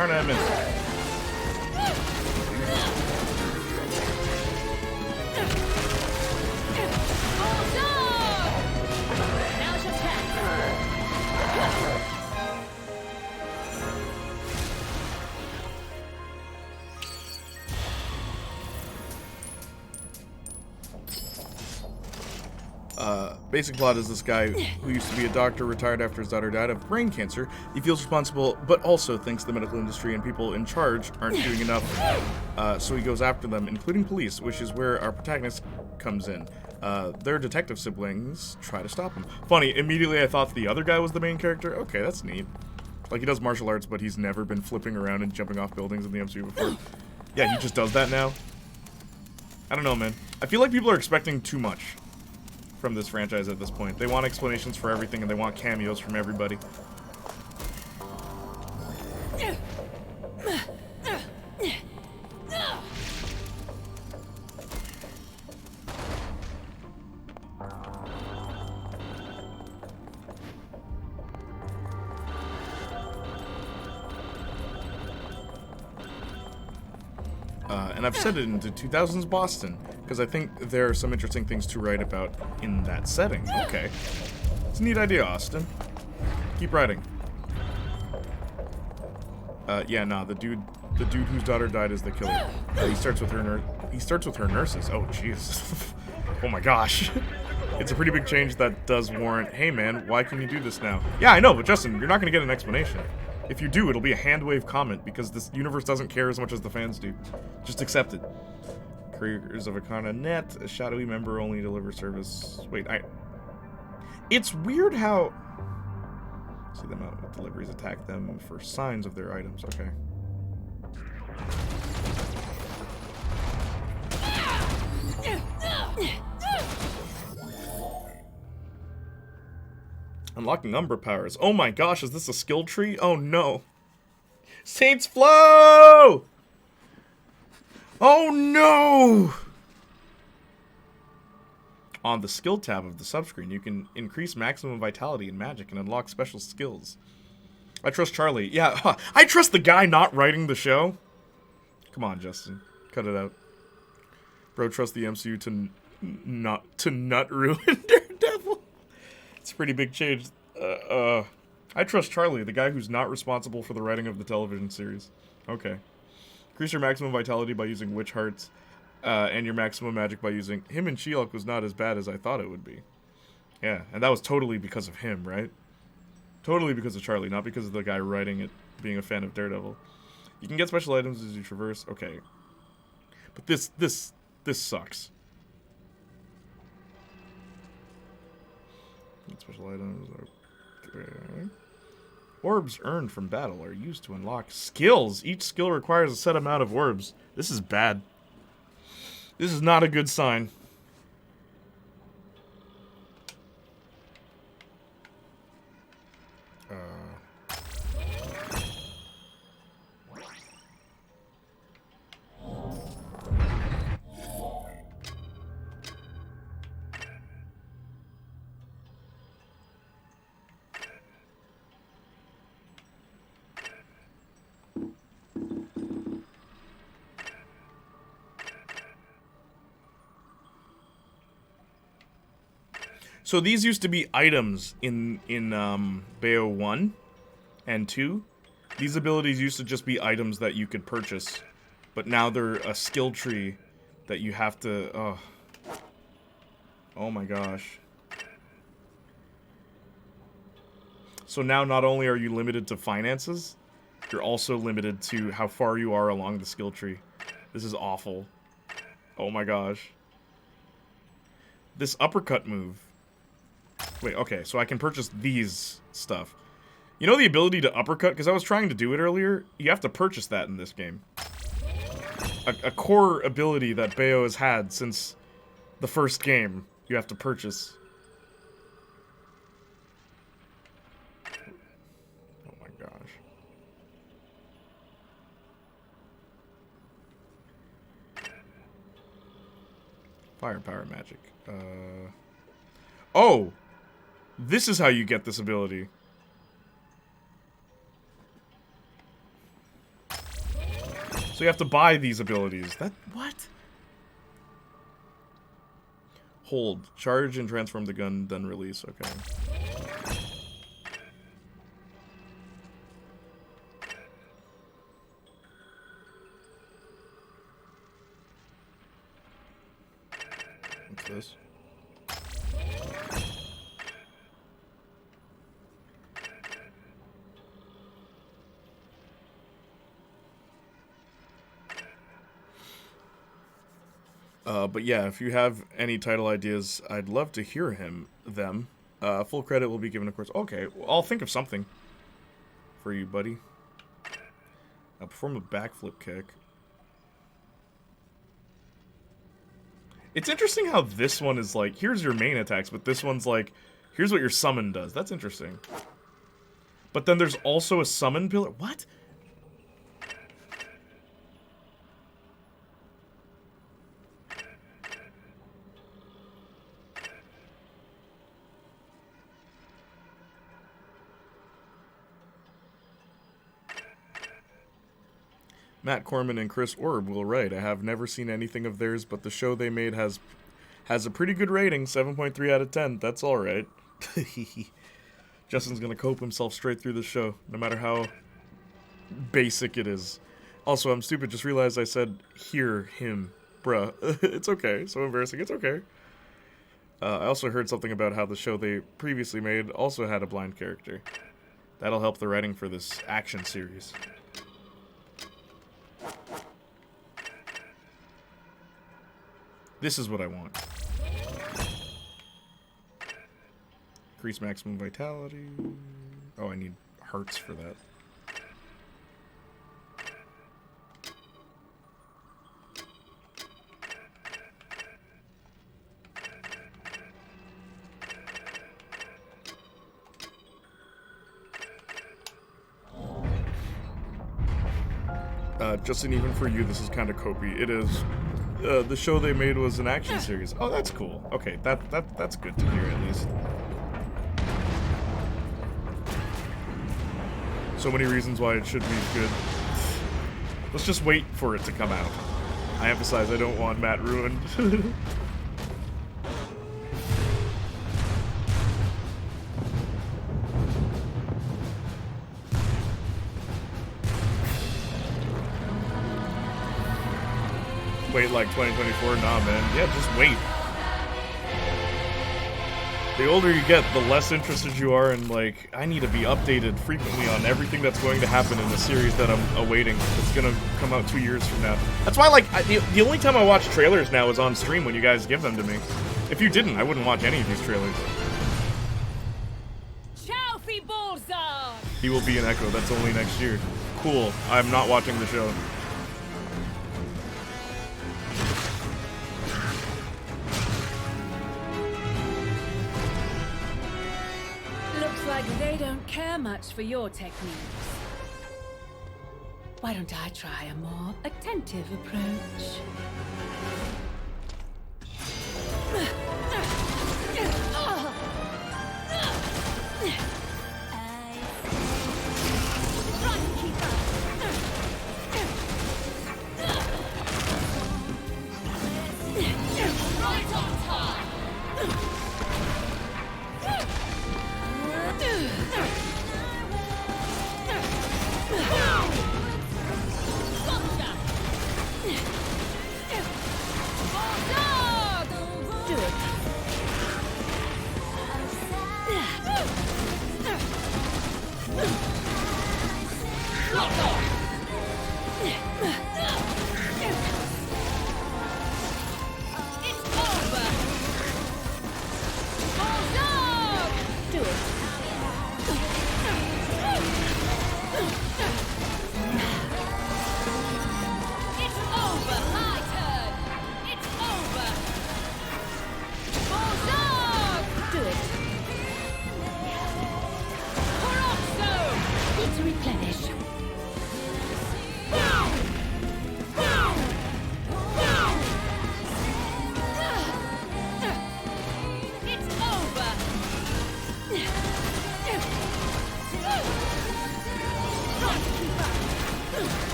Vakana admins. Now it's your turn. Basic plot is this guy who used to be a doctor, retired after his daughter died of brain cancer. He feels responsible, but also thinks the medical industry and people in charge aren't doing enough, so he goes after them, including police, which is where our protagonist comes in. Their detective siblings try to stop him. Funny, immediately I thought the other guy was the main character. Okay, that's neat. Like, he does martial arts, but he's never been flipping around and jumping off buildings in the MCU before. Yeah, he just does that now. I don't know, man. I feel like people are expecting too much from this franchise at this point. They want explanations for everything, and they want cameos from everybody. And I've said it into 2000s Boston, because I think there are some interesting things to write about in that setting. Okay. It's a neat idea, Austin. Keep writing. Yeah, nah, the dude whose daughter died is the killer. He starts with her nurses. Oh, jeez. Oh my gosh. It's a pretty big change that does warrant, hey man, why can you do this now? Yeah, I know, but Justin, you're not gonna get an explanation. If you do, it'll be a hand-wave comment, because this universe doesn't care as much as the fans do. Just accept it. Creators of Vakana Net, a shadowy member only deliver service. Wait, it's weird how... See them out with deliveries, attack them for signs of their items. Okay. Unlocking Umbra powers. Oh my gosh, is this a skill tree? Oh no. Saints Flow! Oh no! On the skill tab of the subscreen, you can increase maximum vitality in magic and unlock special skills. I trust Charlie. Yeah, I trust the guy not writing the show. Come on, Justin. Cut it out. Bro, trust the MCU to not ruin Daredevil. It's a pretty big change. I trust Charlie, the guy who's not responsible for the writing of the television series. Okay. Increase your maximum vitality by using witch hearts, and your maximum magic by using... Him and She-Hulk was not as bad as I thought it would be. Yeah, and that was totally because of him, right? Totally because of Charlie, not because of the guy writing it being a fan of Daredevil. You can get special items as you traverse. Okay. But this sucks. Special items. Okay. Orbs earned from battle are used to unlock skills. Each skill requires a set amount of orbs. This is bad. This is not a good sign. So these used to be items in Bayo 1 and 2. These abilities used to just be items that you could purchase, but now they're a skill tree that you have to... Oh my gosh. So now not only are you limited to finances, you're also limited to how far you are along the skill tree. This is awful. Oh my gosh. This uppercut move... Wait, okay, so I can purchase these stuff. You know the ability to uppercut? Because I was trying to do it earlier. You have to purchase that in this game. A core ability that Bayo has had since the first game. You have to purchase. Oh my gosh. Firepower magic. Oh! This is how you get this ability. So you have to buy these abilities. That what? Hold. Charge and transform the gun, then release. Okay. What's this? But yeah, if you have any title ideas, I'd love to hear them. Full credit will be given, of course. Okay, well, I'll think of something for you, buddy. Perform a backflip kick. It's interesting how this one is like, here's your main attacks, but this one's like, here's what your summon does. That's interesting. But then there's also a summon pillar. What? Matt Corman and Chris Orb will write. I have never seen anything of theirs, but the show they made has a pretty good rating, 7.3 out of 10. That's all right. Justin's gonna cope himself straight through the show, no matter how basic it is. Also, I'm stupid. Just realized I said him, bruh. It's okay. So embarrassing. It's okay. I also heard something about how the show they previously made also had a blind character. That'll help the writing for this action series. This is what I want. Increase maximum vitality. Oh, I need hearts for that. Justin, even for you, this is kind of copy. It is. The show they made was an action series. Oh, that's cool. Okay, that's good to hear at least. So many reasons why it should be good. Let's just wait for it to come out. I emphasize I don't want Matt ruined. Wait like 2024? Nah, man. Yeah, just wait. The older you get, the less interested you are in, like, I need to be updated frequently on everything that's going to happen in the series that I'm awaiting. It's gonna come out 2 years from now. That's why, like, the only time I watch trailers now is on stream when you guys give them to me. If you didn't, I wouldn't watch any of these trailers. He will be an Echo. That's only next year. Cool. I'm not watching the show. Like they don't care much for your techniques. Why don't I try a more attentive approach?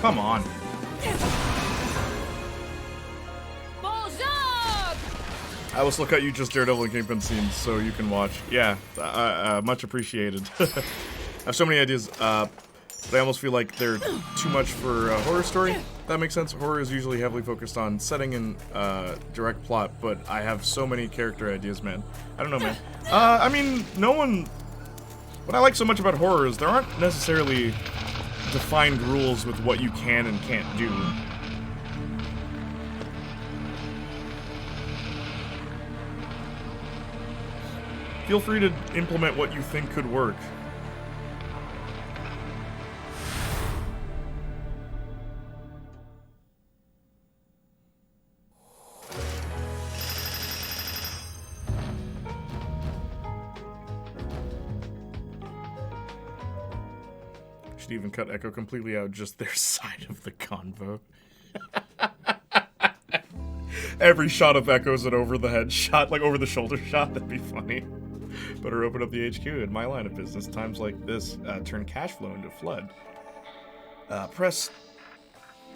Come on. I will still cut you just Daredevil and Kingpin scenes so you can watch. Yeah, much appreciated. I have so many ideas, but I almost feel like they're too much for a horror story. That makes sense. Horror is usually heavily focused on setting and direct plot, but I have so many character ideas, man. I don't know, man. I mean, no one... What I like so much about horror is there aren't necessarily defined rules with what you can and can't do. Feel free to implement what you think could work. Should even cut Echo completely out, just their side of the convo. Every shot of Echo is an over the head shot, like over the shoulder shot. That'd be funny. Better open up the HQ. In my line of business, times like this turn cash flow into flood. Press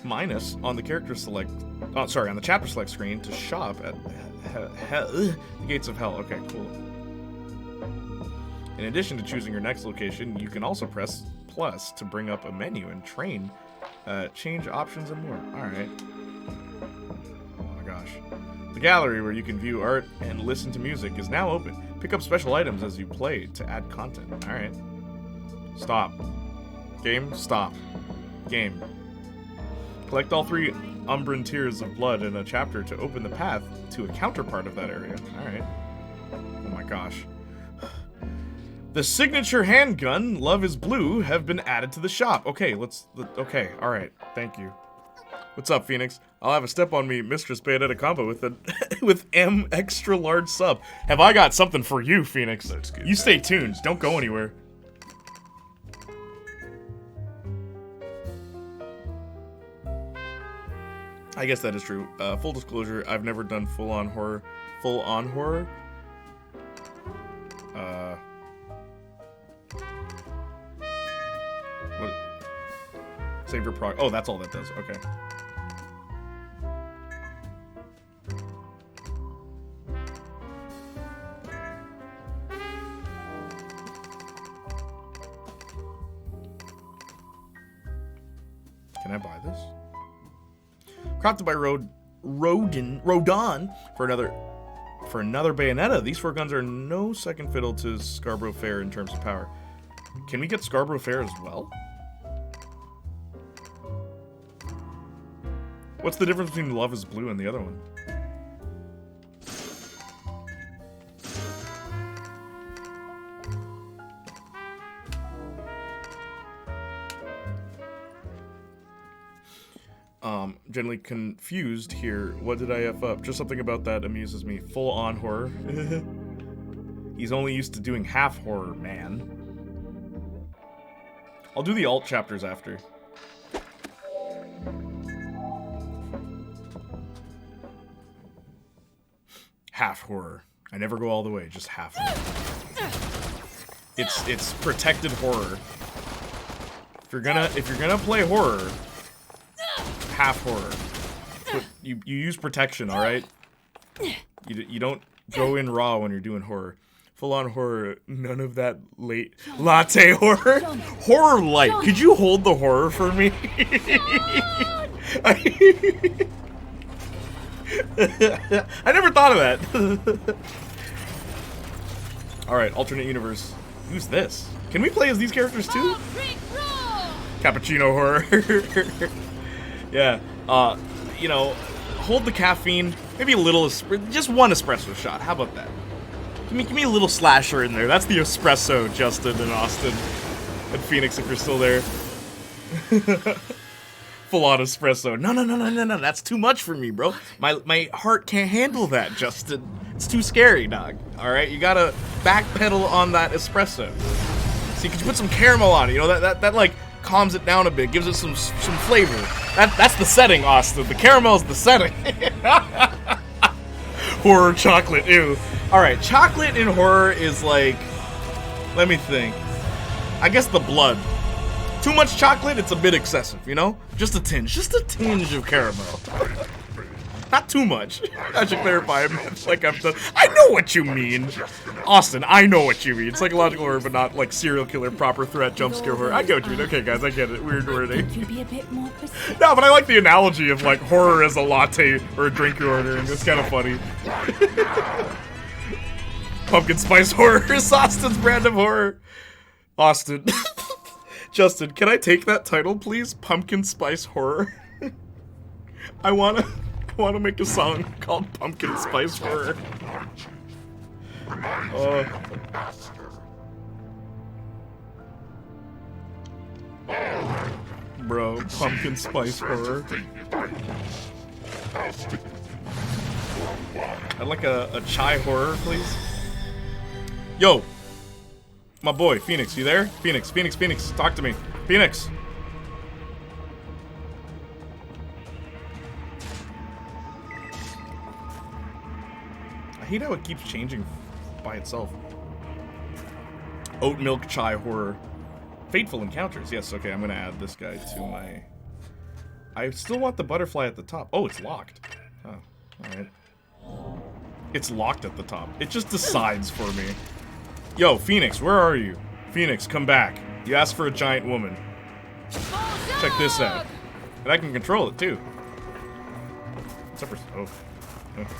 minus on the character select. Oh, sorry, on the chapter select screen to shop at the Gates of Hell. Okay, cool. In addition to choosing your next location, you can also press plus to bring up a menu and change options and more. All right. Oh my gosh. The gallery where you can view art and listen to music is now open. Pick up special items as you play to add content. Alright. Stop. Game, stop. Game. Collect all 3 Umbran Tears of Blood in a chapter to open the path to a counterpart of that area. Alright. Oh my gosh. The signature handgun, Love is Blue, have been added to the shop. Okay, okay, alright. Thank you. What's up, Phoenix? I'll have a step on me, Mistress Bayonetta combo with with M extra large sub. Have I got something for you, Phoenix? You stay tuned. Don't go anywhere. I guess that is true. Full disclosure, I've never done full-on horror. What? Save your prog. Oh, that's all that does. Okay. Can I buy this? Crafted by Rodon for another Bayonetta. These 4 guns are no second fiddle to Scarborough Fair in terms of power. Can we get Scarborough Fair as well? What's the difference between Love is Blue and the other one? Generally confused here. What did I F up? Just something about that amuses me. Full-on horror. He's only used to doing half horror, man. I'll do the alt chapters after. Half horror. I never go all the way, just half horror. It's protected horror. If you're gonna play horror, half horror. But you use protection, all right? You don't go in raw when you're doing horror. Full on horror, none of that late latte horror. Horror light. Could you hold the horror for me? I never thought of that. All right, alternate universe. Who's this? Can we play as these characters too? Cappuccino horror. Yeah, you know, hold the caffeine, maybe a little, just one espresso shot, how about that? Give me a little slasher in there, that's the espresso, Justin and Austin, and Phoenix if you're still there. Full on espresso, no, that's too much for me, bro. My heart can't handle that, Justin. It's too scary, dog, alright? You gotta backpedal on that espresso. See, could you put some caramel on it, you know, that like, calms it down a bit, gives it some flavor. That's the setting, Austin. The caramel's the setting. Horror chocolate, ew. Alright, chocolate in horror is like, let me think. I guess the blood. Too much chocolate, it's a bit excessive, you know? Just a tinge of caramel. Not too much. I should clarify. Like I'm done. I know what you mean, Austin. I know what you mean. Psychological horror, but not like serial killer, proper threat, jump scare horror. I get what you mean. Okay, guys, I get it. Weird wording. Could you be a bit more precise? No, but I like the analogy of like horror as a latte or a drink you're ordering. It's kind of funny. Pumpkin spice horror is Austin's brand of horror. Austin. Justin, can I take that title, please? Pumpkin spice horror. I wanna make a song called Pumpkin Spice Horror. Bro, Pumpkin Spice Horror. I'd like a chai horror, please. Yo! My boy, Phoenix, you there? Phoenix, talk to me. Phoenix! I hate how it keeps changing by itself. Oat milk chai horror. Fateful encounters. Yes, okay, I'm gonna add this guy to my... I still want the butterfly at the top. Oh, it's locked. Oh, alright. It's locked at the top. It just decides for me. Yo, Phoenix, where are you? Phoenix, come back. You asked for a giant woman. Check this out. And I can control it, too. What's up for... Oh. Alright.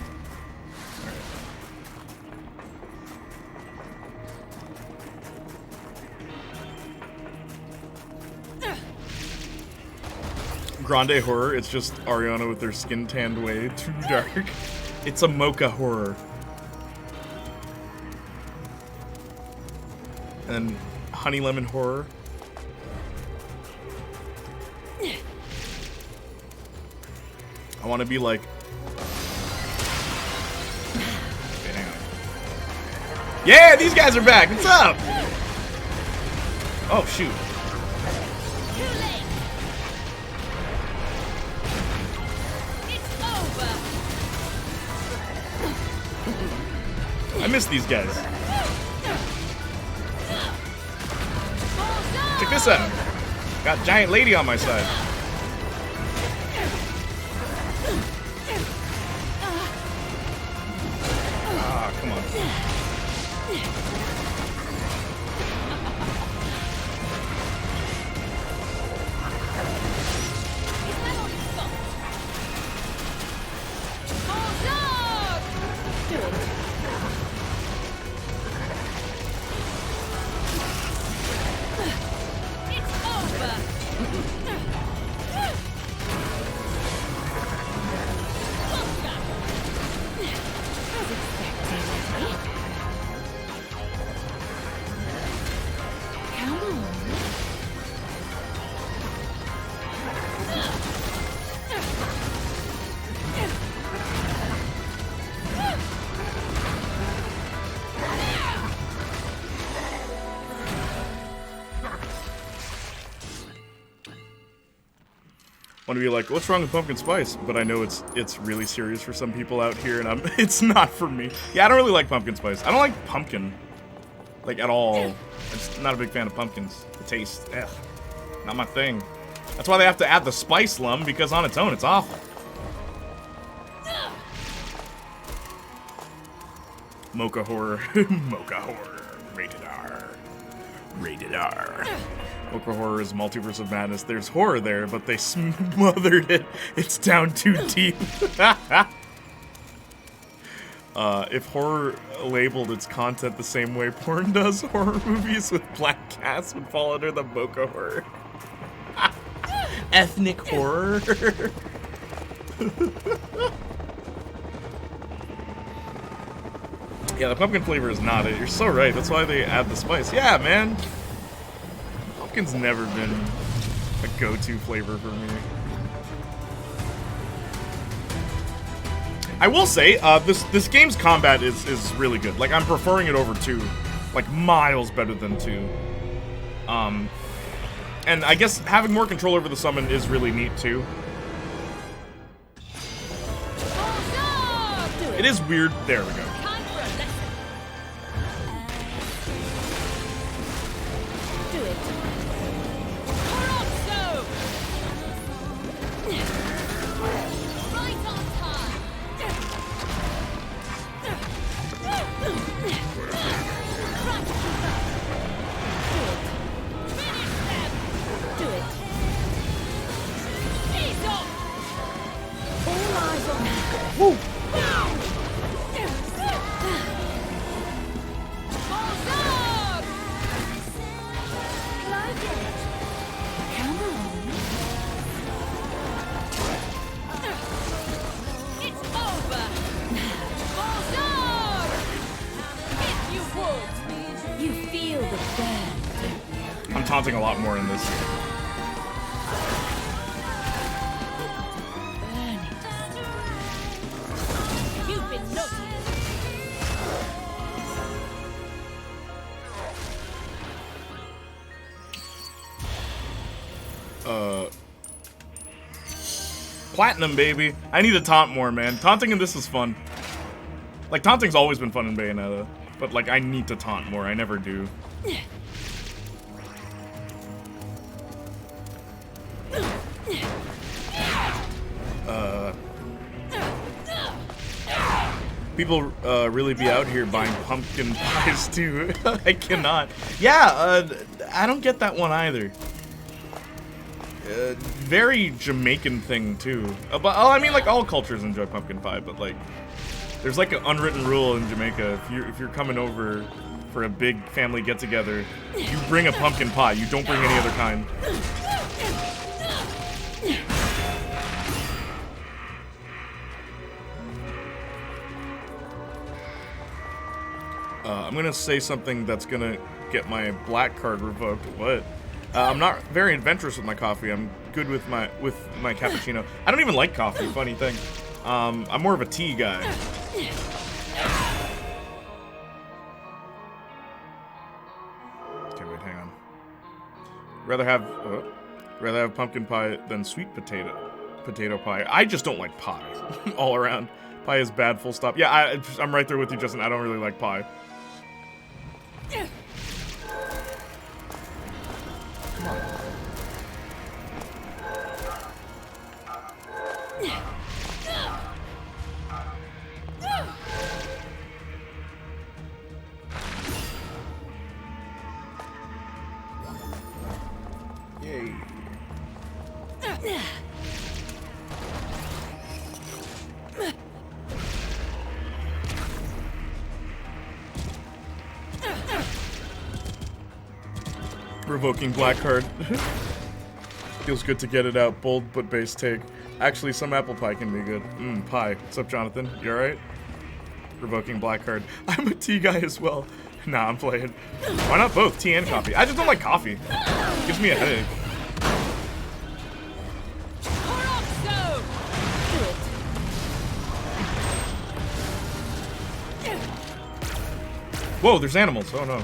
Grande horror, it's just Ariana with her skin tanned way too dark. It's a mocha horror. And honey lemon horror. I want to be like... Okay, hang on. Yeah, these guys are back! What's up? Oh, shoot. I miss these guys. Check this out. Got giant lady on my side. Ah, come on. Want to be like, what's wrong with pumpkin spice? But I know it's really serious for some people out here, and it's not for me. Yeah, I don't really like pumpkin spice. I don't like pumpkin, like at all. I'm just not a big fan of pumpkins. The taste, ugh, not my thing. That's why they have to add the spice lum, because on its own it's awful. Mocha horror, mocha horror, rated R, rated R. Mocha horror is multiverse of madness. There's horror there, but they smothered it. It's down too deep. If horror labeled its content the same way porn does, horror movies with black cast would fall under the mocha horror. Ethnic horror. Yeah, the pumpkin flavor is not it. You're so right. That's why they add the spice. Yeah, man. Pumpkin's never been a go-to flavor for me. I will say, this game's combat is really good. Like, I'm preferring it over 2. Like, miles better than 2. And I guess having more control over the summon is really neat, too. It is weird. There we go. taunting a lot more in this. You've been naughty. Platinum, baby. I need to taunt more, man. Taunting in this is fun. Like, taunting's always been fun in Bayonetta. But, like, I need to taunt more. I never do. People really be out here buying pumpkin pies, too. I cannot. Yeah, I don't get that one either. Very Jamaican thing too. But I mean, like all cultures enjoy pumpkin pie, but like, there's like an unwritten rule in Jamaica: if you're coming over for a big family get together, you bring a pumpkin pie. You don't bring any other kind. I'm gonna say something that's gonna get my black card revoked. What? I'm not very adventurous with my coffee. I'm good with my cappuccino. I don't even like coffee, funny thing. I'm more of a tea guy. Okay, wait, hang on. Rather have pumpkin pie than sweet potato pie. I just don't like pie all around. Pie is bad, full stop. Yeah, I'm right there with you, Justin. I don't really like pie. Yay. Revoking black card. Feels good to get it out. Bold but base take. Actually, some apple pie can be good. Pie. What's up, Jonathan? You alright? Revoking black card. I'm a tea guy as well. Nah, I'm playing. Why not both? Tea and coffee? I just don't like coffee. It gives me a headache. Whoa, there's animals. Oh no.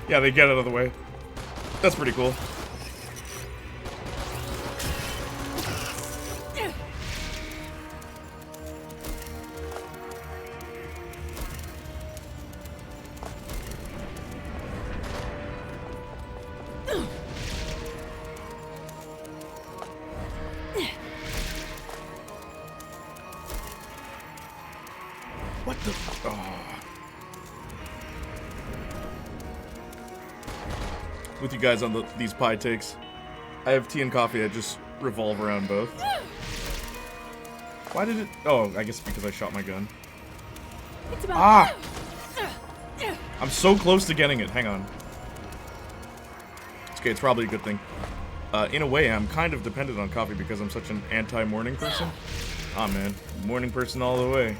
Yeah, they get out of the way. That's pretty cool. What the? Oh. With you guys on these pie takes. I have tea and coffee. I just revolve around both. Why did it? Oh, I guess because I shot my gun. Ah! I'm so close to getting it. Hang on. Okay, it's probably a good thing. In a way, I'm kind of dependent on coffee because I'm such an anti-morning person. Aw, man. Morning person all the way.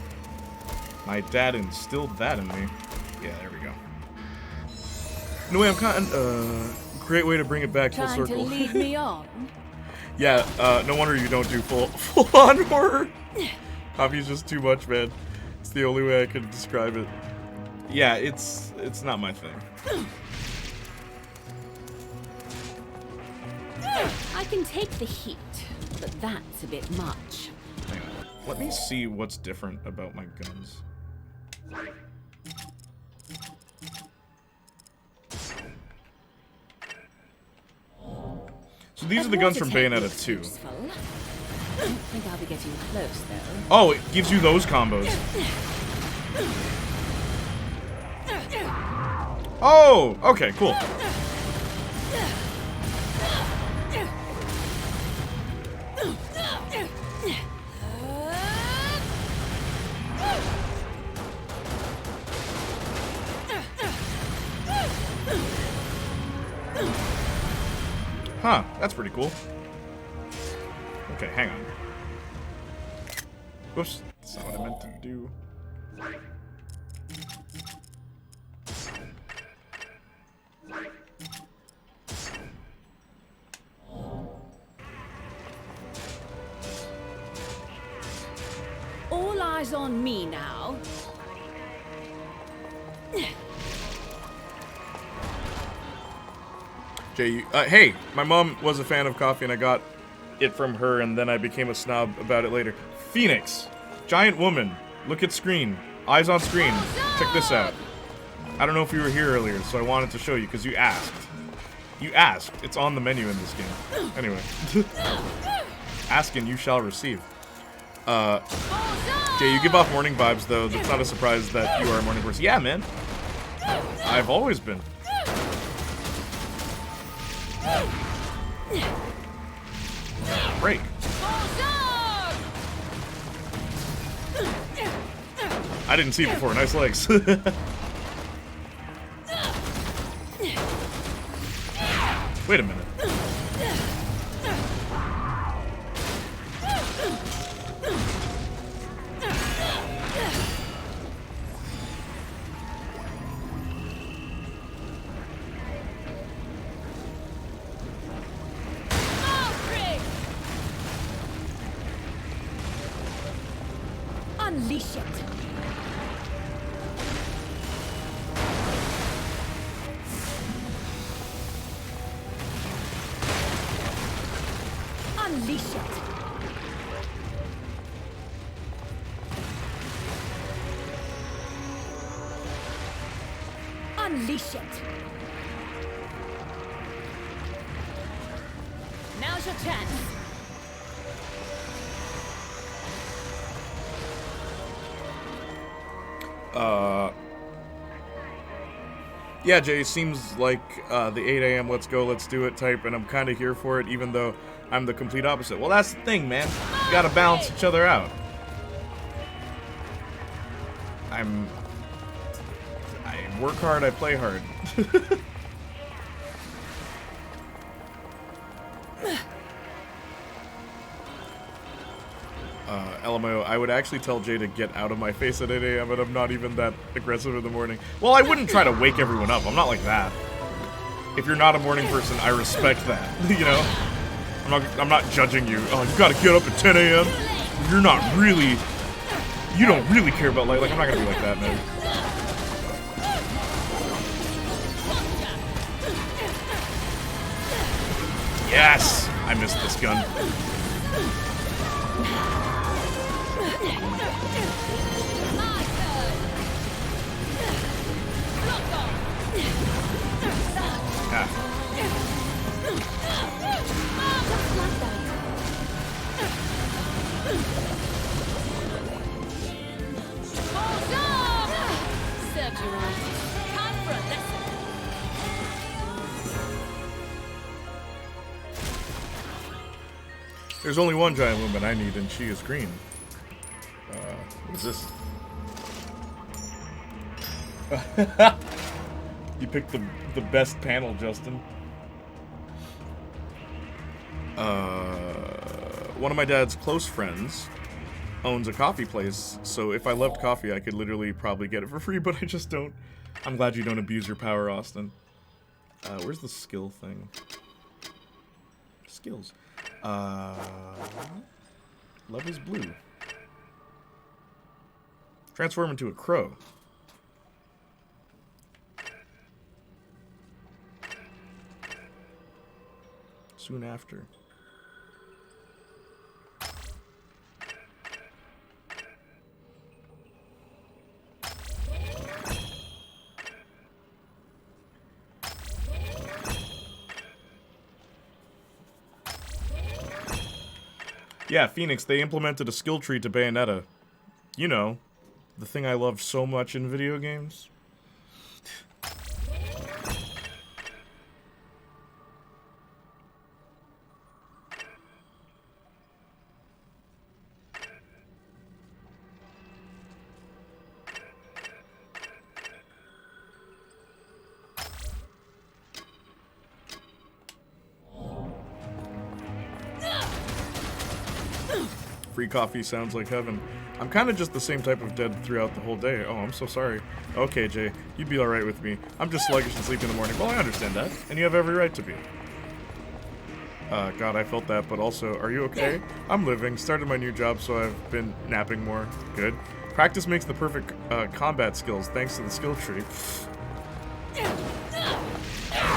My dad instilled that in me. Yeah, there we go. In a way, I'm kind of, great way to bring it back full circle. Trying to lead me on? Yeah, no wonder you don't do full-on horror. Coffee's just too much, man. It's the only way I could describe it. Yeah, it's not my thing. I can take the heat, but that's a bit much. Hang on. Let me see what's different about my guns. So these are the guns from Bayonetta 2. I don't think I'll be getting close, though. Oh, it gives you those combos. Oh, okay, cool. Huh, that's pretty cool. Okay, hang on. Whoops, that's not what I meant to do. eyes on me now. Jay, hey, my mom was a fan of coffee and I got it from her and then I became a snob about it later. Phoenix, giant woman, look at screen, eyes on screen, check this out. I don't know if you were here earlier, so I wanted to show you because you asked. You asked, it's on the menu in this game. Anyway, ask and you shall receive. Jay, you give off morning vibes though, that's not a surprise that you are a morning person. Yeah, man, I've always been. Break. I didn't see it before. Nice legs. Wait a minute. Unleash it. Unleash it. Unleash it. Now's your chance. Yeah, Jay, seems like the 8 a.m. let's go, let's do it type, and I'm kind of here for it, even though I'm the complete opposite. Well, that's the thing, man. You gotta balance each other out. I work hard, I play hard. LMAO, I would actually tell Jay to get out of my face at 8 a.m. and I'm not even that aggressive in the morning. Well, I wouldn't try to wake everyone up. I'm not like that. If you're not a morning person, I respect that. You know? I'm not judging you. Oh, you gotta get up at 10 a.m.? You're not really... You don't really care about light. Like, I'm not gonna be like that, man. Yes! I missed this gun. There's only one giant woman I need, and she is green. What is this? You picked the best panel, Justin. One of my dad's close friends owns a coffee place, so if I loved coffee, I could literally probably get it for free, but I just don't. I'm glad you don't abuse your power, Austin. Where's the skill thing? Skills. Love is blue. Transform into a crow. Soon after. Yeah, Phoenix, they implemented a skill tree to Bayonetta. You know, the thing I love so much in video games. Free coffee sounds like heaven. I'm kind of just the same type of dead throughout the whole day. Oh, I'm so sorry. Okay, Jay, you'd be alright with me. I'm just sluggish and sleepy in the morning. Well, I understand that, and you have every right to be. God, I felt that, but also, are you okay? I'm living. Started my new job, so I've been napping more. Good. Practice makes the perfect combat skills, thanks to the skill tree.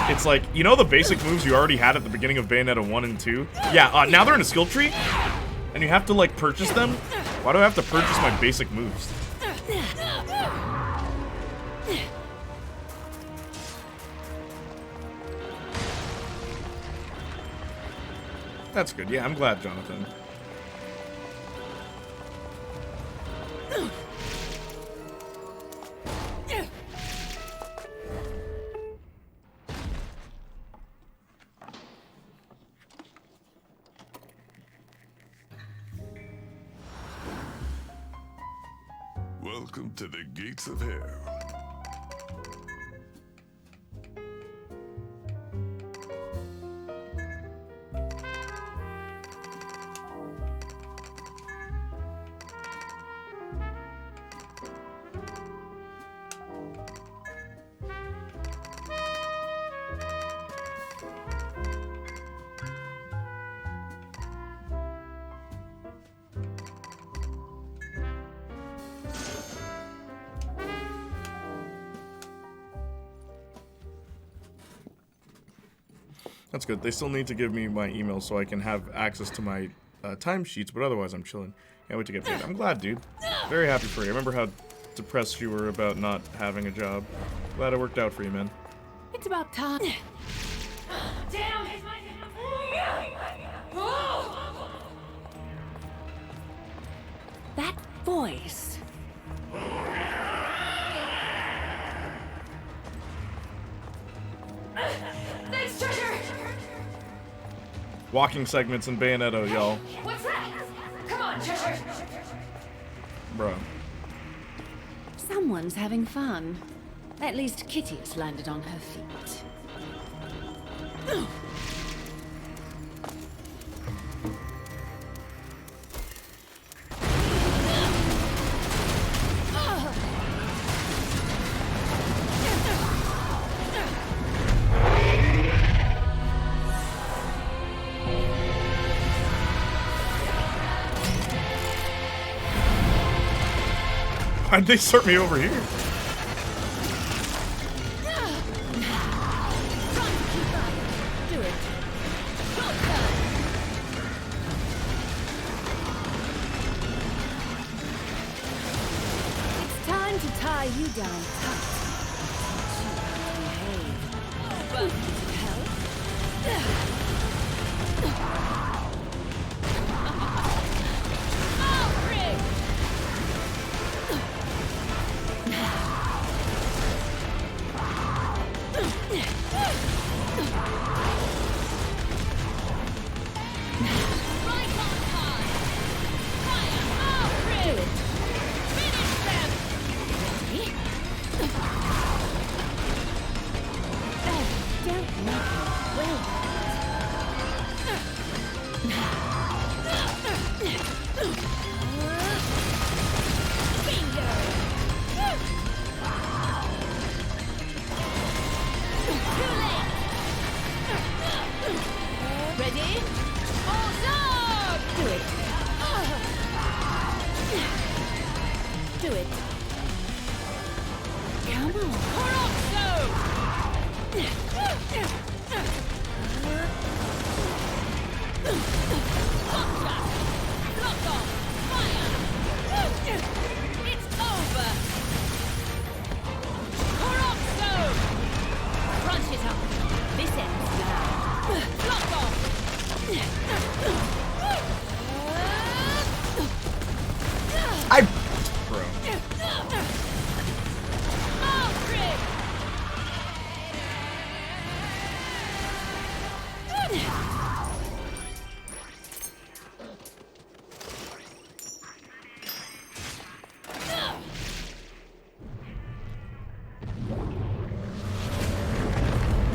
It's like, you know the basic moves you already had at the beginning of Bayonetta 1 and 2? Yeah, now they're in a skill tree, and you have to, like, purchase them? Why do I have to purchase my basic moves? That's good. Yeah, I'm glad, Jonathan. Welcome to the gates of hell. That's good. They still need to give me my email so I can have access to my timesheets, but otherwise I'm chilling. Can't wait to get paid. I'm glad, dude. Very happy for you. I remember how depressed you were about not having a job. Glad it worked out for you, man. It's about time. Damn! That voice. Thanks, treasure! Walking segments in Bayonetta, y'all. What's that? Come on, treasure! Bro. Someone's having fun. At least Kitty has landed on her feet. Why'd they start me over here? Do it. It's time to tie you down tight. Behave. But help?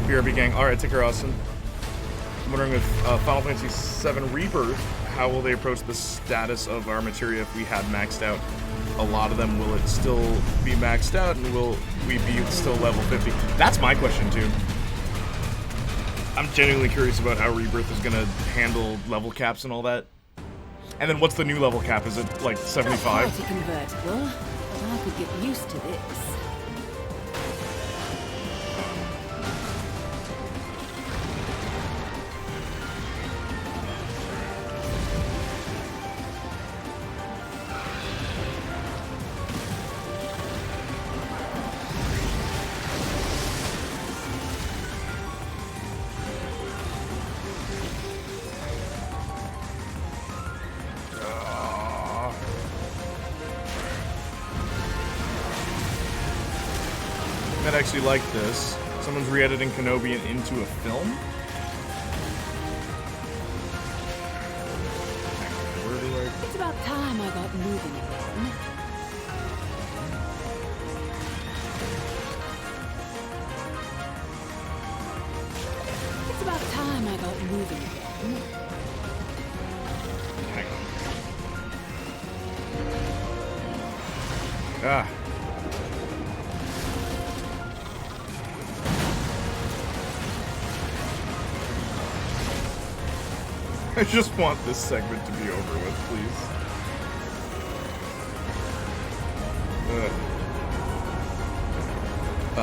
BRB gang. Alright, take care, Austin. I'm wondering if Final Fantasy VII Rebirth, how will they approach the status of our materia if we had maxed out a lot of them? Will it still be maxed out, and will we be still level 50? That's my question, too. I'm genuinely curious about how Rebirth is gonna handle level caps and all that. And then what's the new level cap? Is it like 75? Not quite a convertible, but I could get used to this. I'd actually like this. Someone's re-editing Kenobi into a film? Where do I... It's about time I got moving again. It's about time I got moving again. Hang on. Ah. I just want this segment to be over with, please.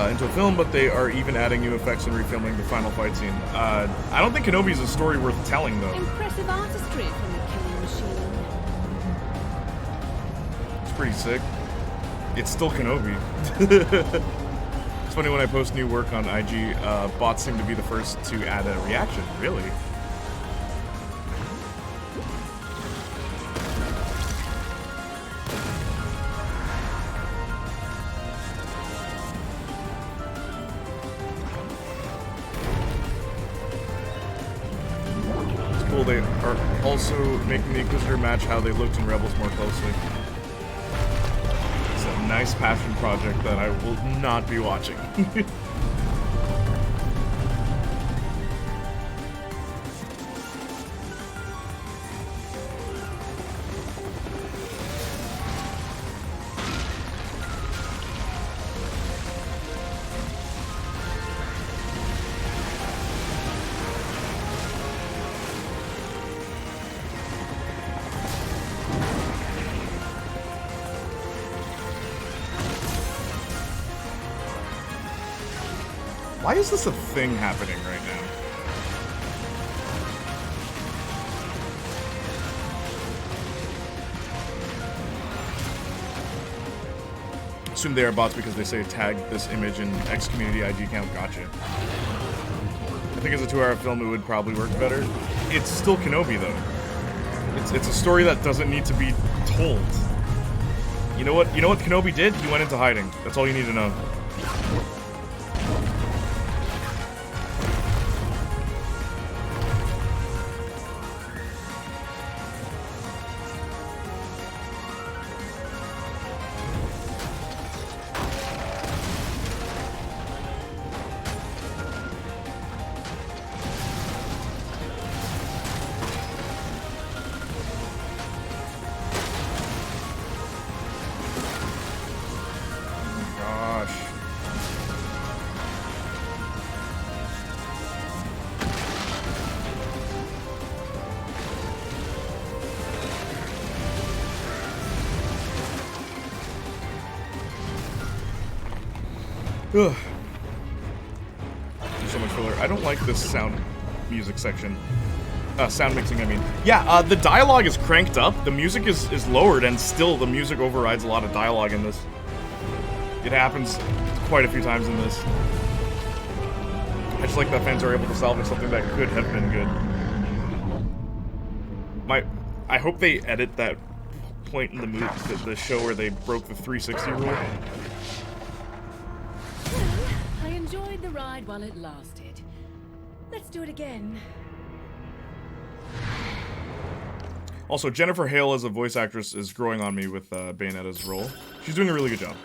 Into a film, but they are even adding new effects and refilming the final fight scene. I don't think Kenobi's a story worth telling, though. Impressive artistry from the killing machine. It's pretty sick. It's still Kenobi. It's funny when I post new work on IG, bots seem to be the first to add a reaction, really. They are also making the Inquisitor match how they looked in Rebels more closely. It's a nice passion project that I will not be watching. Why is this a thing happening right now? Assume they are bots because they say tag this image in X community IG account. Gotcha. I think as a 2-hour film it would probably work better. It's still Kenobi though. It's a story that doesn't need to be told. You know what Kenobi did? He went into hiding. That's all you need to know. Ugh. There's so much filler. I don't like this sound music section. Sound mixing, I mean. Yeah, the dialogue is cranked up. The music is lowered, and still the music overrides a lot of dialogue in this. It happens quite a few times in this. I just like that fans are able to salvage something that could have been good. I hope they edit that point in the movie, the show where they broke the 360 rule. I enjoyed the ride while it lasted. Let's do it again. Also, Jennifer Hale as a voice actress is growing on me with Bayonetta's role. She's doing a really good job.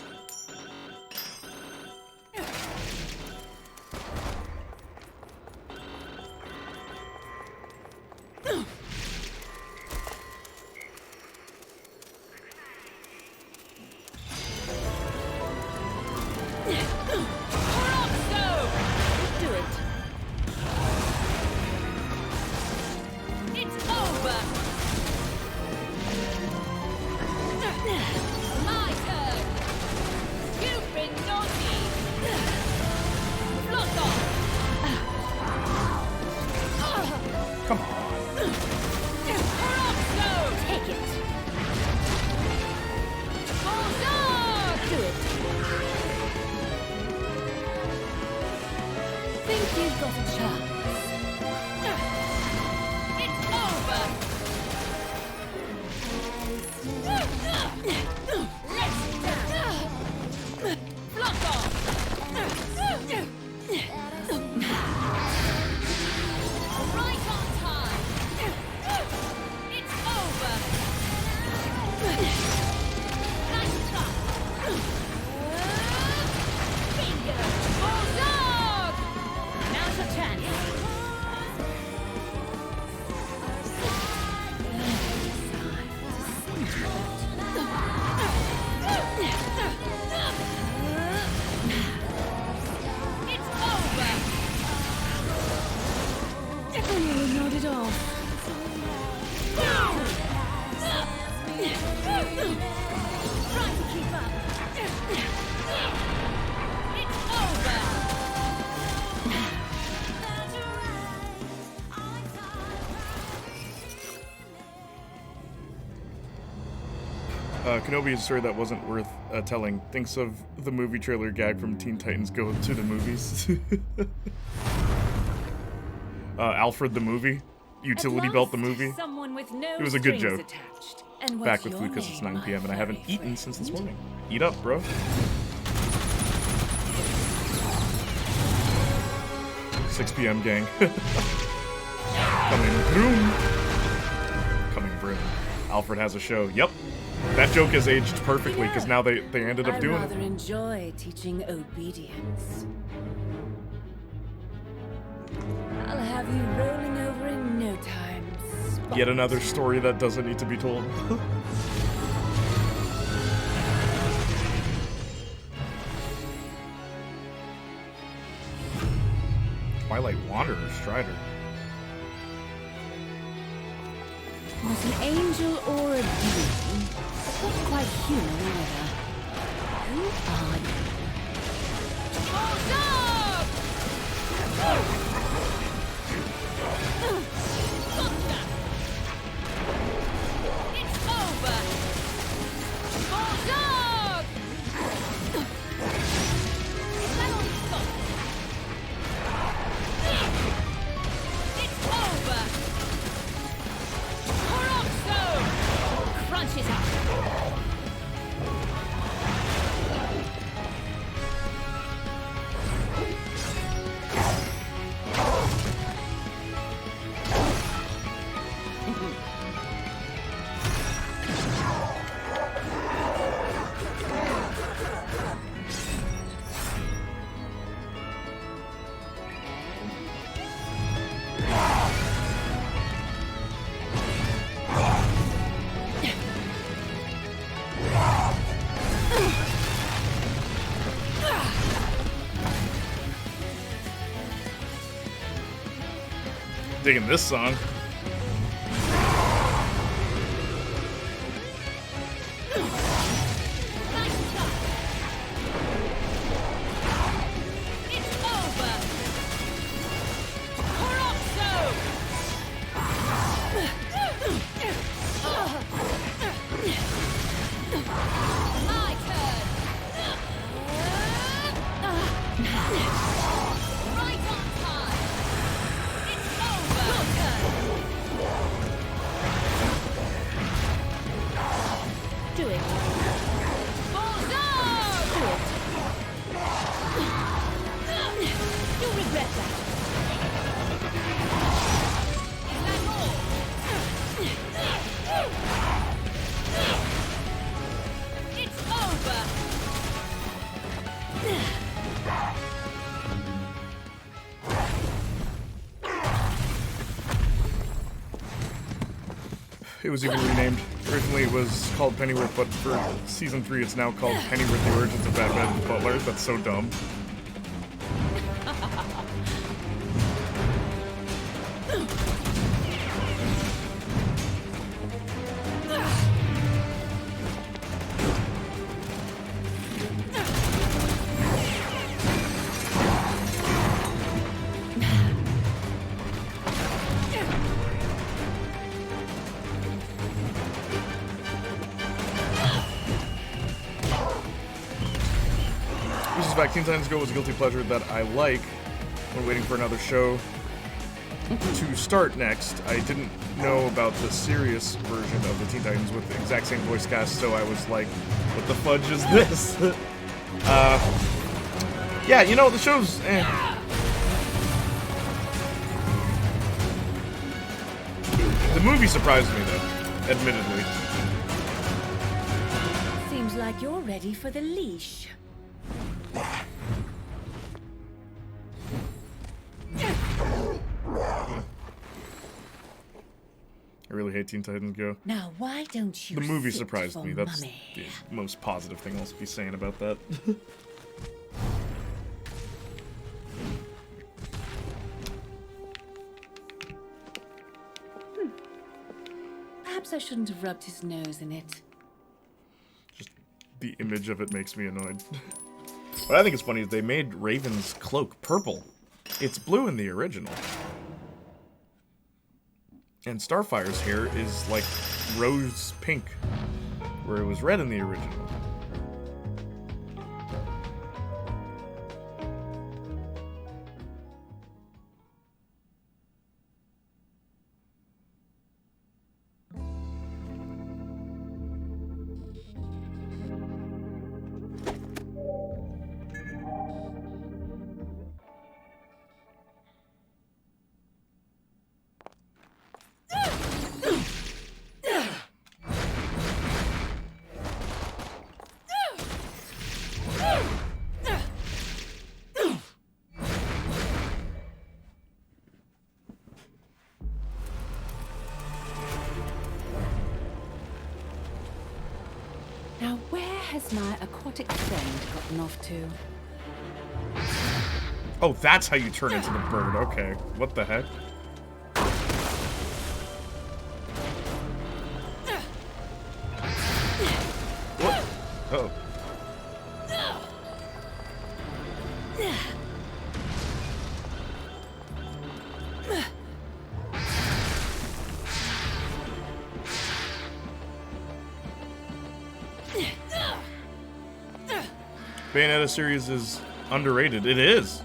Kenobi is a story that wasn't worth telling. Thinks of the movie trailer gag from Teen Titans Go to the Movies. Alfred the movie. Utility Belt the movie. It was a good joke. Back with food because it's 9 p.m. and I haven't eaten since this morning. Eat up, bro. 6 p.m. gang. Coming vroom. Coming vroom. Alfred has a show. Yep. That joke has aged perfectly because now they ended up doing it. I rather enjoy teaching obedience. I'll have you rolling over in no time. Yet another story that doesn't need to be told. Twilight Wanderer Strider. Was an angel or a demon? Not quite human either. Who are you? It's over! Bulldog! It's over! Crunches up. Digging this song. It was even renamed. Originally it was called Pennyworth, but for season 3 it's now called Pennyworth: The Origins of Batman and Butler. That's so dumb. Teen Titans Go was a guilty pleasure that I like when waiting for another show to start next. I didn't know about the serious version of the Teen Titans with the exact same voice cast, so I was like, what the fudge is this? Yeah, you know, the show's The movie surprised me, though, admittedly. Seems like you're ready for the leash. I really hate Teen Titans Go. Now, why don't you The movie sit surprised for me. That's Mummy? the most positive thing I'll be saying about that. Perhaps I shouldn't have rubbed his nose in it. Just the image of it makes me annoyed. What I think is funny is they made Raven's cloak purple. It's blue in the original. And Starfire's hair is like rose pink, where it was red in the original. Now, where has my aquatic friend gotten off to? Oh, that's how you turn into the bird. Okay. What the heck? What? Oh. Bayonetta series is underrated. It is.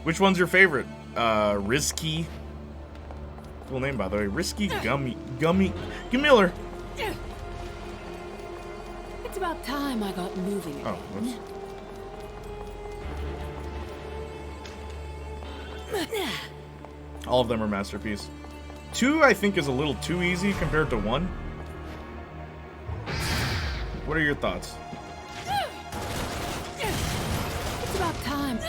Which one's your favorite? Risky. Cool name, by the way. Risky Miller. It's about time I got moving again. Oh, whoops. All of them are masterpiece. 2, I think, is a little too easy compared to 1. What are your thoughts? It's about time.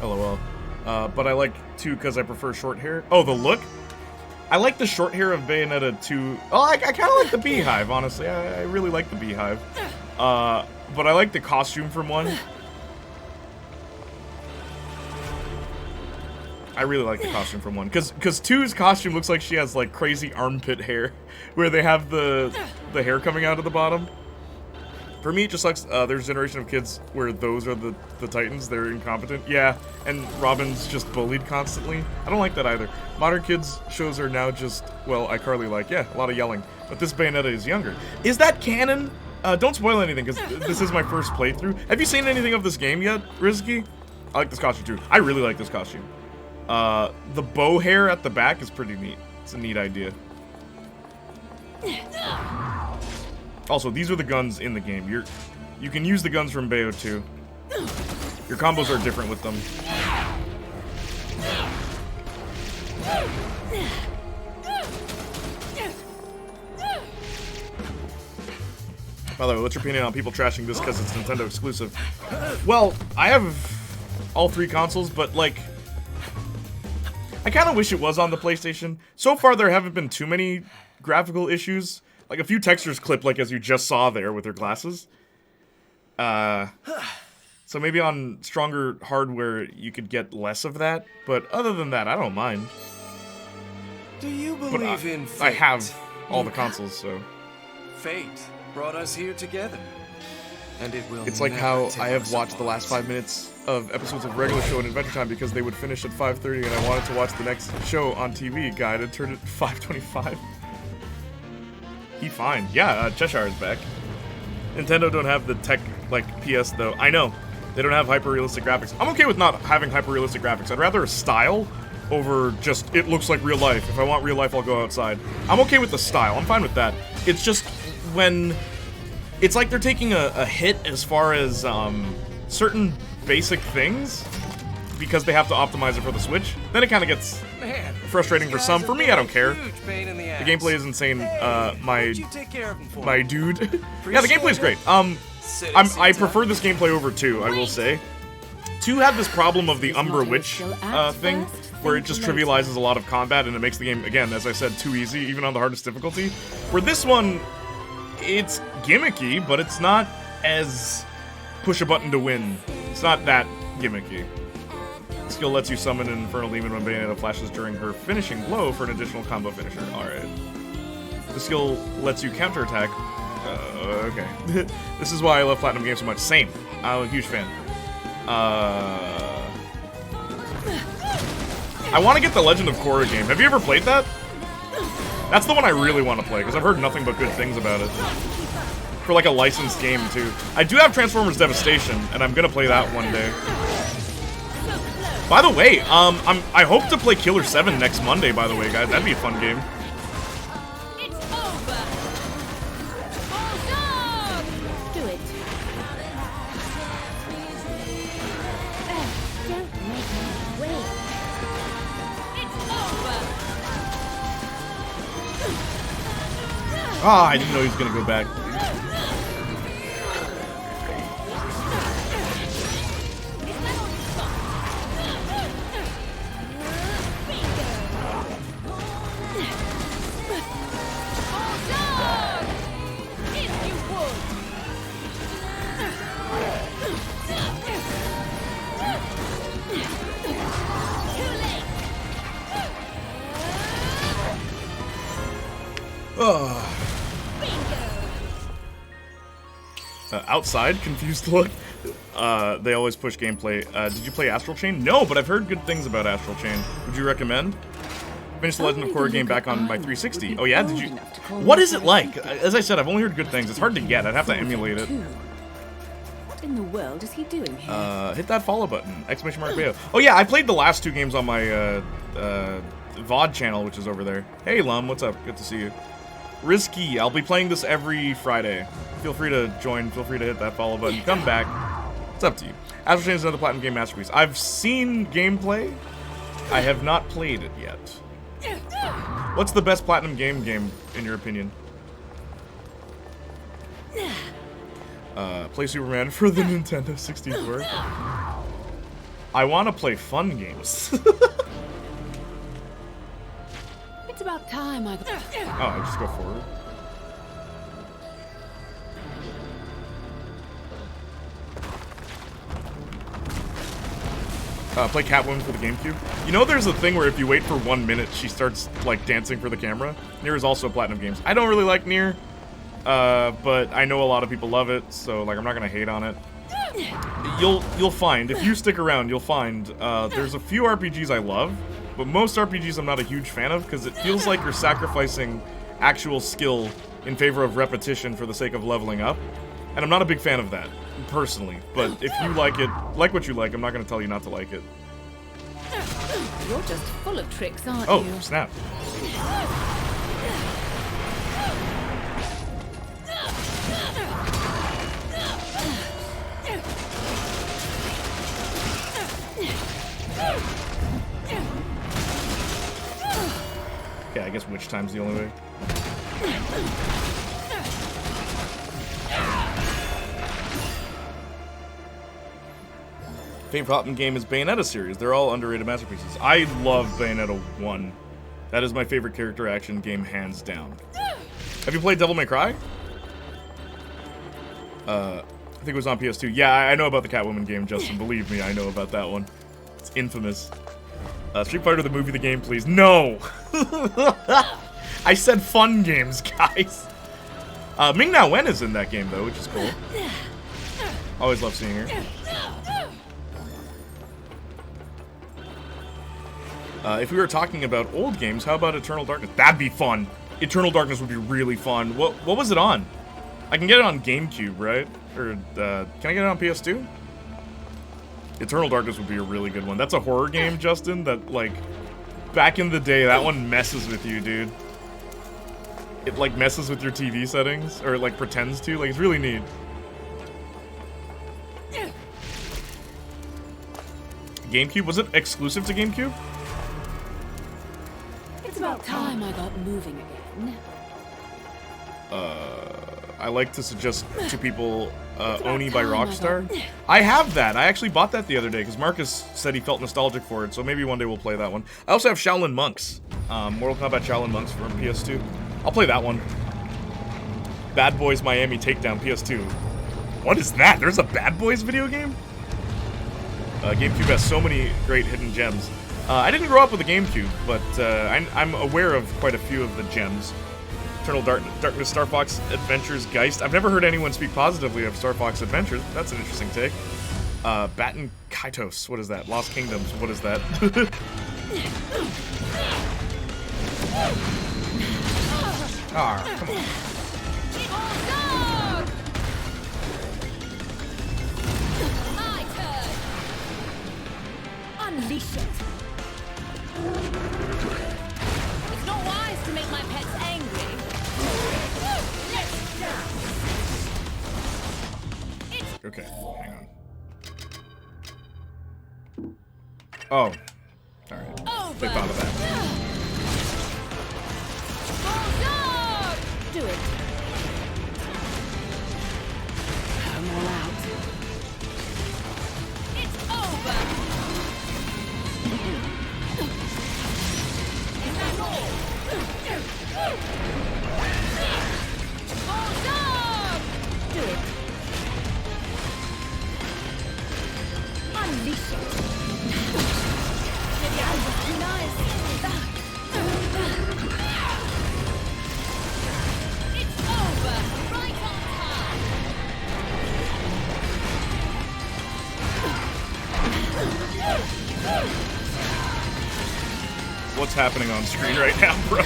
LOL. But I like 2 because I prefer short hair. Oh, the look? I like the short hair of Bayonetta 2. Oh, I kind of like the beehive, honestly. I really like the beehive. But I like the costume from 1. I really like the costume from 1. Because 2's costume looks like she has, like, crazy armpit hair. Where they have the hair coming out of the bottom. For me, it just sucks. There's a generation of kids where those are the Titans. They're incompetent. Yeah, and Robin's just bullied constantly. I don't like that either. Modern kids shows are now just, well, iCarly like, yeah, a lot of yelling. But this Bayonetta is younger. Is that canon? Don't spoil anything, because this is my first playthrough. Have you seen anything of this game yet, Risky? I like this costume, too. I really like this costume. The bow hair at the back is pretty neat. It's a neat idea. Also, these are the guns in the game. You can use the guns from Bayo 2. Your combos are different with them. By the way, what's your opinion on people trashing this because it's Nintendo exclusive? Well, I have all 3 consoles, but, like, I kind of wish it was on the PlayStation. So far, there haven't been too many graphical issues. Like, a few textures clip, like, as you just saw there with your glasses. So maybe on stronger hardware, you could get less of that. But other than that, I don't mind. Do you believe in fate? I have all the consoles, so... Fate brought us here together. And it will It's like never how take I have us watched the apart. last 5 minutes of episodes of regular show and Adventure Time because they would finish at 5:30 and I wanted to watch the next show on TV. Guide and turned it 5:25. He fine. Yeah, Cheshire is back. Nintendo don't have the tech like PS though. I know. They don't have hyper-realistic graphics. I'm okay with not having hyper-realistic graphics. I'd rather a style over just, it looks like real life. If I want real life, I'll go outside. I'm okay with the style. I'm fine with that. It's just when... It's like they're taking a hit as far as certain basic things because they have to optimize it for the Switch. Then it kind of gets frustrating for some. For me, I don't care. The gameplay is insane. My dude. Yeah, the gameplay is great. I prefer this gameplay over 2, I will say. 2 had this problem of the Umbra Witch thing, where it just trivializes a lot of combat and it makes the game, again, as I said, too easy, even on the hardest difficulty. For this one, it's gimmicky, but it's not as push a button to win. It's not that gimmicky. The skill lets you summon an Infernal Demon when Bayonetta flashes during her finishing blow for an additional combo finisher. Alright. The skill lets you counterattack. Okay. This is why I love Platinum games so much. Same. I'm a huge fan. I want to get the Legend of Korra game. Have you ever played that? That's the one I really want to play, because I've heard nothing but good things about it. For like a licensed game, too. I do have Transformers Devastation, and I'm gonna play that one day. By the way, I hope to play Killer 7 next Monday, by the way, guys. That'd be a fun game. Ah, I didn't know he was gonna go back. Outside, confused look. They always push gameplay. Did you play Astral Chain? No, but I've heard good things about Astral Chain. Would you recommend? Finished the Legend of Korra game back on my 360. Oh yeah, did you? What is it like? As I said, I've only heard good things. It's hard to get. I'd have to emulate it. What in the world is he doing here? Hit that follow button. Exclamation mark Bayo. Oh yeah, I played the last 2 games on my VOD channel, which is over there. Hey Lum, what's up? Good to see you. Risky, I'll be playing this every Friday. Feel free to join, feel free to hit that follow button. Come back. It's up to you. Astral Chain is another Platinum game masterpiece. I've seen gameplay. I have not played it yet. What's the best Platinum game in your opinion? Play Superman for the Nintendo 64. I want to play fun games. It's about time I... Oh, I just go forward. Play Catwoman for the GameCube. You know there's a thing where if you wait for 1 minute, she starts, like, dancing for the camera? Nier is also Platinum Games. I don't really like Nier, but I know a lot of people love it, so, like, I'm not gonna hate on it. You'll find, if you stick around, you'll find, there's a few RPGs I love, but most RPGs I'm not a huge fan of, because it feels like you're sacrificing actual skill in favor of repetition for the sake of leveling up. And I'm not a big fan of that, personally. But if you like it, like what you like, I'm not going to tell you not to like it. You're just full of tricks, aren't you? Oh, snap. Okay, I guess witch time's the only way. Favorite Platinum game is Bayonetta series. They're all underrated masterpieces. I love Bayonetta 1. That is my favorite character action game, hands down. Have you played Devil May Cry? I think it was on PS2. Yeah, I know about the Catwoman game, Justin. Believe me, I know about that one. It's infamous. Street Fighter the movie, the game, please. No! I said fun games, guys. Ming-Na Wen is in that game, though, which is cool. Always love seeing her. If we were talking about old games, how about Eternal Darkness? That'd be fun. Eternal Darkness would be really fun. What was it on? I can get it on GameCube, right? Or, can I get it on PS2? Eternal Darkness would be a really good one. That's a horror game, Justin, that, like, back in the day, that one messes with you, dude. It, like, messes with your TV settings, or, like, pretends to. Like, it's really neat. GameCube? Was it exclusive to GameCube? It's about time I got moving again. I like to suggest to people Oni by Rockstar. I have that. I actually bought that the other day because Marcus said he felt nostalgic for it, so maybe one day we'll play that one. I also have Shaolin Monks. Mortal Kombat Shaolin Monks from PS2. I'll play that one. Bad Boys Miami Takedown, PS2. What is that? There's a Bad Boys video game? GameCube has so many great hidden gems. I didn't grow up with a GameCube, but I'm aware of quite a few of the gems. Eternal Darkness, Star Fox Adventures, Geist. I've never heard anyone speak positively of Star Fox Adventures. That's an interesting take. Baton Kaitos. What is that? Lost Kingdoms. What is that? Ah, come on. Unleash it. It's not wise to make my pets angry. Okay, hang on. Oh. Alright. They thought of that. Do it. I'm all out. It's over. Is that all? Do it. Unleash it. Maybe I was too nice. It's over. Right on time. What's happening on screen right now, bro?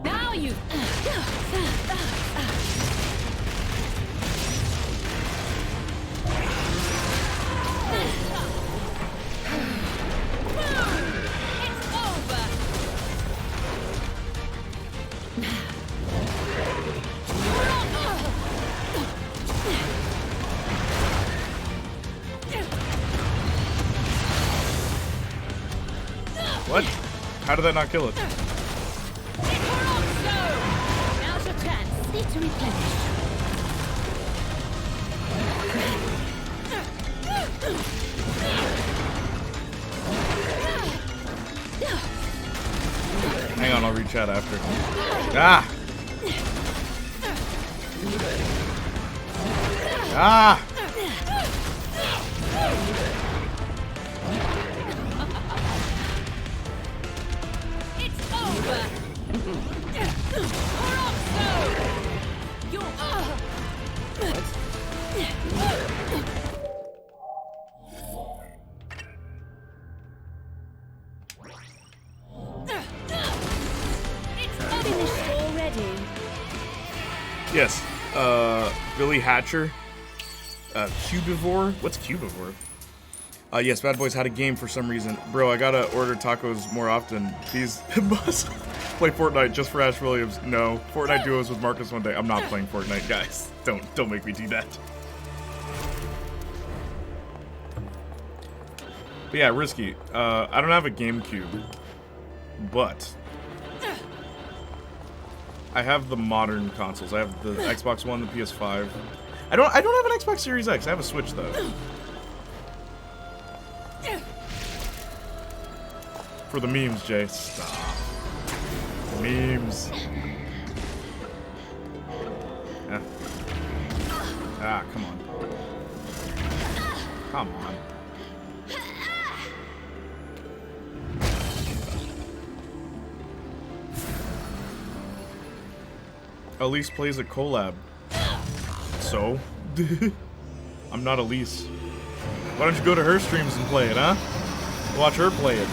Now you. It's over. What? How did that not kill it? Now's your chance. Need to replenish. Hang on, I'll reach out after. Ah! Ah! It's over. It's finished already. Yes. Billy Hatcher. Cubivore? What's Cubivore? Yes, Bad Boys had a game for some reason. Bro, I gotta order tacos more often. These must play Fortnite just for Ash Williams. No. Fortnite duos with Marcus one day. I'm not playing Fortnite, guys. Don't make me do that. But yeah, Risky. I don't have a GameCube, but I have the modern consoles. I have the Xbox One, the PS5. I don't have an Xbox Series X. I have a Switch though. For the memes, Jay. Stop. Memes. Yeah. Ah, come on. Come on. Elise plays a collab. So? I'm not Elise. Why don't you go to her streams and play it, huh? Watch her play it.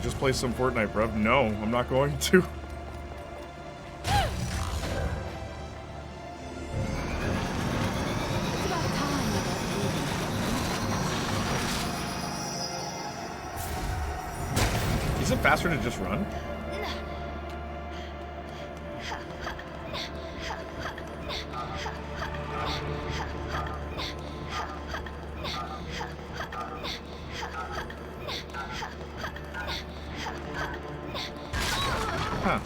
Just play some Fortnite, bruv. No, I'm not going to. Is it faster to just run? Huh.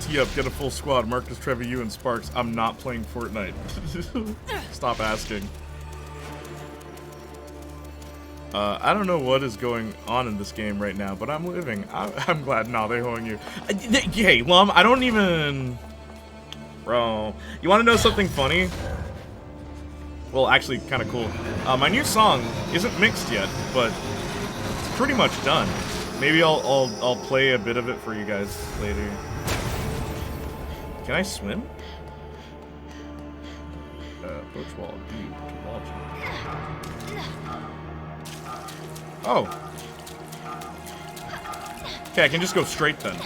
Tee up, get a full squad. Marcus, Trevor, you, and Sparks. I'm not playing Fortnite. Stop asking. I don't know what is going on in this game right now, but I'm living. I'm glad. No, they hoeing you. Hey, Lum, I don't even... Bro, you want to know something funny? Well, actually, kind of cool. My new song isn't mixed yet, but it's pretty much done. Maybe I'll play a bit of it for you guys later. Can I swim? Approach wall. Oh. Okay, I can just go straight then.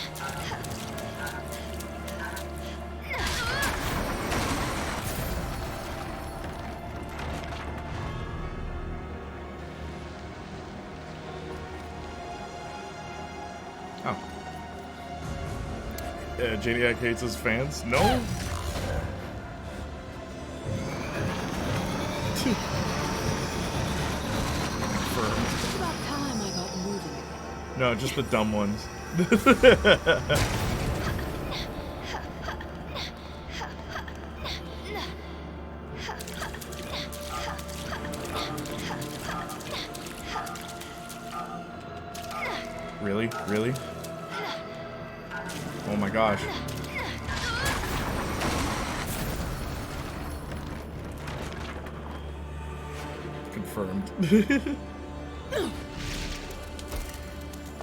Oh. JDAC hates his fans? No? It's about time I got moving. No, just the dumb ones. Really? Really? Oh my gosh. Confirmed.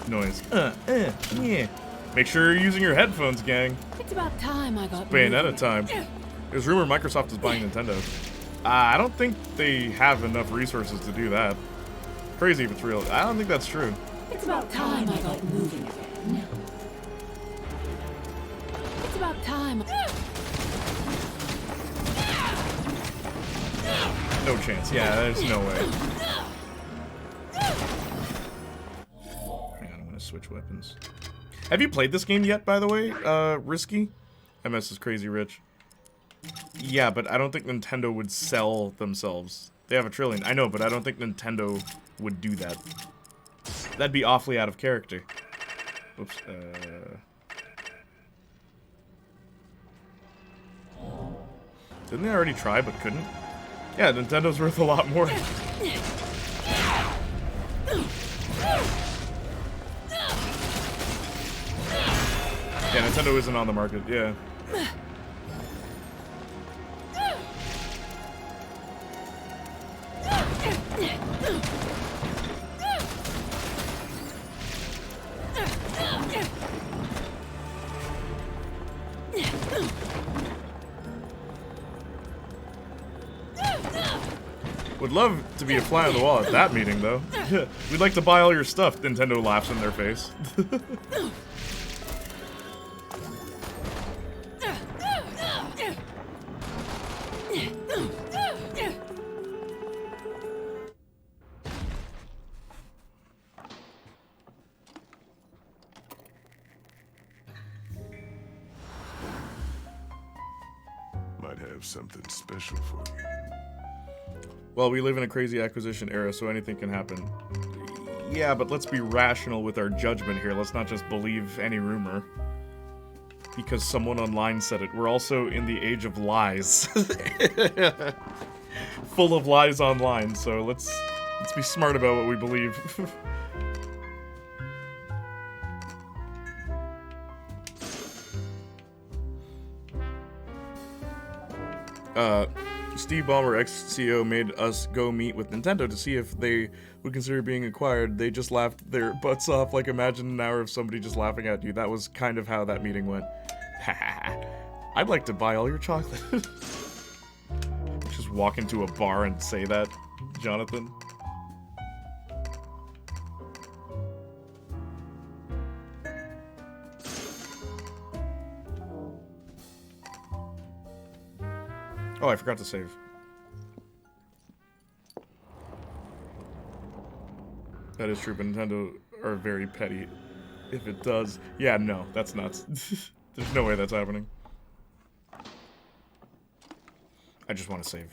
Noise. Yeah. Make sure you're using your headphones, gang. It's about time I got Bayonetta time. There's rumor Microsoft is buying Nintendo. I don't think they have enough resources to do that. Crazy if it's real. I don't think that's true. It's about time I got moving again. It's about time. No chance. Yeah, there's no way. Hang on, I'm gonna switch weapons. Have you played this game yet, by the way, Risky? MS is crazy rich. Yeah, but I don't think Nintendo would sell themselves. They have a trillion. I know, but I don't think Nintendo would do that. That'd be awfully out of character. Oops. Didn't they already try but couldn't? Yeah, Nintendo's worth a lot more. Yeah, Nintendo isn't on the market, yeah. Would love to be a fly on the wall at that meeting, though. We'd like to buy all your stuff. Nintendo laughs in their face. Might have something special for you. Well, we live in a crazy acquisition era, so anything can happen. Yeah, but let's be rational with our judgment here. Let's not just believe any rumor. Because someone online said it. We're also in the age of lies. Full of lies online, so let's be smart about what we believe. Steve Ballmer, ex-CEO, made us go meet with Nintendo to see if they would consider being acquired. They just laughed their butts off. Like, imagine an hour of somebody just laughing at you. That was kind of how that meeting went. I'd like to buy all your chocolate. Just walk into a bar and say that, Jonathan. Oh, I forgot to save. That is true, but Nintendo are very petty. If it does. Yeah, no, that's nuts. There's no way that's happening. I just want to save.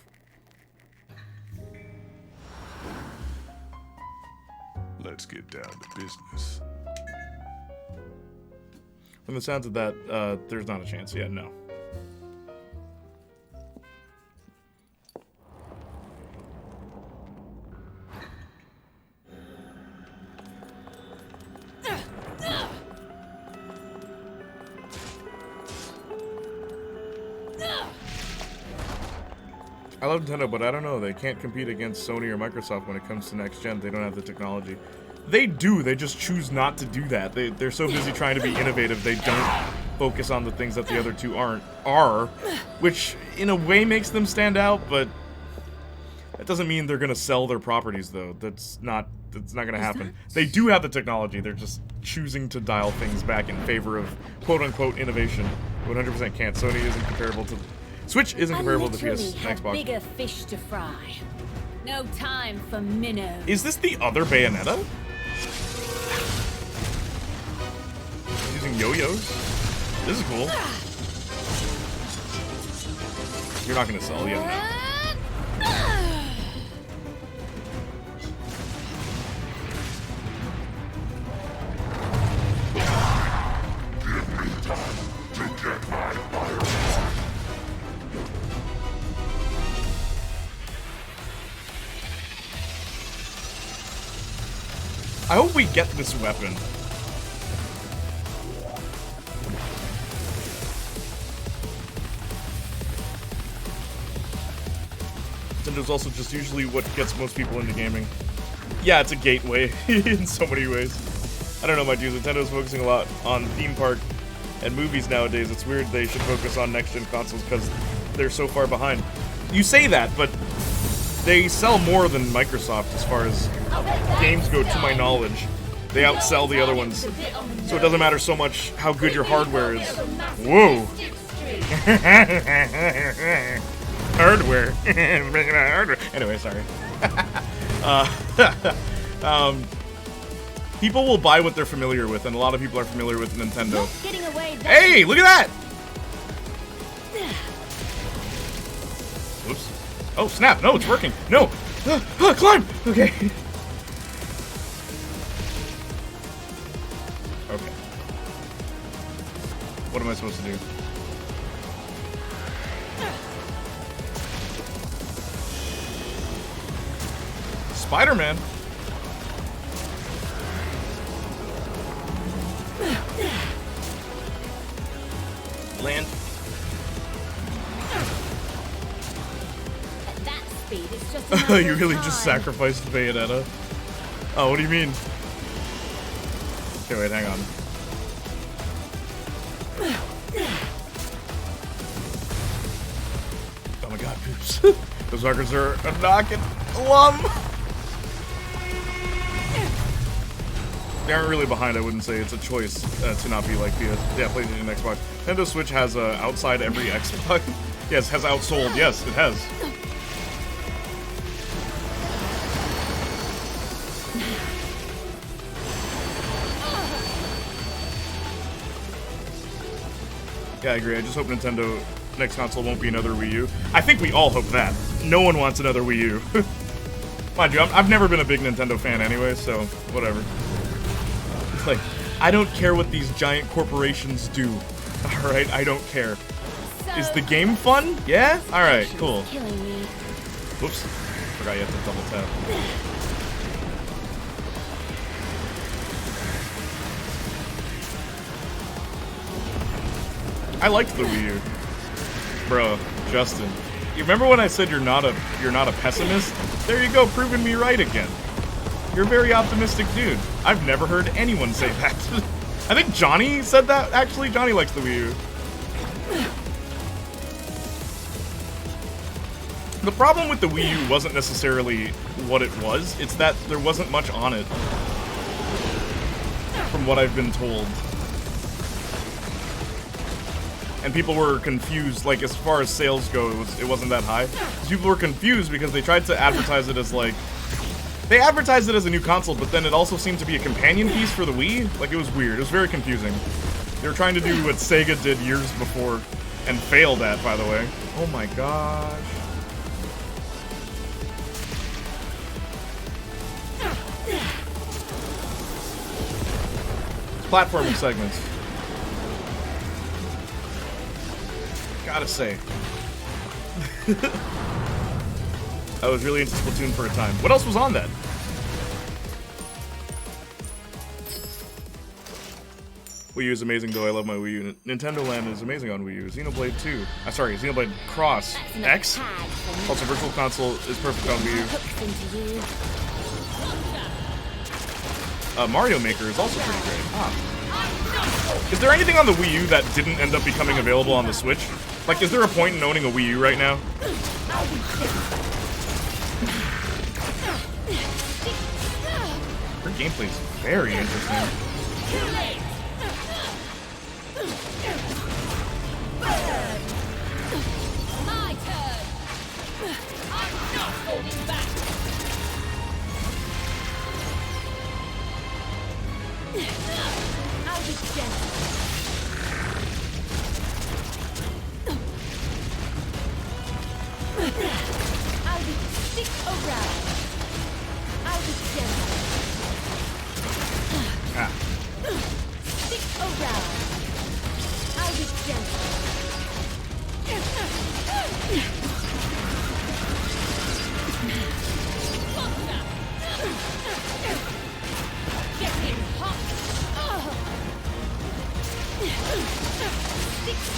Let's get down to business. From the sounds of that, there's not a chance. Yeah, no. I love Nintendo, but I don't know. They can't compete against Sony or Microsoft when it comes to next gen. They don't have the technology. They do. They just choose not to do that. They're so busy trying to be innovative, they don't focus on the things that the other two are, which in a way makes them stand out, but that doesn't mean they're gonna sell their properties, though. That's not gonna happen. They do have the technology. They're just choosing to dial things back in favor of quote-unquote innovation. 100% can't. Sony isn't comparable to... Switch isn't comparable to the PS and Xbox. Bigger fish to fry. No time for minnows. Is this the other Bayonetta? Using yo-yos? This is cool. You're not gonna sell yet. I hope we get this weapon. Nintendo's also just usually what gets most people into gaming. Yeah, it's a gateway in so many ways. I don't know, my dudes. Nintendo's focusing a lot on theme park and movies nowadays. It's weird they should focus on next-gen consoles because they're so far behind. You say that, but they sell more than Microsoft as far as games go, to my knowledge. They outsell the other ones. So it doesn't matter so much how good your hardware is. Whoa! Hardware. Anyway, sorry. People will buy what they're familiar with, and a lot of people are familiar with Nintendo. Hey, look at that! Oops. Oh, snap. No, it's working. No. Climb! Okay. Okay. What am I supposed to do? Spider-Man. Land. At that speed, it's just a You really just sacrificed Bayonetta? Oh, what do you mean? Okay, wait, hang on. Oh my god, poops. Those fuckers are a knockin' lum. They aren't really behind, I wouldn't say. It's a choice to not be like PlayStation and Xbox. Nintendo Switch has outside every Xbox. Yes, has outsold. Yes, it has. Yeah, I agree. I just hope Nintendo next console won't be another Wii U. I think we all hope that. No one wants another Wii U. Mind you, I've never been a big Nintendo fan anyway, so whatever. Like, I don't care what these giant corporations do. Alright, I don't care. Is the game fun? Yeah? Alright, cool. Whoops. Forgot you have to double tap. I liked the Wii U. Bro, Justin. You remember when I said you're not a pessimist? There you go, proving me right again. You're a very optimistic dude. I've never heard anyone say that. I think Johnny said that, actually. Johnny likes the Wii U. The problem with the Wii U wasn't necessarily what it was, it's that there wasn't much on it. From what I've been told. And people were confused, like, as far as sales go, it wasn't that high. People were confused because they tried to advertise it as, like... They advertised it as a new console, but then it also seemed to be a companion piece for the Wii. Like, it was weird. It was very confusing. They were trying to do what Sega did years before, and failed at, by the way. Oh my gosh. Platforming segments. Gotta say. I was really into Splatoon for a time. What else was on that? Wii U is amazing though, I love my Wii U. Nintendo Land is amazing on Wii U. Xenoblade 2. Sorry, Xenoblade Cross X. Also, Virtual Console is perfect on Wii U. Mario Maker is also pretty great. Is there anything on the Wii U that didn't end up becoming available on the Switch? Like, is there a point in owning a Wii U right now? Her gameplay is very interesting. My turn. I'm not holding back. I'll be gentle. I'll be stick around. I'll be gentle. Stick around. I'll be gentle. Getting hot.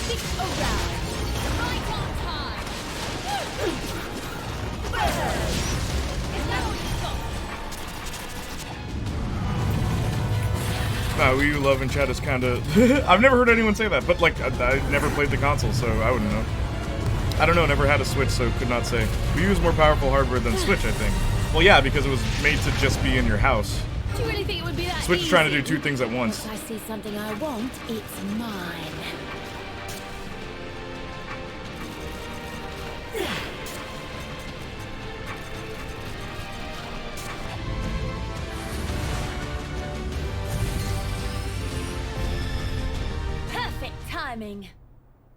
Stick around. Right on time. Is that all you got? Wii U love in chat is kinda... I've never heard anyone say that, but like, I never played the console, so I wouldn't know. I don't know, never had a Switch, so could not say. Wii U is more powerful hardware than Switch, I think. Well, yeah, because it was made to just be in your house. Do you really think it would be that Switch is trying to do two things at once. If I see something I want, it's mine. Perfect timing.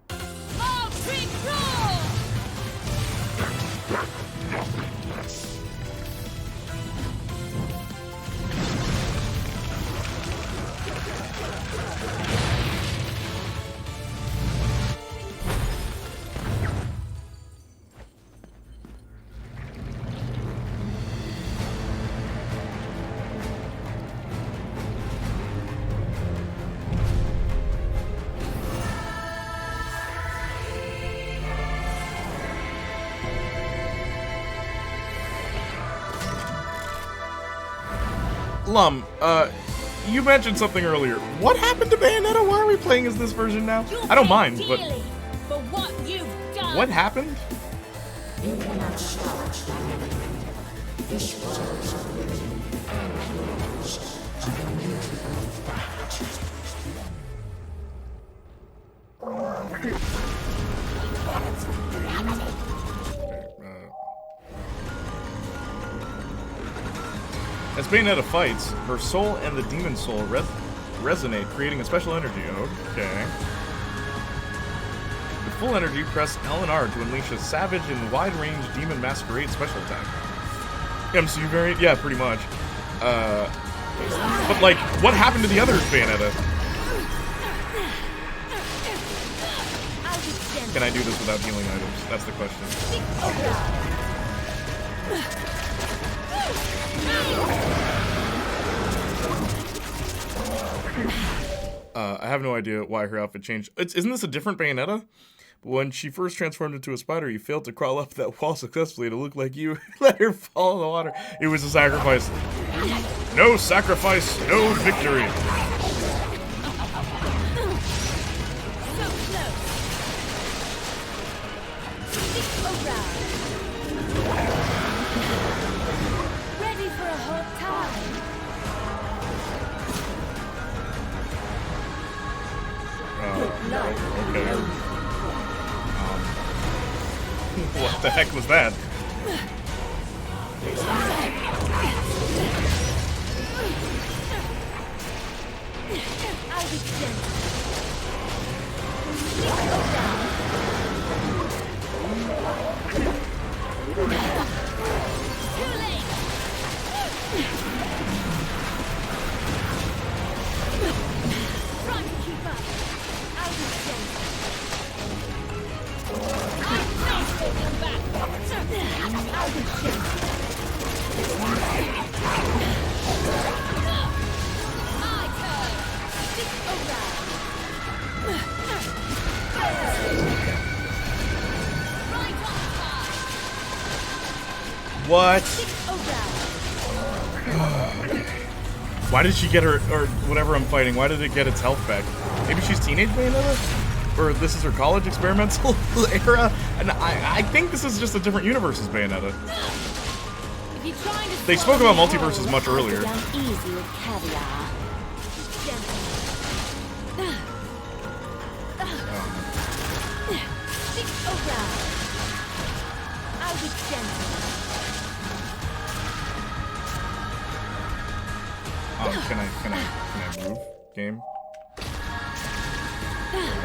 Oh, big roll! Lum, you mentioned something earlier. What happened to Bayonetta? Why are we playing as this version now? I don't mind, but... For what you've done. What happened? As Bayonetta fights, her soul and the demon soul resonate, creating a special energy. Okay. With full energy, press L and R to unleash a savage and wide-range demon masquerade special attack. MCU variant? Yeah, pretty much. But like, what happened to the other Bayonetta? Can I do this without healing items? That's the question. I have no idea why her outfit changed. Isn't this a different Bayonetta? When she first transformed into a spider, you failed to crawl up that wall successfully. It looked like you let her fall in the water. It was a sacrifice. No sacrifice, no victory. Ready for a hot time. Okay. What the heck was that? I'll be gentle. Too late. Try to keep up. I'll be gentle. I'm not holding back. I'll be gentle. My turn. Stick around. Right on time. What? Stick around. Why did she get her, or whatever I'm fighting, why did it get its health back? Maybe she's teenage Bayonetta? Or this is her college experimental era? And I think this is just a different universe as Bayonetta. If you're trying to They spoke swallow about me multiverses whole, much I'll go earlier. down easy with caviar. Gentle. Stick around. I'll be gentle. Can I move? Game?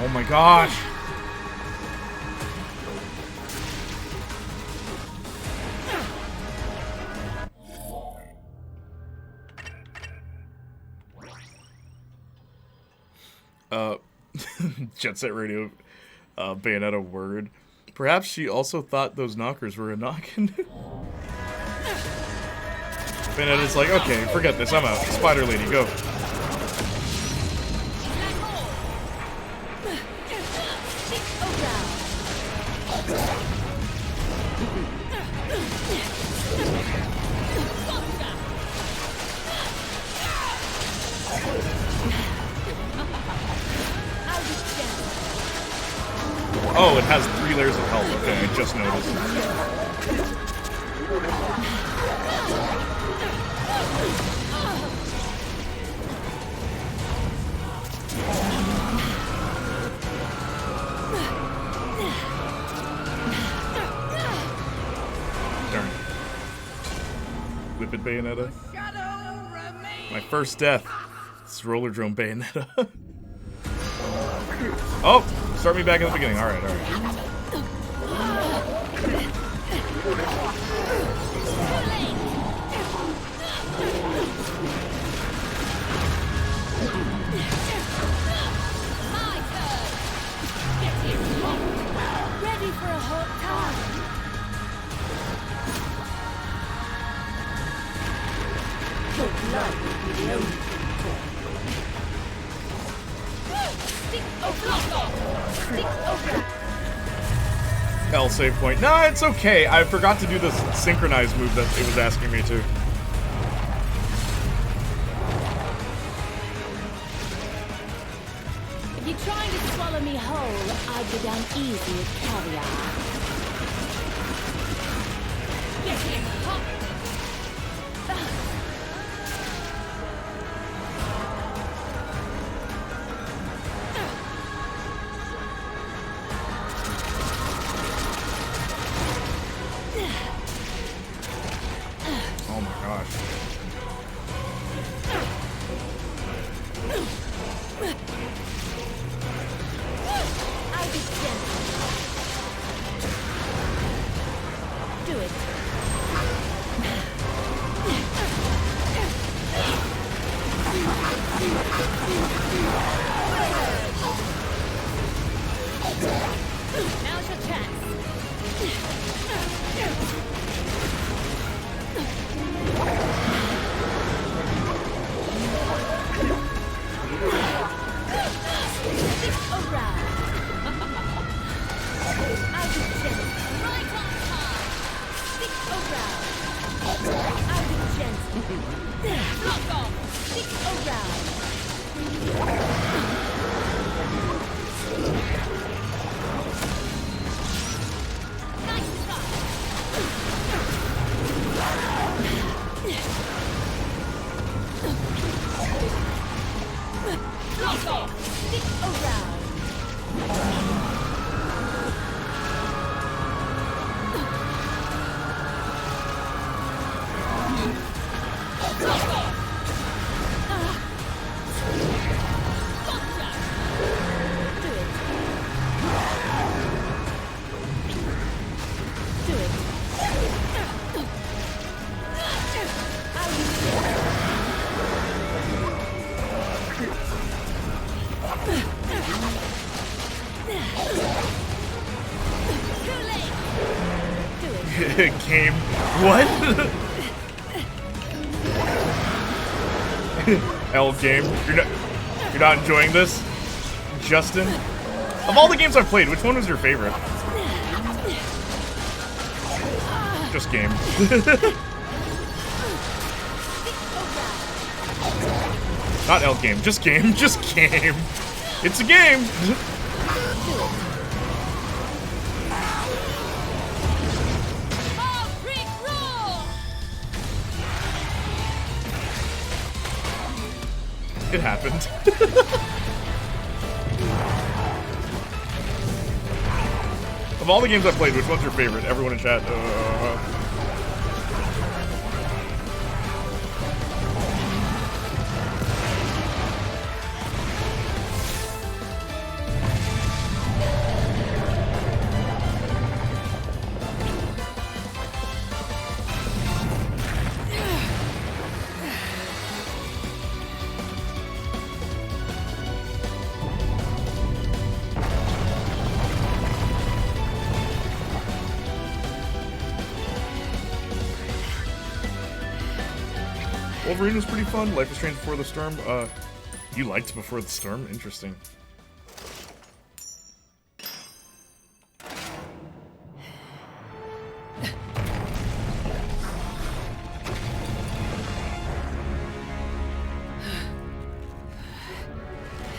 Oh my gosh! Jet Set Radio, Bayonetta word. Perhaps she also thought those knockers were a knockin'. Bayonetta's like, okay, forget this, I'm out. Spider Lady, go. Stick around. I'll be gentle. Oh, it has 3 layers of health. Okay, I just noticed. Darn. Whip it, Bayonetta. My first death. It's Roller Drone Bayonetta. Oh! Start me back in the beginning. Alright, alright. My turn. Get here. Ready for a hot time. Good luck with the only Stick around. Stick around. L save point. No, it's okay. I forgot to do this synchronized move that it was asking me to. If you're trying to swallow me whole, I'd go down easy with caviar. Get him, hop! Oh my gosh. I'll be gentle. Do it. Now's your chance. Stick around. Game. What? L game. You're not enjoying this, Justin? Of all the games I've played, which one was your favorite? Just game. Not L game. Just game. Just game. It's a game. It happened. Of all the games I've played, which one's your favorite? Everyone in chat. Wolverine was pretty fun. Life is Strange Before the Storm. You liked Before the Storm? Interesting.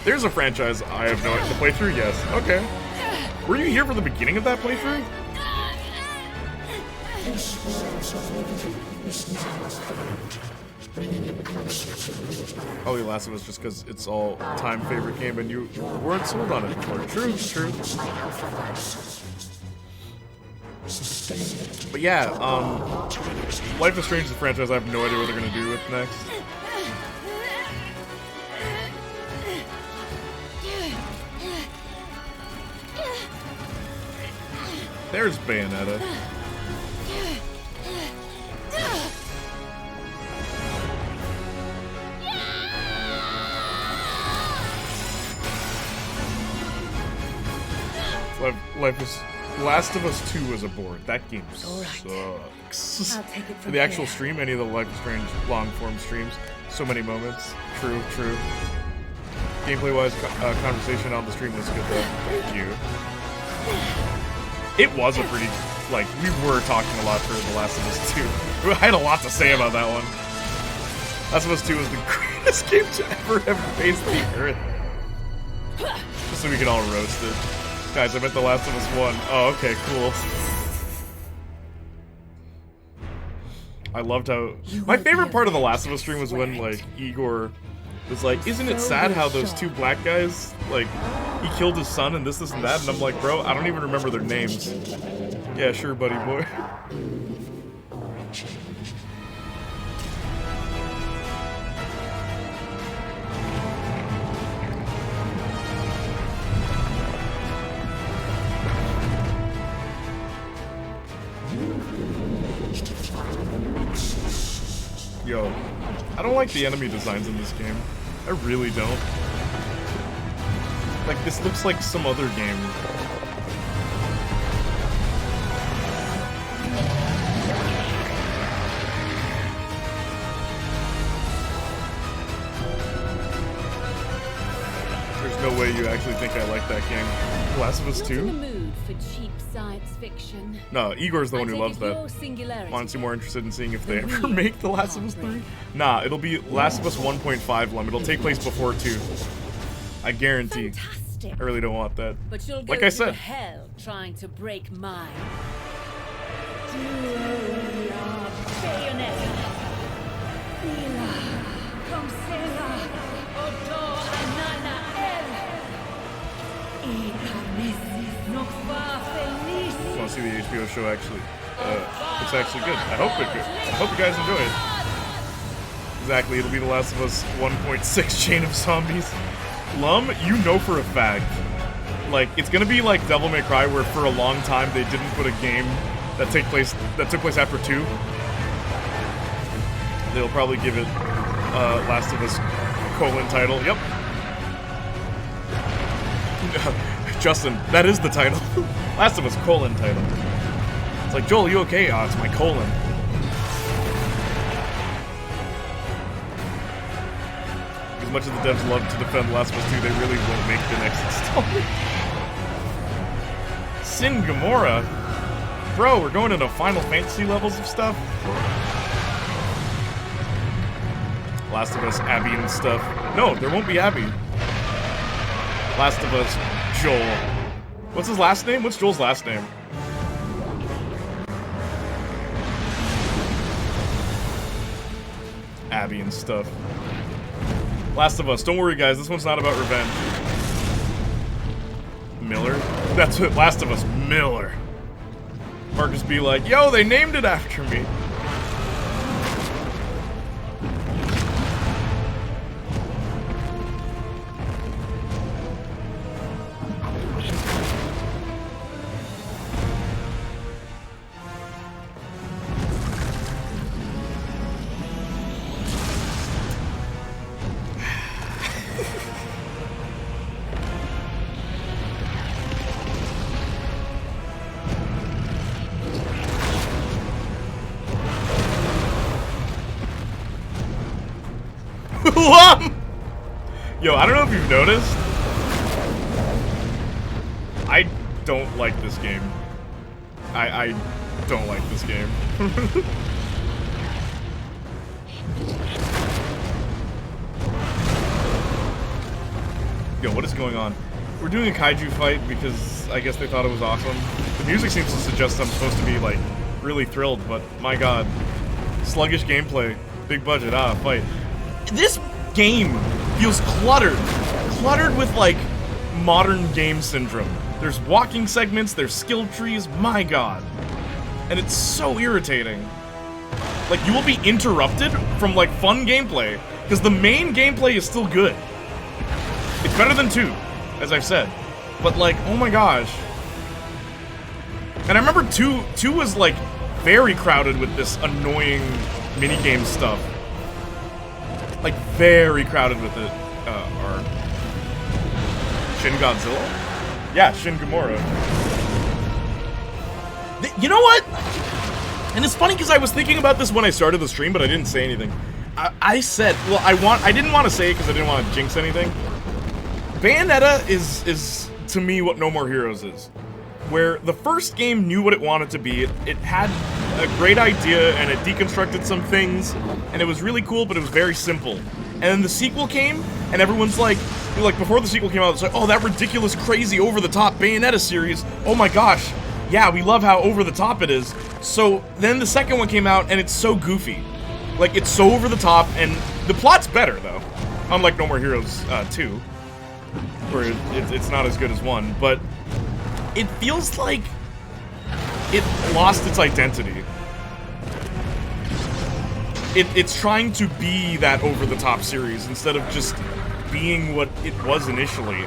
There's a franchise I have no idea to play through. Yes. Okay. Were you here for the beginning of that playthrough? Oh, The Last of Us just because it's all time favorite game and you weren't sold on it before. True, true. But yeah, Life is Strange is a franchise I have no idea what they're gonna do with next. There's Bayonetta. Last of Us 2 was a board. That game sucks. I'll take it from The actual here. stream, any of the Life is Strange long-form streams, so many moments. True, true. Gameplay-wise, conversation on the stream was good though. Thank you. It was a pretty, like, we were talking a lot for The Last of Us 2. I had a lot to say about that one. Last of Us 2 was the greatest game to ever have faced the earth. Just so we can all roast it. Guys, I meant The Last of Us 1. Oh, okay, cool. I loved how... My favorite part of The Last of Us stream was when, like, Igor was like, isn't it sad how those two black guys, like, he killed his son and this, and that? And I'm like, bro, I don't even remember their names. Yeah, sure, buddy boy. Yo, I don't like the enemy designs in this game. I really don't. Like, this looks like some other game. There's no way you actually think I like that game. Last of Us 2? Not in the mood for cheap science fiction. No, Igor's the one who I loves take it that. your singularity Honestly, more interested in seeing if they than ever we make The Last of Us 3. Nah, it'll be Last of Us 1.5 Lum. It'll take place before 2. I guarantee. Fantastic. I really don't want that. But you'll go Like I to said. hell trying to break mine. Bayonetta. Ila, Comsela, Odo, Anana, El. Want to see the HBO show actually? It's actually good. I hope you guys enjoy it. Exactly, it'll be The Last of Us 1.6 Chain of Zombies. Lum, you know for a fact, like, it's gonna be like Devil May Cry, where for a long time they didn't put a game that took place after 2. They'll probably give it Last of Us : title. Yep. Justin, that is the title. Last of Us : title. It's like, Joel, you okay? Oh, it's my colon. As much as the devs love to defend Last of Us 2, they really won't make the next installment. Sin Gamora? Bro, we're going into Final Fantasy levels of stuff? Last of Us, Abby and stuff. No, there won't be Abby. Last of Us, Joel. What's his last name? What's Joel's last name? Abby and stuff. Last of Us. Don't worry, guys. This one's not about revenge. Miller? That's what Last of Us. Miller. Marcus be like, yo, they named it after me. Yo, I don't know if you've noticed. I don't like this game. I don't like this game. Yo, what is going on? We're doing a kaiju fight because I guess they thought it was awesome. The music seems to suggest I'm supposed to be, like, really thrilled, but my god. Sluggish gameplay. Big budget, fight. This game feels cluttered. Cluttered with, like, modern game syndrome. There's walking segments, there's skill trees, my god. And it's so irritating. Like, you will be interrupted from, like, fun gameplay, because the main gameplay is still good. It's better than 2, as I've said. But, like, oh my gosh. And I remember 2 was, like, very crowded with this annoying minigame stuff. Like, very crowded with it. Or Shin Godzilla? Yeah, Shin Gamora. You know what? And it's funny because I was thinking about this when I started the stream, but I didn't say anything. I said, well, I didn't want to say it because I didn't want to jinx anything. Bayonetta is to me what No More Heroes is. Where the first game knew what it wanted to be. It had a great idea and it deconstructed some things, and it was really cool, but it was very simple. And then the sequel came, and everyone's like before the sequel came out, it's like, oh, that ridiculous, crazy, over-the-top Bayonetta series. Oh my gosh, yeah, we love how over-the-top it is. So then the second one came out, and it's so goofy. Like, it's so over-the-top, and the plot's better, though. Unlike No More Heroes 2, where it's not as good as 1, but it feels like it lost its identity. It's trying to be that over-the-top series instead of just being what it was initially.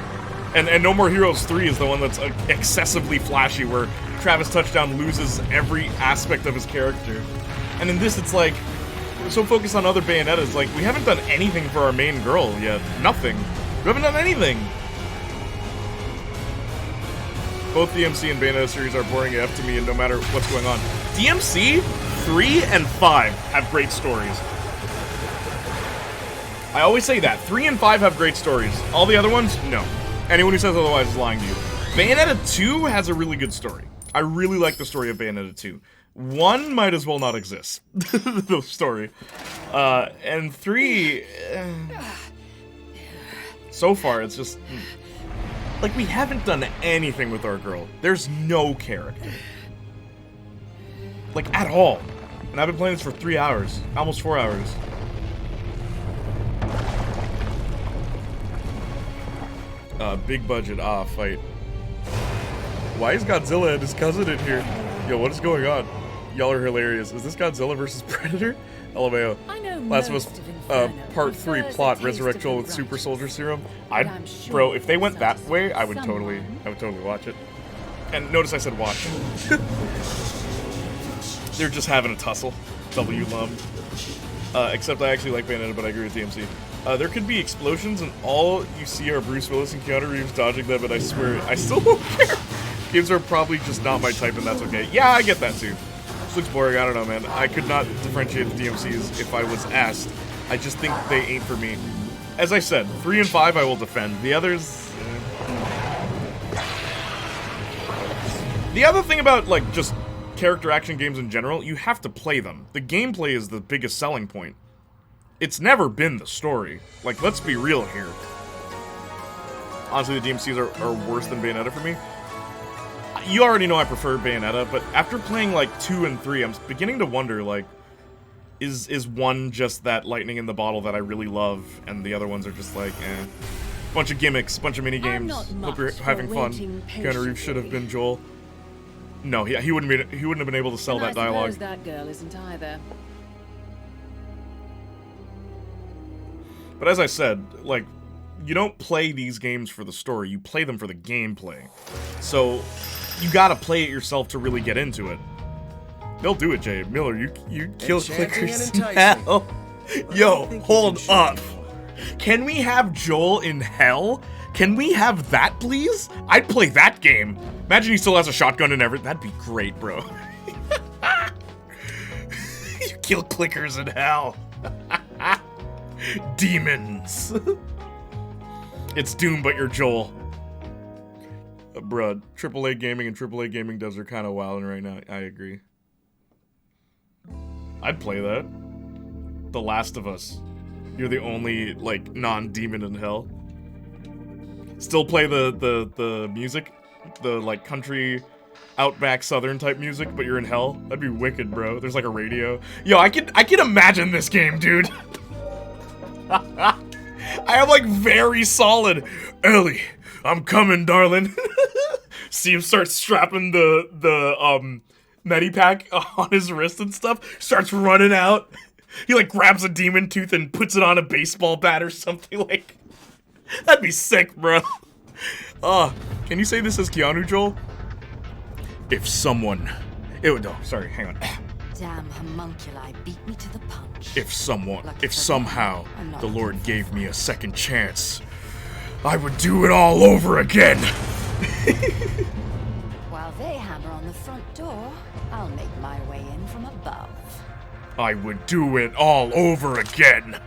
And No More Heroes 3 is the one that's excessively flashy, where Travis Touchdown loses every aspect of his character. And in this, it's like, we're so focused on other Bayonettas, like, we haven't done anything for our main girl yet. Nothing. We haven't done anything. Both DMC and Bayonetta series are boring AF to me, and no matter what's going on. DMC 3 and 5 have great stories. I always say that. 3 and 5 have great stories. All the other ones, no. Anyone who says otherwise is lying to you. Bayonetta 2 has a really good story. I really like the story of Bayonetta 2. 1 might as well not exist. The story. And 3... so far, it's just... like, we haven't done anything with our girl. There's no character. Like, at all. And I've been playing this for 3 hours. Almost 4 hours. Big budget, fight. Why is Godzilla and his cousin in here? Yo, what is going on? Y'all are hilarious. Is this Godzilla versus Predator? LMAO. Last of Us, Part 3 plot, resurrect Joel with super soldier serum. Bro, if they went that way, I would totally watch it. And notice I said watch. They're just having a tussle. W lum. Except I actually like Bayonetta, but I agree with DMC. There could be explosions and all you see are Bruce Willis and Keanu Reeves dodging them, and I swear, I still don't care. Games are probably just not my type, and that's okay. Yeah, I get that too. This looks boring. I don't know, man. I could not differentiate the DMCs if I was asked. I just think they ain't for me. As I said, 3 and 5 I will defend. The others... The other thing about, like, just character action games in general, you have to play them. The gameplay is the biggest selling point. It's never been the story. Like, let's be real here. Honestly, the DMCs are worse than Bayonetta for me. You already know I prefer Bayonetta, but after playing, like, 2 and 3, I'm beginning to wonder, like, is 1 just that lightning in the bottle that I really love, and the other ones are just like, eh. Bunch of gimmicks, bunch of mini-games. Hope you're having fun. Keanu Reeves should have been Joel. No, he wouldn't have been able to sell that dialogue. That girl isn't either. But as I said, like, you don't play these games for the story, you play them for the gameplay. So, you gotta play it yourself to really get into it. They'll do it, Jay. Miller, you kill clickers now. Yo, hold up. Can we have Joel in hell? Can we have that, please? I'd play that game. Imagine he still has a shotgun and everything. That'd be great, bro. You kill clickers in hell. Demons. It's Doom, but you're Joel. Bruh, AAA gaming and AAA gaming devs are kind of wilding right now. I agree. I'd play that. The Last of Us. You're the only, like, non-demon in hell. Still play the music? The, like, country, outback southern type music, but you're in hell? That'd be wicked, bro. There's, like, a radio. Yo, I can imagine this game, dude. I am, like, very solid. Ellie, I'm coming, darling. See him start strapping the Medipack on his wrist and stuff. Starts running out. He, like, grabs a demon tooth and puts it on a baseball bat or something, like... That'd be sick, bro. Can you say this as Keanu, Joel? If someone... sorry, hang on. Damn homunculi beat me to the punch. If somehow the Lord gave me a second chance, I would do it all over again. While they hammer on the front door, I'll make my way in from above. I would do it all over again.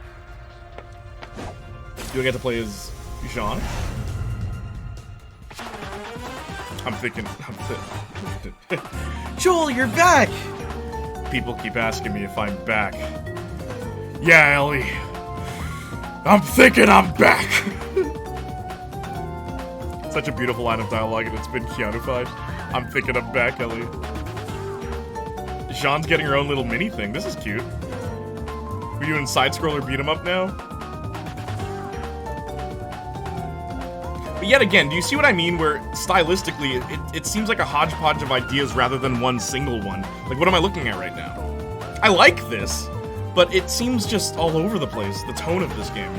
You'll get to play as Jean. I'm thinking. Joel, you're back! People keep asking me if I'm back. Yeah, Ellie. I'm thinking I'm back! Such a beautiful line of dialogue, and it's been Keanu-fied. I'm thinking I'm back, Ellie. Jean's getting her own little mini thing. This is cute. We're doing side-scroller beat-em-up now? But yet again, do you see what I mean? Where, stylistically, it seems like a hodgepodge of ideas rather than one single one. Like, what am I looking at right now? I like this, but it seems just all over the place, the tone of this game.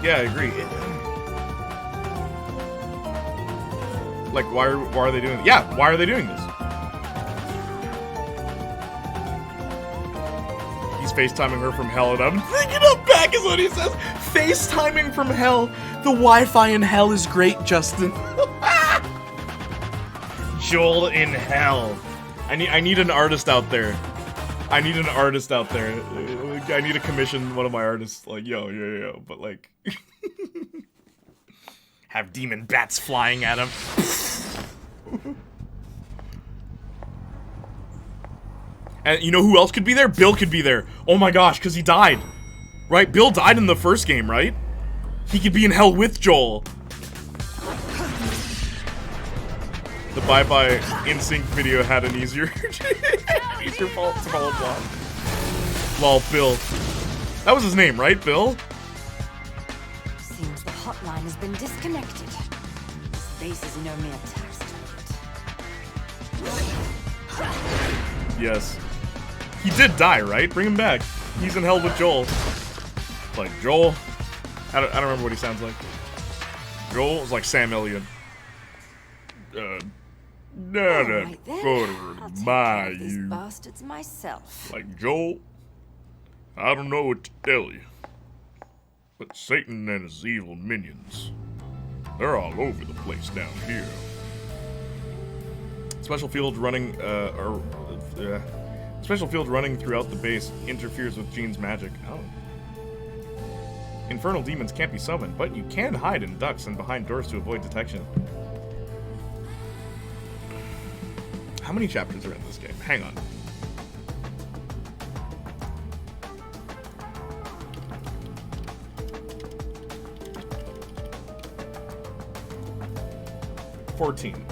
Yeah, I agree. Like, why are they doing this? Yeah, why are they doing this? He's FaceTiming her from hell, and I'm thinking I'm back is what he says. FaceTiming from hell. The Wi-Fi in hell is great, Justin. Joel in hell. I need an artist out there. I need an artist out there. I need to commission one of my artists. Like, yo, but like... have demon bats flying at him. And you know who else could be there? Bill could be there. Oh my gosh, because he died. Right? Bill died in the first game, right? He could be in hell with Joel. The Bye-Bye InSync video had an easier follow plot. Lol, Bill. That was his name, right? Bill? Seems the hotline has been disconnected. Space is no mere tax to it. Yes. He did die, right? Bring him back. He's in hell with Joel. Like, Joel? I don't remember what he sounds like. Joel is like Sam Elliott. Right then. I'll take care of these bastards myself. Like, Joel? I don't know what to tell you. But Satan and his evil minions, they're all over the place down here. Special field running, special field running throughout the base interferes with Jean's magic. Oh. Infernal demons can't be summoned, but you can hide in ducts and behind doors to avoid detection. How many chapters are in this game? Hang on.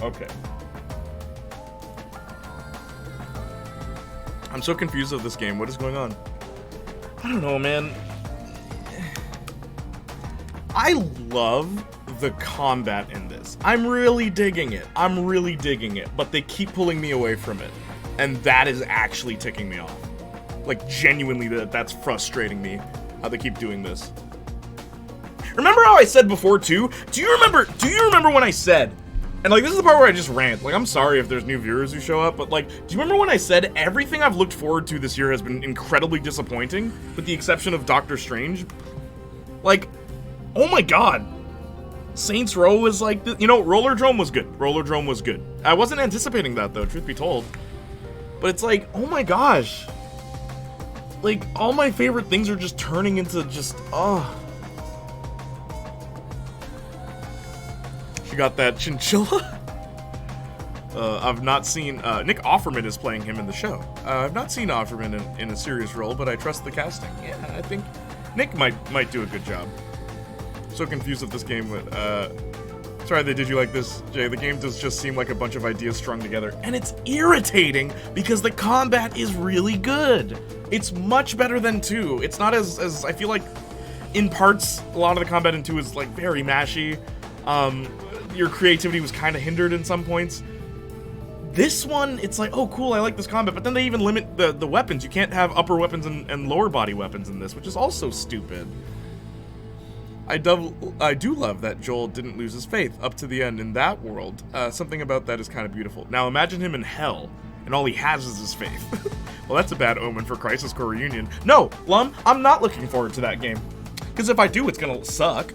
Okay. I'm so confused of this game. What is going on? I don't know, man. I love the combat in this. I'm really digging it. But they keep pulling me away from it. And that is actually ticking me off. Like, genuinely, that's frustrating me, how they keep doing this. Remember how I said before, too? Do you remember when I said... And, like, this is the part where I just rant. Like, I'm sorry if there's new viewers who show up, but, like, do you remember when I said everything I've looked forward to this year has been incredibly disappointing, with the exception of Doctor Strange? Like, oh my god. Saints Row was like, you know, Rollerdrome was good. I wasn't anticipating that, though, truth be told. But it's like, oh my gosh. Like, all my favorite things are just turning into just, oh. She got that chinchilla. I've not seen, Nick Offerman is playing him in the show. I've not seen Offerman in a serious role, but I trust the casting. Yeah, I think Nick might do a good job. So confused with this game, but, sorry they did you like this, Jay. The game does just seem like a bunch of ideas strung together, and it's irritating because the combat is really good. It's much better than 2. It's not as I feel like, in parts, a lot of the combat in 2 is, like, very mashy. Your creativity was kind of hindered in some points. This one, it's like, oh cool, I like this combat, but then they even limit the weapons. You can't have upper weapons and lower body weapons in this, which is also stupid. I do love that Joel didn't lose his faith up to the end in that world. Something about that is kind of beautiful. Now imagine him in hell, and all he has is his faith. Well, that's a bad omen for Crisis Core Reunion. No, Lum, I'm not looking forward to that game. Because if I do, it's gonna suck.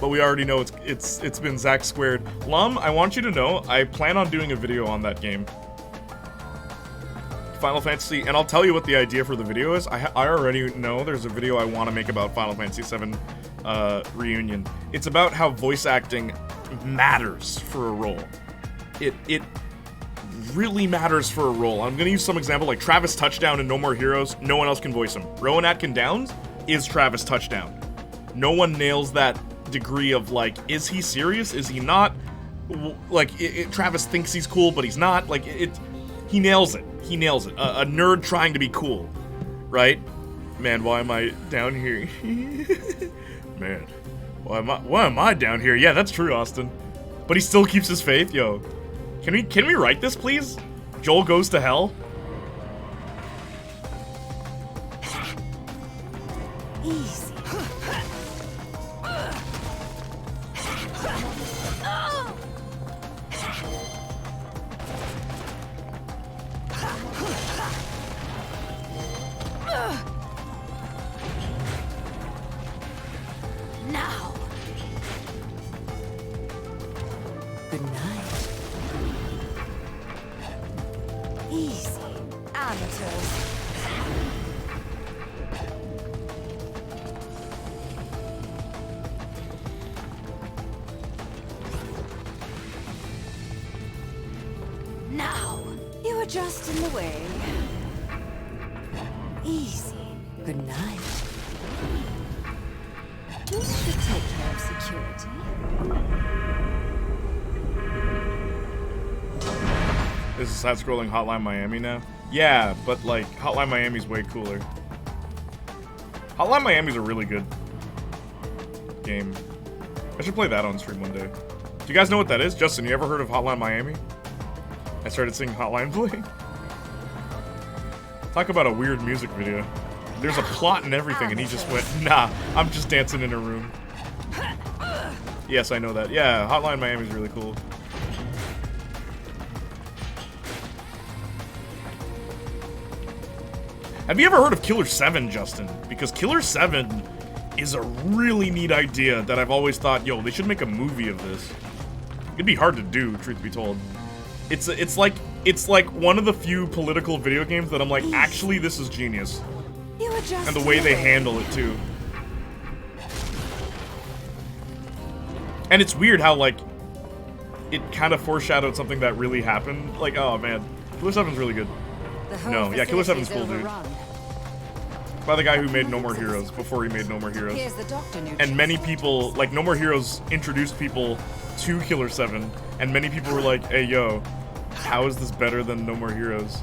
But we already know it's been Zack squared. Lum, I want you to know, I plan on doing a video on that game. Final Fantasy, and I'll tell you what the idea for the video is. I already know there's a video I want to make about Final Fantasy VII Reunion. It's about how voice acting matters for a role. It really matters for a role. I'm gonna use some example like Travis Touchdown in No More Heroes. No one else can voice him. Rowan Atkin Downs is Travis Touchdown. No one nails that degree of like, is he serious? Is he not? Like, Travis thinks he's cool, but he's not. Like, he nails it. He nails it. A nerd trying to be cool, right? Man, why am I down here? Man, why am I down here? Yeah, that's true, Austin. But he still keeps his faith, yo. Can we write this, please? Joel goes to hell. Easy. Now. Good night. Easy. Amateurs. Now. You were just in the way. Easy. Good night. This should take care of security. This is side-scrolling Hotline Miami now? Yeah, but like, Hotline Miami's way cooler. Hotline Miami's a really good game. I should play that on stream one day. Do you guys know what that is? Justin, you ever heard of Hotline Miami? I started singing Hotline Bling. Talk about a weird music video. There's a plot and everything, and he just went, nah, I'm just dancing in a room. Yes, I know that. Yeah, Hotline Miami's really cool. Have you ever heard of Killer 7, Justin? Because Killer 7 is a really neat idea that I've always thought, yo, they should make a movie of this. It'd be hard to do, truth be told. It's like one of the few political video games that I'm like, actually, this is genius. And the way they handle it too. And it's weird how like it kind of foreshadowed something that really happened. Like, oh man, Killer 7's really good. No, yeah, Killer 7's cool, dude. By the guy who made No More Heroes before he made No More Heroes. And many people, like, No More Heroes introduced people to Killer 7, and many people were like, hey, yo, how is this better than No More Heroes?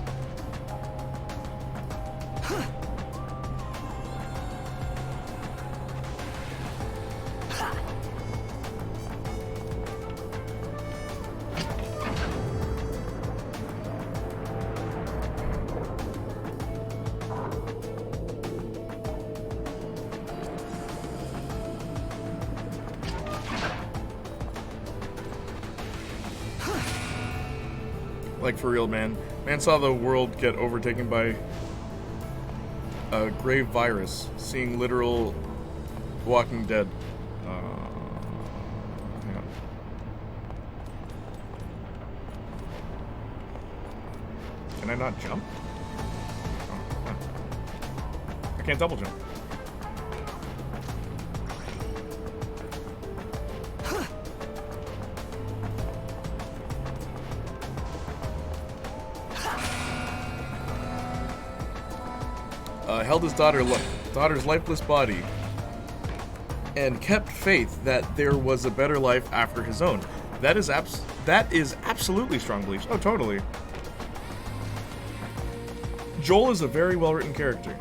Like, for real, man. Man saw the world get overtaken by a grave virus. Seeing literal Walking Dead. Hang on. Can I not jump? Oh, huh. I can't double jump. Held his daughter's lifeless body and kept faith that there was a better life after his own. That is absolutely strong beliefs. Oh, totally. Joel is a very well-written character.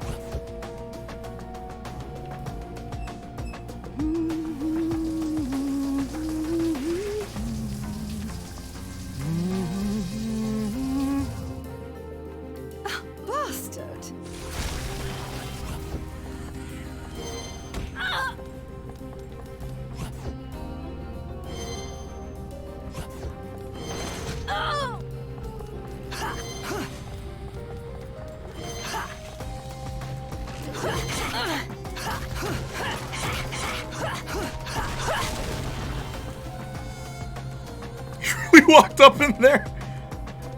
Walked up in there.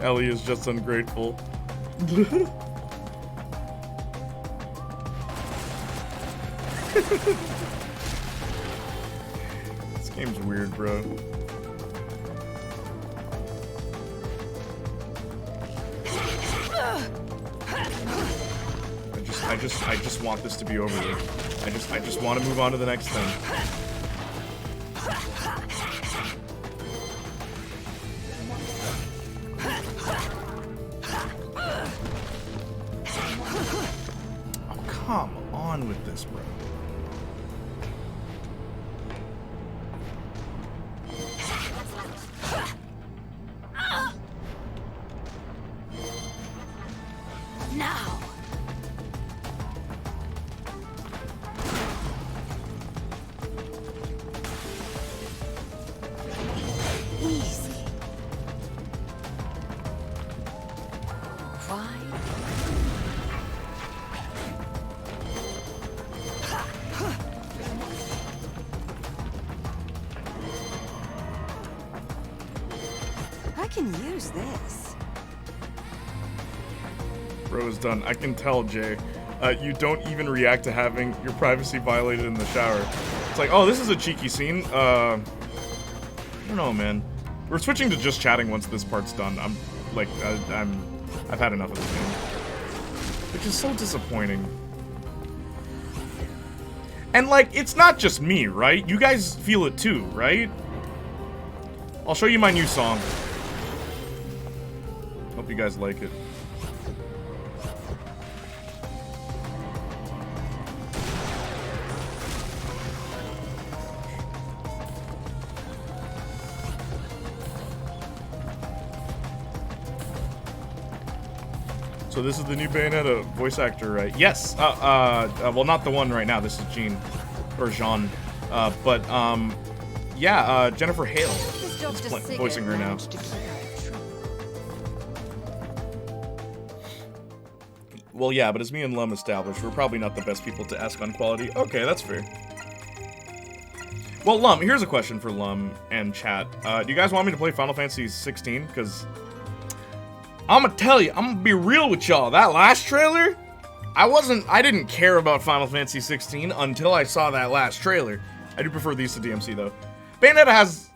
Ellie is just ungrateful. This game's weird, bro. I just want this to be over with. I just want to move on to the next thing. Come on with this, bro. Now. Easy. Why? I can use this. Bro is done. I can tell, Jay. You don't even react to having your privacy violated in the shower. It's like, oh, this is a cheeky scene. I don't know, man. We're switching to just chatting once this part's done. I'm like, I've had enough of this game, which is so disappointing. And like, it's not just me, right? You guys feel it too, right? I'll show you my new song. Hope you guys like it. So this is the new Bayonetta voice actor, right? Yes. Well, not the one right now. This is Jean, or Jean. Yeah. Jennifer Hale is voicing her now. Well, yeah, but as me and Lum established, we're probably not the best people to ask on quality. Okay, that's fair. Well, Lum, here's a question for Lum and chat. Do you guys want me to play Final Fantasy 16? Because I'm gonna tell you, I'm gonna be real with y'all. That last trailer, I didn't care about Final Fantasy 16 until I saw that last trailer. I do prefer these to DMC though. Bayonetta has,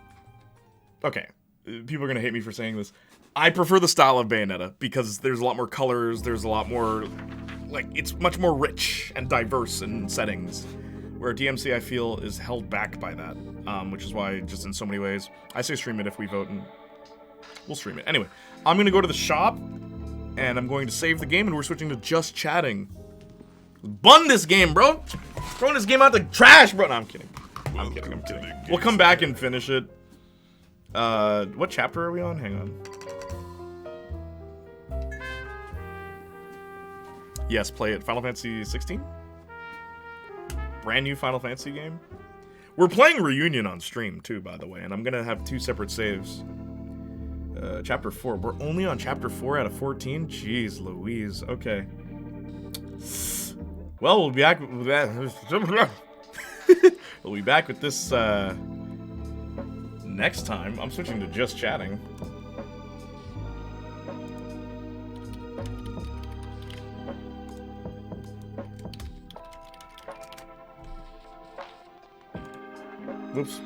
okay, people are gonna hate me for saying this. I prefer the style of Bayonetta because there's a lot more colors, there's a lot more, like, it's much more rich and diverse in settings. Where DMC, I feel, is held back by that, which is why, just in so many ways, I say stream it if we vote, and we'll stream it. Anyway, I'm going to go to the shop, and I'm going to save the game, and we're switching to just chatting. Bun this game, bro! Throwing this game out the trash, bro! No, I'm kidding. I'm kidding. We'll come back and finish it. What chapter are we on? Hang on. Yes, play it. Final Fantasy 16? Brand new Final Fantasy game. We're playing Reunion on stream too, by the way, and I'm gonna have 2 separate saves. Chapter 4. We're only on chapter 4 out of 14? Jeez Louise. Okay. Well, we'll be back with that. We'll be back with this next time. I'm switching to just chatting. Whoops.